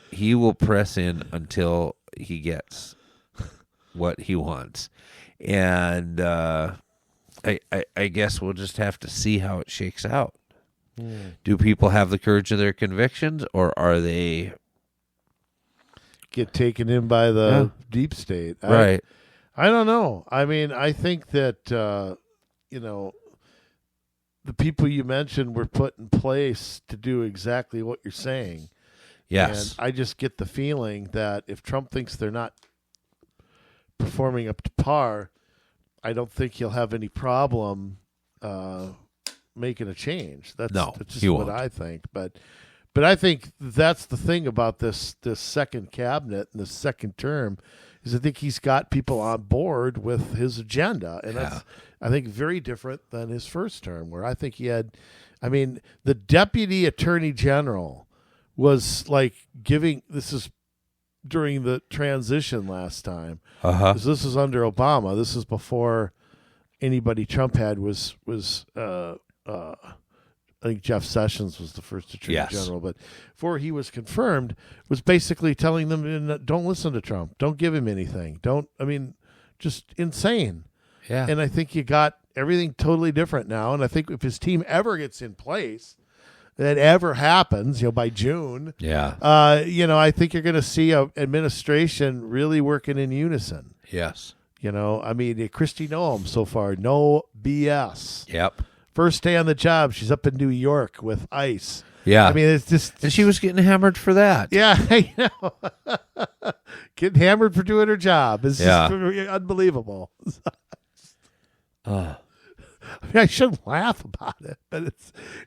[SPEAKER 1] press in until he gets what he wants. And I guess we'll just have to see how it shakes out. Do people have the courage of their convictions, or are they
[SPEAKER 2] get taken in by the deep state?
[SPEAKER 1] Right.
[SPEAKER 2] I don't know. I mean, I think that the people you mentioned were put in place to do exactly what you're saying.
[SPEAKER 1] Yes.
[SPEAKER 2] And I just get the feeling that if Trump thinks they're not performing up to par, I don't think he'll have any problem making a change. That's just what I think. But I think that's the thing about this second cabinet and this second term is I think he's got people on board with his agenda. And that's, I think, very different than his first term, where I think he had, the deputy attorney general was like this is during the transition last time.
[SPEAKER 1] Uh-huh.
[SPEAKER 2] This is under Obama. This is before anybody Trump had was I think Jeff Sessions was the first attorney general, but before he was confirmed, was basically telling them, don't listen to Trump. Don't give him anything. Just insane. Yeah. And I think you got everything totally different now. And I think if his team ever gets in place, that ever happens, by June, I think you're going to see an administration really working in unison.
[SPEAKER 1] Yes.
[SPEAKER 2] Kristi Noem so far, no BS.
[SPEAKER 1] Yep.
[SPEAKER 2] First day on the job, she's up in New York with ICE.
[SPEAKER 1] Yeah.
[SPEAKER 2] It's just...
[SPEAKER 1] And she was getting hammered for that.
[SPEAKER 2] Yeah, I know. getting hammered for doing her job. It's just unbelievable. I mean, I shouldn't laugh about it, but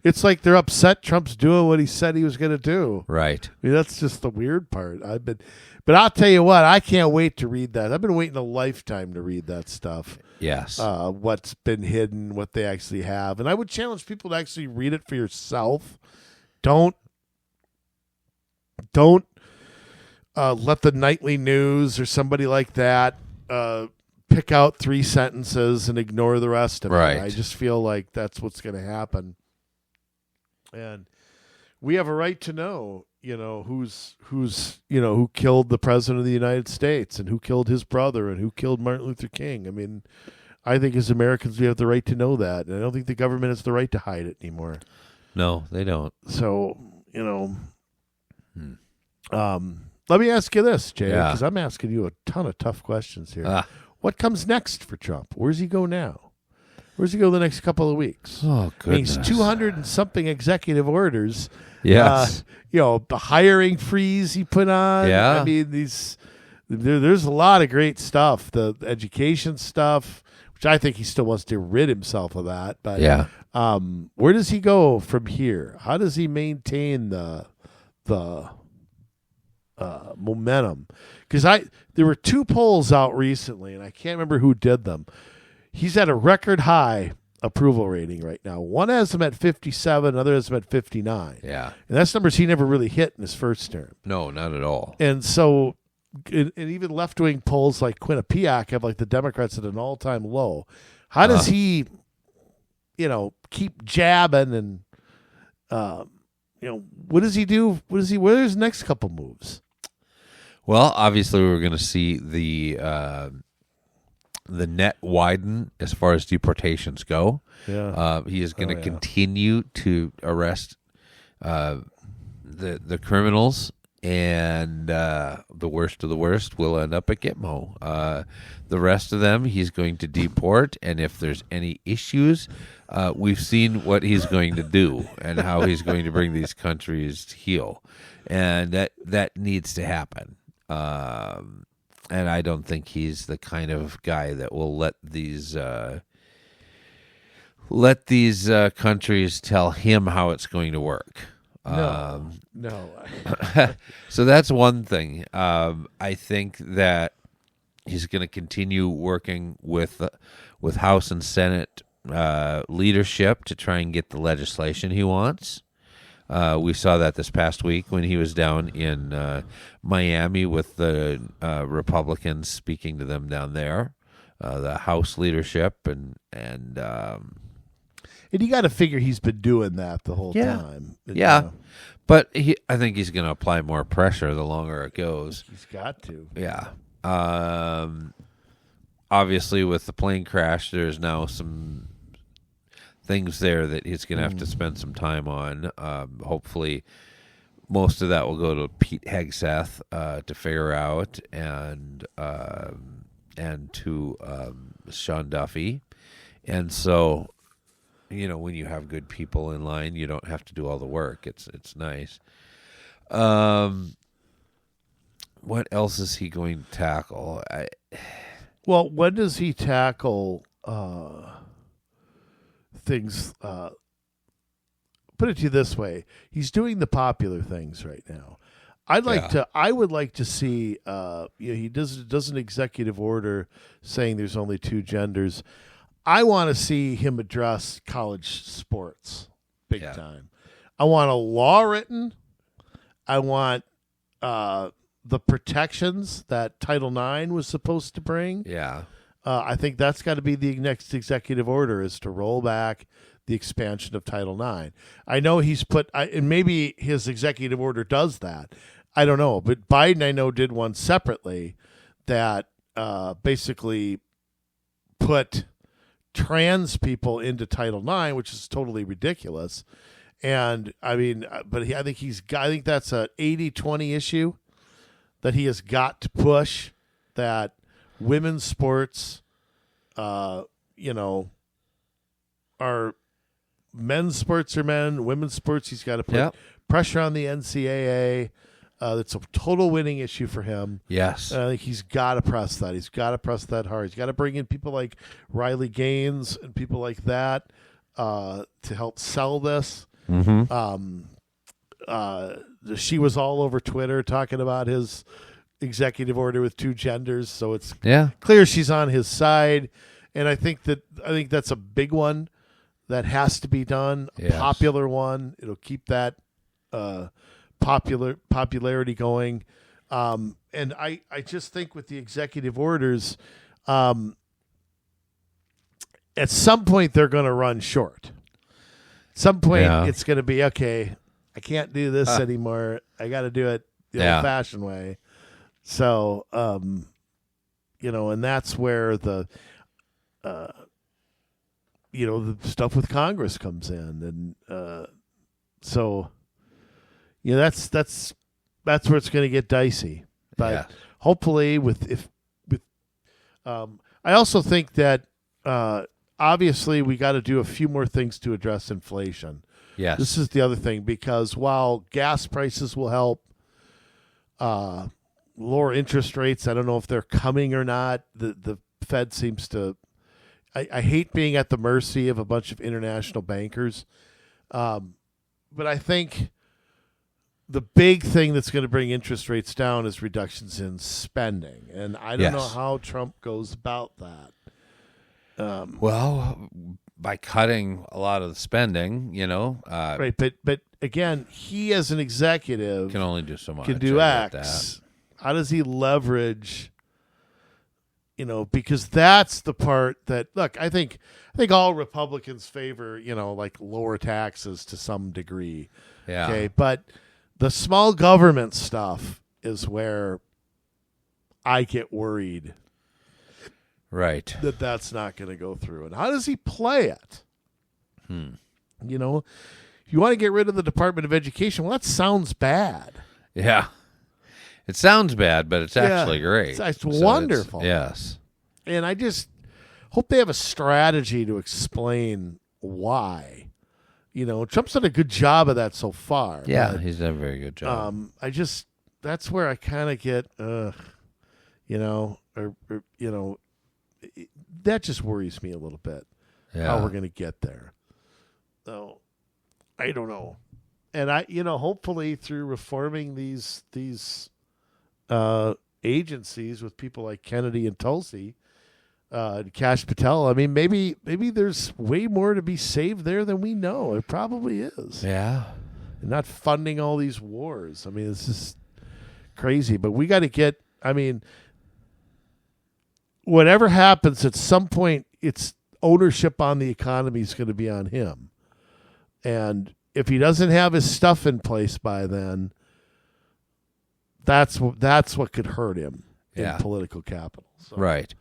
[SPEAKER 2] it's like they're upset Trump's doing what he said he was going to do.
[SPEAKER 1] Right.
[SPEAKER 2] I mean, that's just the weird part. But I'll tell you what, I can't wait to read that. I've been waiting a lifetime to read that stuff.
[SPEAKER 1] Yes.
[SPEAKER 2] What's been hidden, what they actually have. And I would challenge people to actually read it for yourself. Don't let the nightly news or somebody like that pick out 3 sentences and ignore the rest of it. I just feel like that's what's going to happen. And we have a right to know, who's who killed the president of the United States and who killed his brother and who killed Martin Luther King. I mean, I think as Americans we have the right to know that, and I don't think the government has the right to hide it anymore.
[SPEAKER 1] No, they don't.
[SPEAKER 2] So, let me ask you this, Jay, because I'm asking you a ton of tough questions here. What comes next for Trump? Where's he go now? Where's he go the next couple of weeks?
[SPEAKER 1] Oh, goodness.
[SPEAKER 2] He's 200 and something executive orders.
[SPEAKER 1] Yes.
[SPEAKER 2] The hiring freeze he put on.
[SPEAKER 1] Yeah.
[SPEAKER 2] I mean, there's a lot of great stuff. The education stuff, which I think he still wants to rid himself of that. But where does he go from here? How does he maintain the momentum? Because there were 2 polls out recently, and I can't remember who did them. He's at a record high approval rating right now. One has him at 57, another has him at 59.
[SPEAKER 1] Yeah.
[SPEAKER 2] And that's numbers he never really hit in his first term.
[SPEAKER 1] No, not at all.
[SPEAKER 2] And so, and even left-wing polls like Quinnipiac have like the Democrats at an all-time low. How does he, keep jabbing and, what does he do? What are his next couple moves?
[SPEAKER 1] Well, obviously we're going to see the net widen as far as deportations go.
[SPEAKER 2] Yeah.
[SPEAKER 1] He is going to continue to arrest the criminals, and the worst of the worst will end up at Gitmo. The rest of them he's going to deport, and if there's any issues, we've seen what he's going to do and how he's going to bring these countries to heel, and that needs to happen. And I don't think he's the kind of guy that will let these countries tell him how it's going to work.
[SPEAKER 2] No.
[SPEAKER 1] So that's one thing. I think that he's going to continue working with House and Senate leadership to try and get the legislation he wants. We saw that this past week when he was down in Miami with the Republicans, speaking to them down there, the House leadership, and
[SPEAKER 2] you got to figure he's been doing that the whole time.
[SPEAKER 1] Yeah, but I think he's going to apply more pressure the longer it goes.
[SPEAKER 2] He's got to.
[SPEAKER 1] Yeah. Obviously, with the plane crash, there's now some things there that he's going to have to spend some time on. Hopefully, most of that will go to Pete Hegseth to figure out, and to Sean Duffy. And so, when you have good people in line, you don't have to do all the work. It's nice. What else is he going to tackle?
[SPEAKER 2] Well, when does he tackle things? Put it to you this way: he's doing the popular things right now. I would like to see. He does an executive order saying there's only 2 genders. I want to see him address college sports big time. I want a law written. I want the protections that Title IX was supposed to bring.
[SPEAKER 1] Yeah.
[SPEAKER 2] I think that's got to be the next executive order, is to roll back the expansion of Title IX. I know he's put, and maybe his executive order does that. I don't know. But Biden, I know, did one separately that basically put trans people into Title IX, which is totally ridiculous. And I mean, I think that's a 80-20 issue that he has got to push, that women's sports, are men's sports are men, women's sports he's got to put pressure on the NCAA. It's a total winning issue for him.
[SPEAKER 1] Yes.
[SPEAKER 2] And I think he's got to press that. He's got to press that hard. He's got to bring in people like Riley Gaines and people like that to help sell this.
[SPEAKER 1] Mm-hmm.
[SPEAKER 2] She was all over Twitter talking about his executive order with 2 genders, so it's clear she's on his side. And I think that's a big one that has to be done. A popular one. It'll keep that popularity going. And I just think with the executive orders, at some point they're going to run short. At some point it's going to be, okay, I can't do this anymore. I got to do it the old-fashioned way. So, and that's where the stuff with Congress comes in. And so, that's where it's going to get dicey. But hopefully I also think that obviously we got to do a few more things to address inflation.
[SPEAKER 1] Yes.
[SPEAKER 2] This is the other thing, because while gas prices will help, lower interest rates, I don't know if they're coming or not. The Fed seems to I hate being at the mercy of a bunch of international bankers. But I think the big thing that's going to bring interest rates down is reductions in spending. And I don't know how Trump goes about that.
[SPEAKER 1] Well, by cutting a lot of the spending,
[SPEAKER 2] right. But again, he as an executive
[SPEAKER 1] can only do so much.
[SPEAKER 2] Can do X. How does he leverage? Because that's the part that, look, I think all Republicans favor, like lower taxes to some degree.
[SPEAKER 1] Yeah.
[SPEAKER 2] Okay. But the small government stuff is where I get worried.
[SPEAKER 1] Right.
[SPEAKER 2] That's not going to go through. And how does he play it? If you want to get rid of the Department of Education, well, that sounds bad.
[SPEAKER 1] Yeah. It sounds bad, but it's actually great.
[SPEAKER 2] It's wonderful.
[SPEAKER 1] Yes.
[SPEAKER 2] And I just hope they have a strategy to explain why. Trump's done a good job of that so far.
[SPEAKER 1] Yeah, he's done a very good job.
[SPEAKER 2] That's where I kind of get, that just worries me a little bit. How we're going to get there. So, I don't know. And hopefully through reforming these agencies with people like Kennedy and Tulsi, and Kash Patel, I mean, maybe there's way more to be saved there than we know. It probably is.
[SPEAKER 1] Yeah.
[SPEAKER 2] And not funding all these wars. I mean, it's just crazy. But we got to get, whatever happens, at some point, it's ownership on the economy is going to be on him. And if he doesn't have his stuff in place by then, that's what could hurt him in political capital. So.
[SPEAKER 1] Right.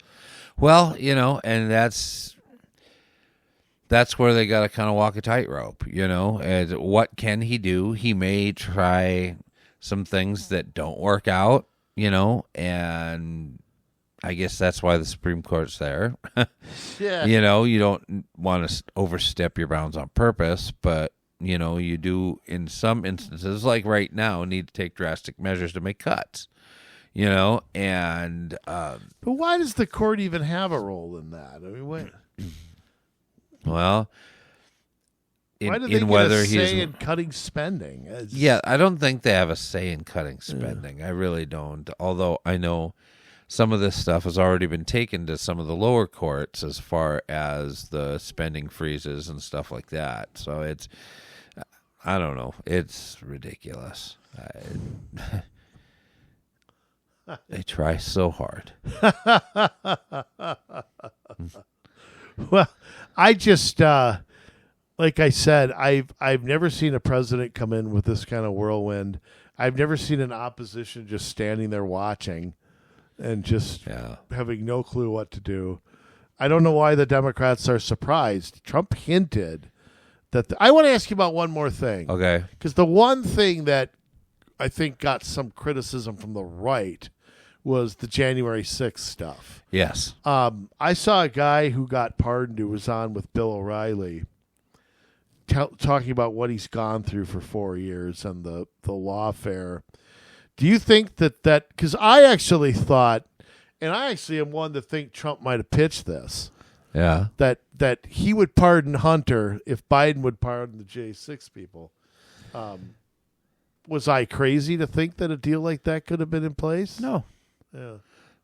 [SPEAKER 1] Well, and that's where they got to kind of walk a tightrope, and what can he do? He may try some things that don't work out, and I guess that's why the Supreme Court's there.
[SPEAKER 2] Yeah.
[SPEAKER 1] You don't want to overstep your bounds on purpose, but you do in some instances, like right now, need to take drastic measures to make cuts. And
[SPEAKER 2] but why does the court even have a role in that? I mean, what?
[SPEAKER 1] Well,
[SPEAKER 2] why do they get a say in cutting spending?
[SPEAKER 1] I don't think they have a say in cutting spending. I really don't. Although I know some of this stuff has already been taken to some of the lower courts as far as the spending freezes and stuff like that. So I don't know. It's ridiculous. They try so hard.
[SPEAKER 2] Well, I just like I said, I've never seen a president come in with this kind of whirlwind. I've never seen an opposition just standing there watching and just having no clue what to do. I don't know why the Democrats are surprised. Trump hinted that I want to ask you about one more thing.
[SPEAKER 1] Okay.
[SPEAKER 2] Because the one thing that I think got some criticism from the right was the January 6th stuff.
[SPEAKER 1] Yes.
[SPEAKER 2] I saw a guy who got pardoned who was on with Bill O'Reilly talking about what he's gone through for 4 years and the lawfare, Do you think that because I actually thought, and I actually am one to think Trump might have pitched this.
[SPEAKER 1] Yeah.
[SPEAKER 2] That he would pardon Hunter if Biden would pardon the J6 people. Was I crazy to think that a deal like that could have been in place?
[SPEAKER 1] No.
[SPEAKER 2] Yeah.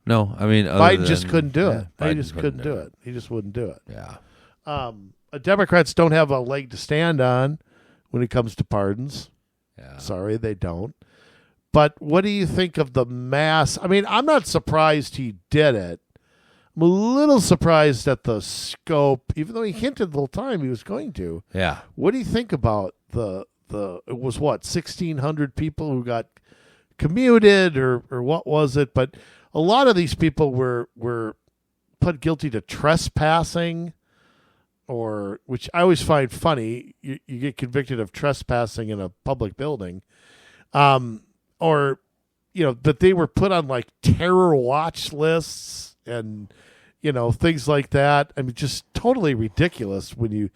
[SPEAKER 1] No, I mean,
[SPEAKER 2] Biden just couldn't do it.
[SPEAKER 1] Biden
[SPEAKER 2] He just couldn't do it. He just wouldn't do it.
[SPEAKER 1] Yeah.
[SPEAKER 2] Democrats don't have a leg to stand on when it comes to pardons.
[SPEAKER 1] Yeah.
[SPEAKER 2] Sorry, they don't. But what do you think of the mass? I mean, I'm not surprised he did it. I'm a little surprised at the scope, even though he hinted the whole time he was going to.
[SPEAKER 1] Yeah.
[SPEAKER 2] What do you think about the it was what, 1,600 people who got commuted or what was it? But a lot of these people were put guilty to trespassing, or which I always find funny. You get convicted of trespassing in a public building, or but they were put on like terror watch lists and things like that. I mean, just totally ridiculous when you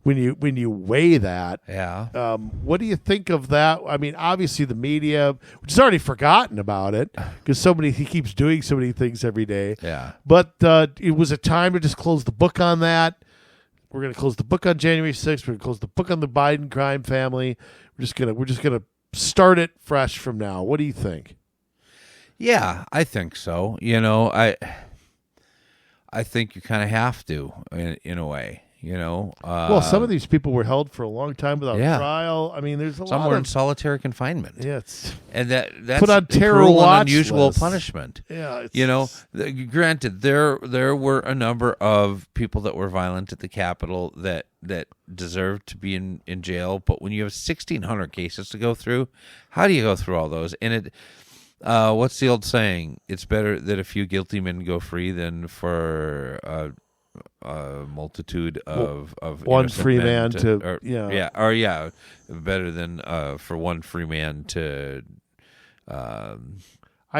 [SPEAKER 2] weigh that.
[SPEAKER 1] Yeah.
[SPEAKER 2] What do you think of that? I mean, obviously the media, which has already forgotten about it because he keeps doing so many things every day.
[SPEAKER 1] Yeah.
[SPEAKER 2] But it was a time to just close the book on that. We're going to close the book on January 6th. We're going to close the book on the Biden crime family. We're just going to start it fresh from now. What do you think?
[SPEAKER 1] Yeah, I think so. I think you kind of have to in a way.
[SPEAKER 2] Well, some of these people were held for a long time without trial. I mean, there's
[SPEAKER 1] some were in solitary confinement.
[SPEAKER 2] Yeah,
[SPEAKER 1] and that's
[SPEAKER 2] put on terror
[SPEAKER 1] cruel
[SPEAKER 2] watch
[SPEAKER 1] and unusual
[SPEAKER 2] lists.
[SPEAKER 1] punishment.
[SPEAKER 2] Yeah,
[SPEAKER 1] granted, there were a number of people that were violent at the Capitol that deserved to be in jail. But when you have 1,600 cases to go through, how do you go through all those? And what's the old saying? It's better that a few guilty men go free than for a multitude of
[SPEAKER 2] one free man
[SPEAKER 1] better than for one free man to.
[SPEAKER 2] I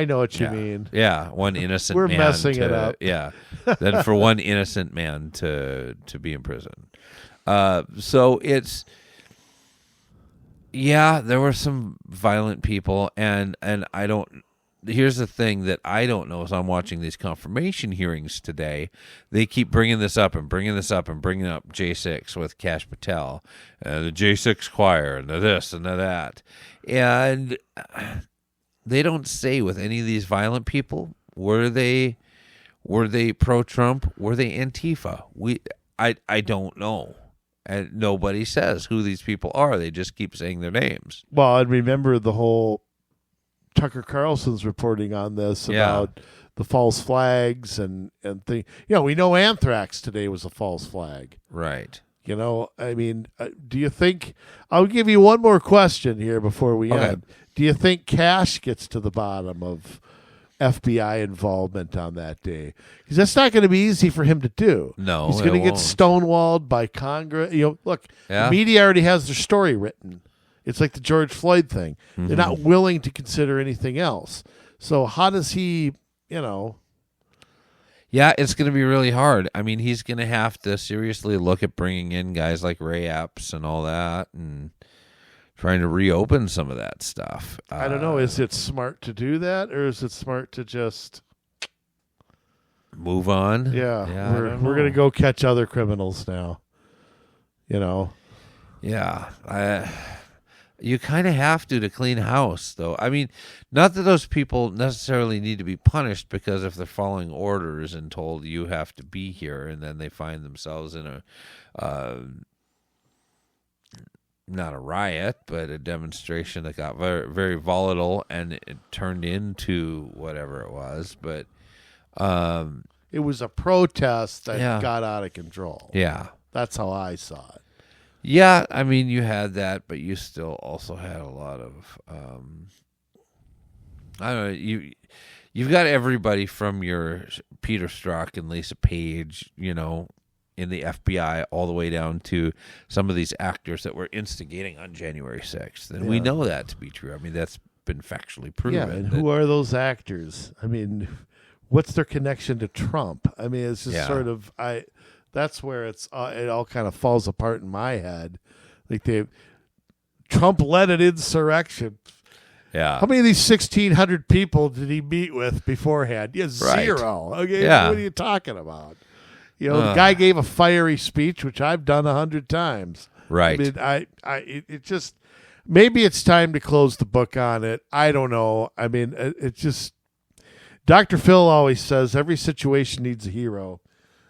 [SPEAKER 2] know what you mean.
[SPEAKER 1] Yeah, one innocent.
[SPEAKER 2] We're
[SPEAKER 1] man
[SPEAKER 2] messing
[SPEAKER 1] to,
[SPEAKER 2] it up.
[SPEAKER 1] Yeah, than for one innocent man to be in prison. So it's. Yeah, there were some violent people, and I don't. Here's the thing that I don't know as I'm watching these confirmation hearings today. They keep bringing this up and bringing this up and bringing up J6 with Kash Patel, the J6 choir, and the this and the that. And they don't say with any of these violent people, were they pro-Trump? Were they Antifa? I don't know. And nobody says who these people are. They just keep saying their names.
[SPEAKER 2] Well, and remember the whole Tucker Carlson's reporting on this about the false flags and things. We know anthrax today was a false flag.
[SPEAKER 1] Right.
[SPEAKER 2] I mean, do you think – I'll give you one more question here before we end. Do you think Kash gets to the bottom of FBI involvement on that day? Because that's not going to be easy for him to do.
[SPEAKER 1] No,
[SPEAKER 2] he's going to get stonewalled by Congress. Look, the media already has their story written. It's like the George Floyd thing. Mm-hmm. They're not willing to consider anything else. So how does he,
[SPEAKER 1] Yeah, it's going to be really hard. I mean, he's going to have to seriously look at bringing in guys like Ray Epps and all that and trying to reopen some of that stuff.
[SPEAKER 2] I don't know. Is it smart to do that, or is it smart to just
[SPEAKER 1] move on?
[SPEAKER 2] Yeah, we're going to go catch other criminals now.
[SPEAKER 1] Yeah, you kind of have to clean house, though. I mean, not that those people necessarily need to be punished, because if they're following orders and told you have to be here, and then they find themselves in a not a riot, but a demonstration that got very, very volatile, and it turned into whatever it was. But
[SPEAKER 2] it was a protest that got out of control.
[SPEAKER 1] Yeah.
[SPEAKER 2] That's how I saw it.
[SPEAKER 1] Yeah, I mean, you had that, but you still also had a lot of, I don't know, you've got everybody from your Peter Strzok and Lisa Page, in the FBI, all the way down to some of these actors that were instigating on January 6th. And we know that to be true. I mean, that's been factually proven.
[SPEAKER 2] Yeah, and who are those actors? I mean, what's their connection to Trump? I mean, it's just sort of, that's where it all kind of falls apart in my head. Like Trump led an insurrection.
[SPEAKER 1] Yeah.
[SPEAKER 2] How many of these 1,600 people did he meet with beforehand? Yeah, zero. Okay,
[SPEAKER 1] Yeah.
[SPEAKER 2] what are you talking about? The guy gave a fiery speech, which I've done 100 times.
[SPEAKER 1] Right.
[SPEAKER 2] I mean, it just maybe it's time to close the book on it. I don't know. I mean, it just. Dr. Phil always says every situation needs a hero,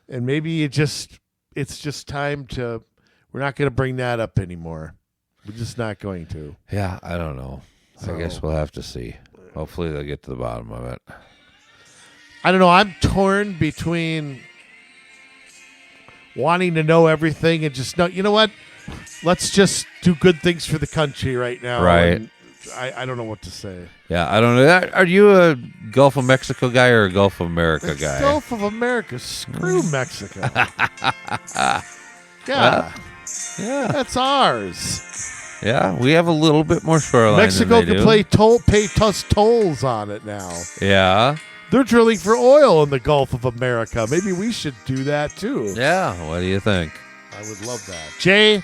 [SPEAKER 2] and maybe it's just time to. We're not going to bring that up anymore. We're just not going to.
[SPEAKER 1] Yeah, I don't know.
[SPEAKER 2] So,
[SPEAKER 1] I guess we'll have to see. Hopefully they'll get to the bottom of it.
[SPEAKER 2] I don't know. I'm torn between wanting to know everything and just know. You know what? Let's just do good things for the country right now.
[SPEAKER 1] Right.
[SPEAKER 2] And I don't know what to say.
[SPEAKER 1] Yeah, I don't know. Are you a Gulf of Mexico guy or a Gulf of America guy?
[SPEAKER 2] Gulf of America. Screw Mexico. Yeah.
[SPEAKER 1] Yeah.
[SPEAKER 2] That's ours.
[SPEAKER 1] Yeah, we have a little bit more shoreline
[SPEAKER 2] Mexico
[SPEAKER 1] than they
[SPEAKER 2] can
[SPEAKER 1] do.
[SPEAKER 2] pay us tolls on it now.
[SPEAKER 1] Yeah.
[SPEAKER 2] They're drilling for oil in the Gulf of America. Maybe we should do that too.
[SPEAKER 1] Yeah, what do you think?
[SPEAKER 2] I would love that. Jay,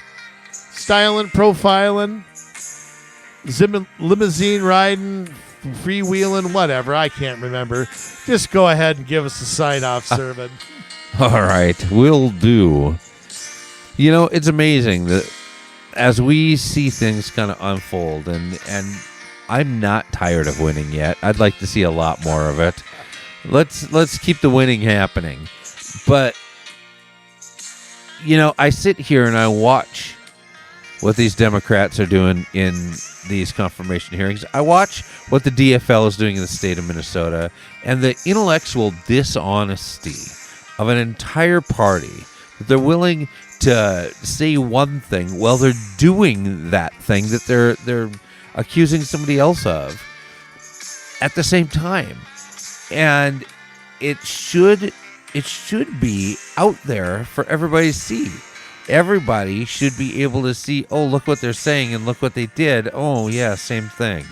[SPEAKER 2] styling, profiling, limousine riding, freewheeling, whatever. I can't remember. Just go ahead and give us a sign-off, Servant.
[SPEAKER 1] All right, will do. It's amazing that as we see things kind of unfold, and I'm not tired of winning yet. I'd like to see a lot more of it. Let's keep the winning happening. But I sit here and I watch what these Democrats are doing in these confirmation hearings. I watch what the DFL is doing in the state of Minnesota, and the intellectual dishonesty of an entire party that they're willing to say one thing while they're doing that thing that they're accusing somebody else of at the same time. And it should be out there for everybody to see. Everybody should be able to see, oh, look what they're saying and look what they did. Oh, yeah, same thing.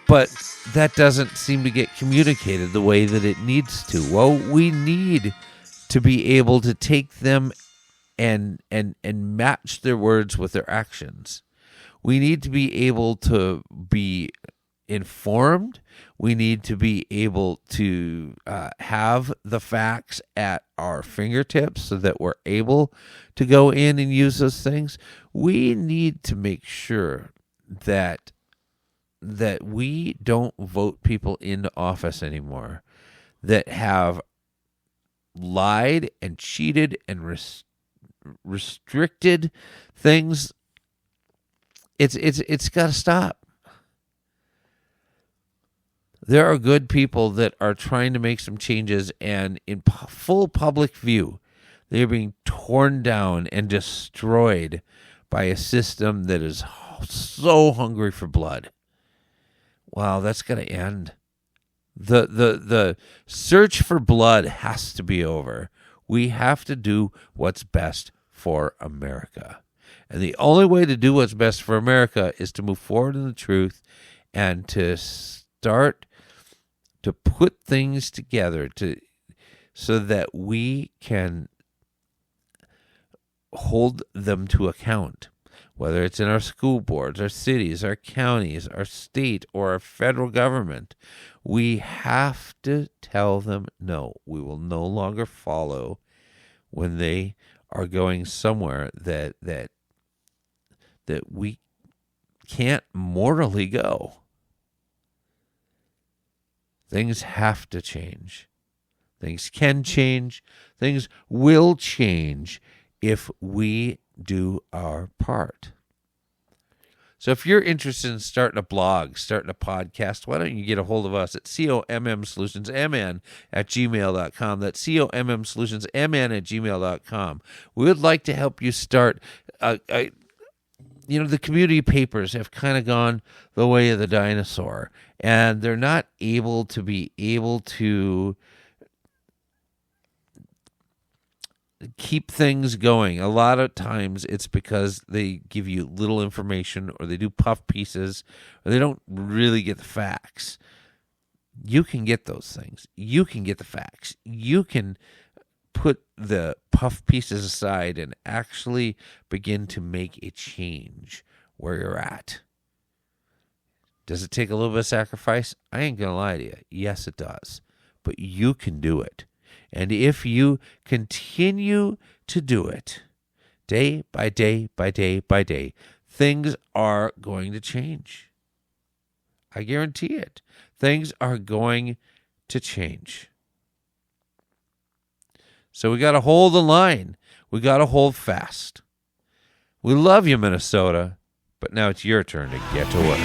[SPEAKER 1] But that doesn't seem to get communicated the way that it needs to. Well, we need to be able to take them and match their words with their actions. We need to be able to be informed. We need to be able to have the facts at our fingertips so that we're able to go in and use those things. We need to make sure that we don't vote people into office anymore that have lied and cheated and restricted things. It's got to stop. There are good people that are trying to make some changes, and in full public view, they are being torn down and destroyed by a system that is so hungry for blood. Wow, that's got to end. The search for blood has to be over. We have to do what's best for America. And the only way to do what's best for America is to move forward in the truth and to start to put things together so that we can hold them to account. Whether it's in our school boards, our cities, our counties, our state, or our federal government, we have to tell them, no, we will no longer follow when they are going somewhere that we can't morally go. Things have to change. Things can change. Things will change if we do our part. So if you're interested in starting a blog, starting a podcast, why don't you get a hold of us at commsolutionsmn@gmail.com. That's commsolutionsmn@gmail.com. We would like to help you start the community papers have kind of gone the way of the dinosaur, and they're not able to keep things going. A lot of times it's because they give you little information, or they do puff pieces, or they don't really get the facts. You can get those things. You can get the facts. You can put the puff pieces aside and actually begin to make a change where you're at. Does it take a little bit of sacrifice? I ain't going to lie to you. Yes, it does. But you can do it. And if you continue to do it day by day by day by day, things are going to change. I guarantee it. Things are going to change. So we got to hold the line. We got to hold fast. We love you, Minnesota, but now it's your turn to get to work.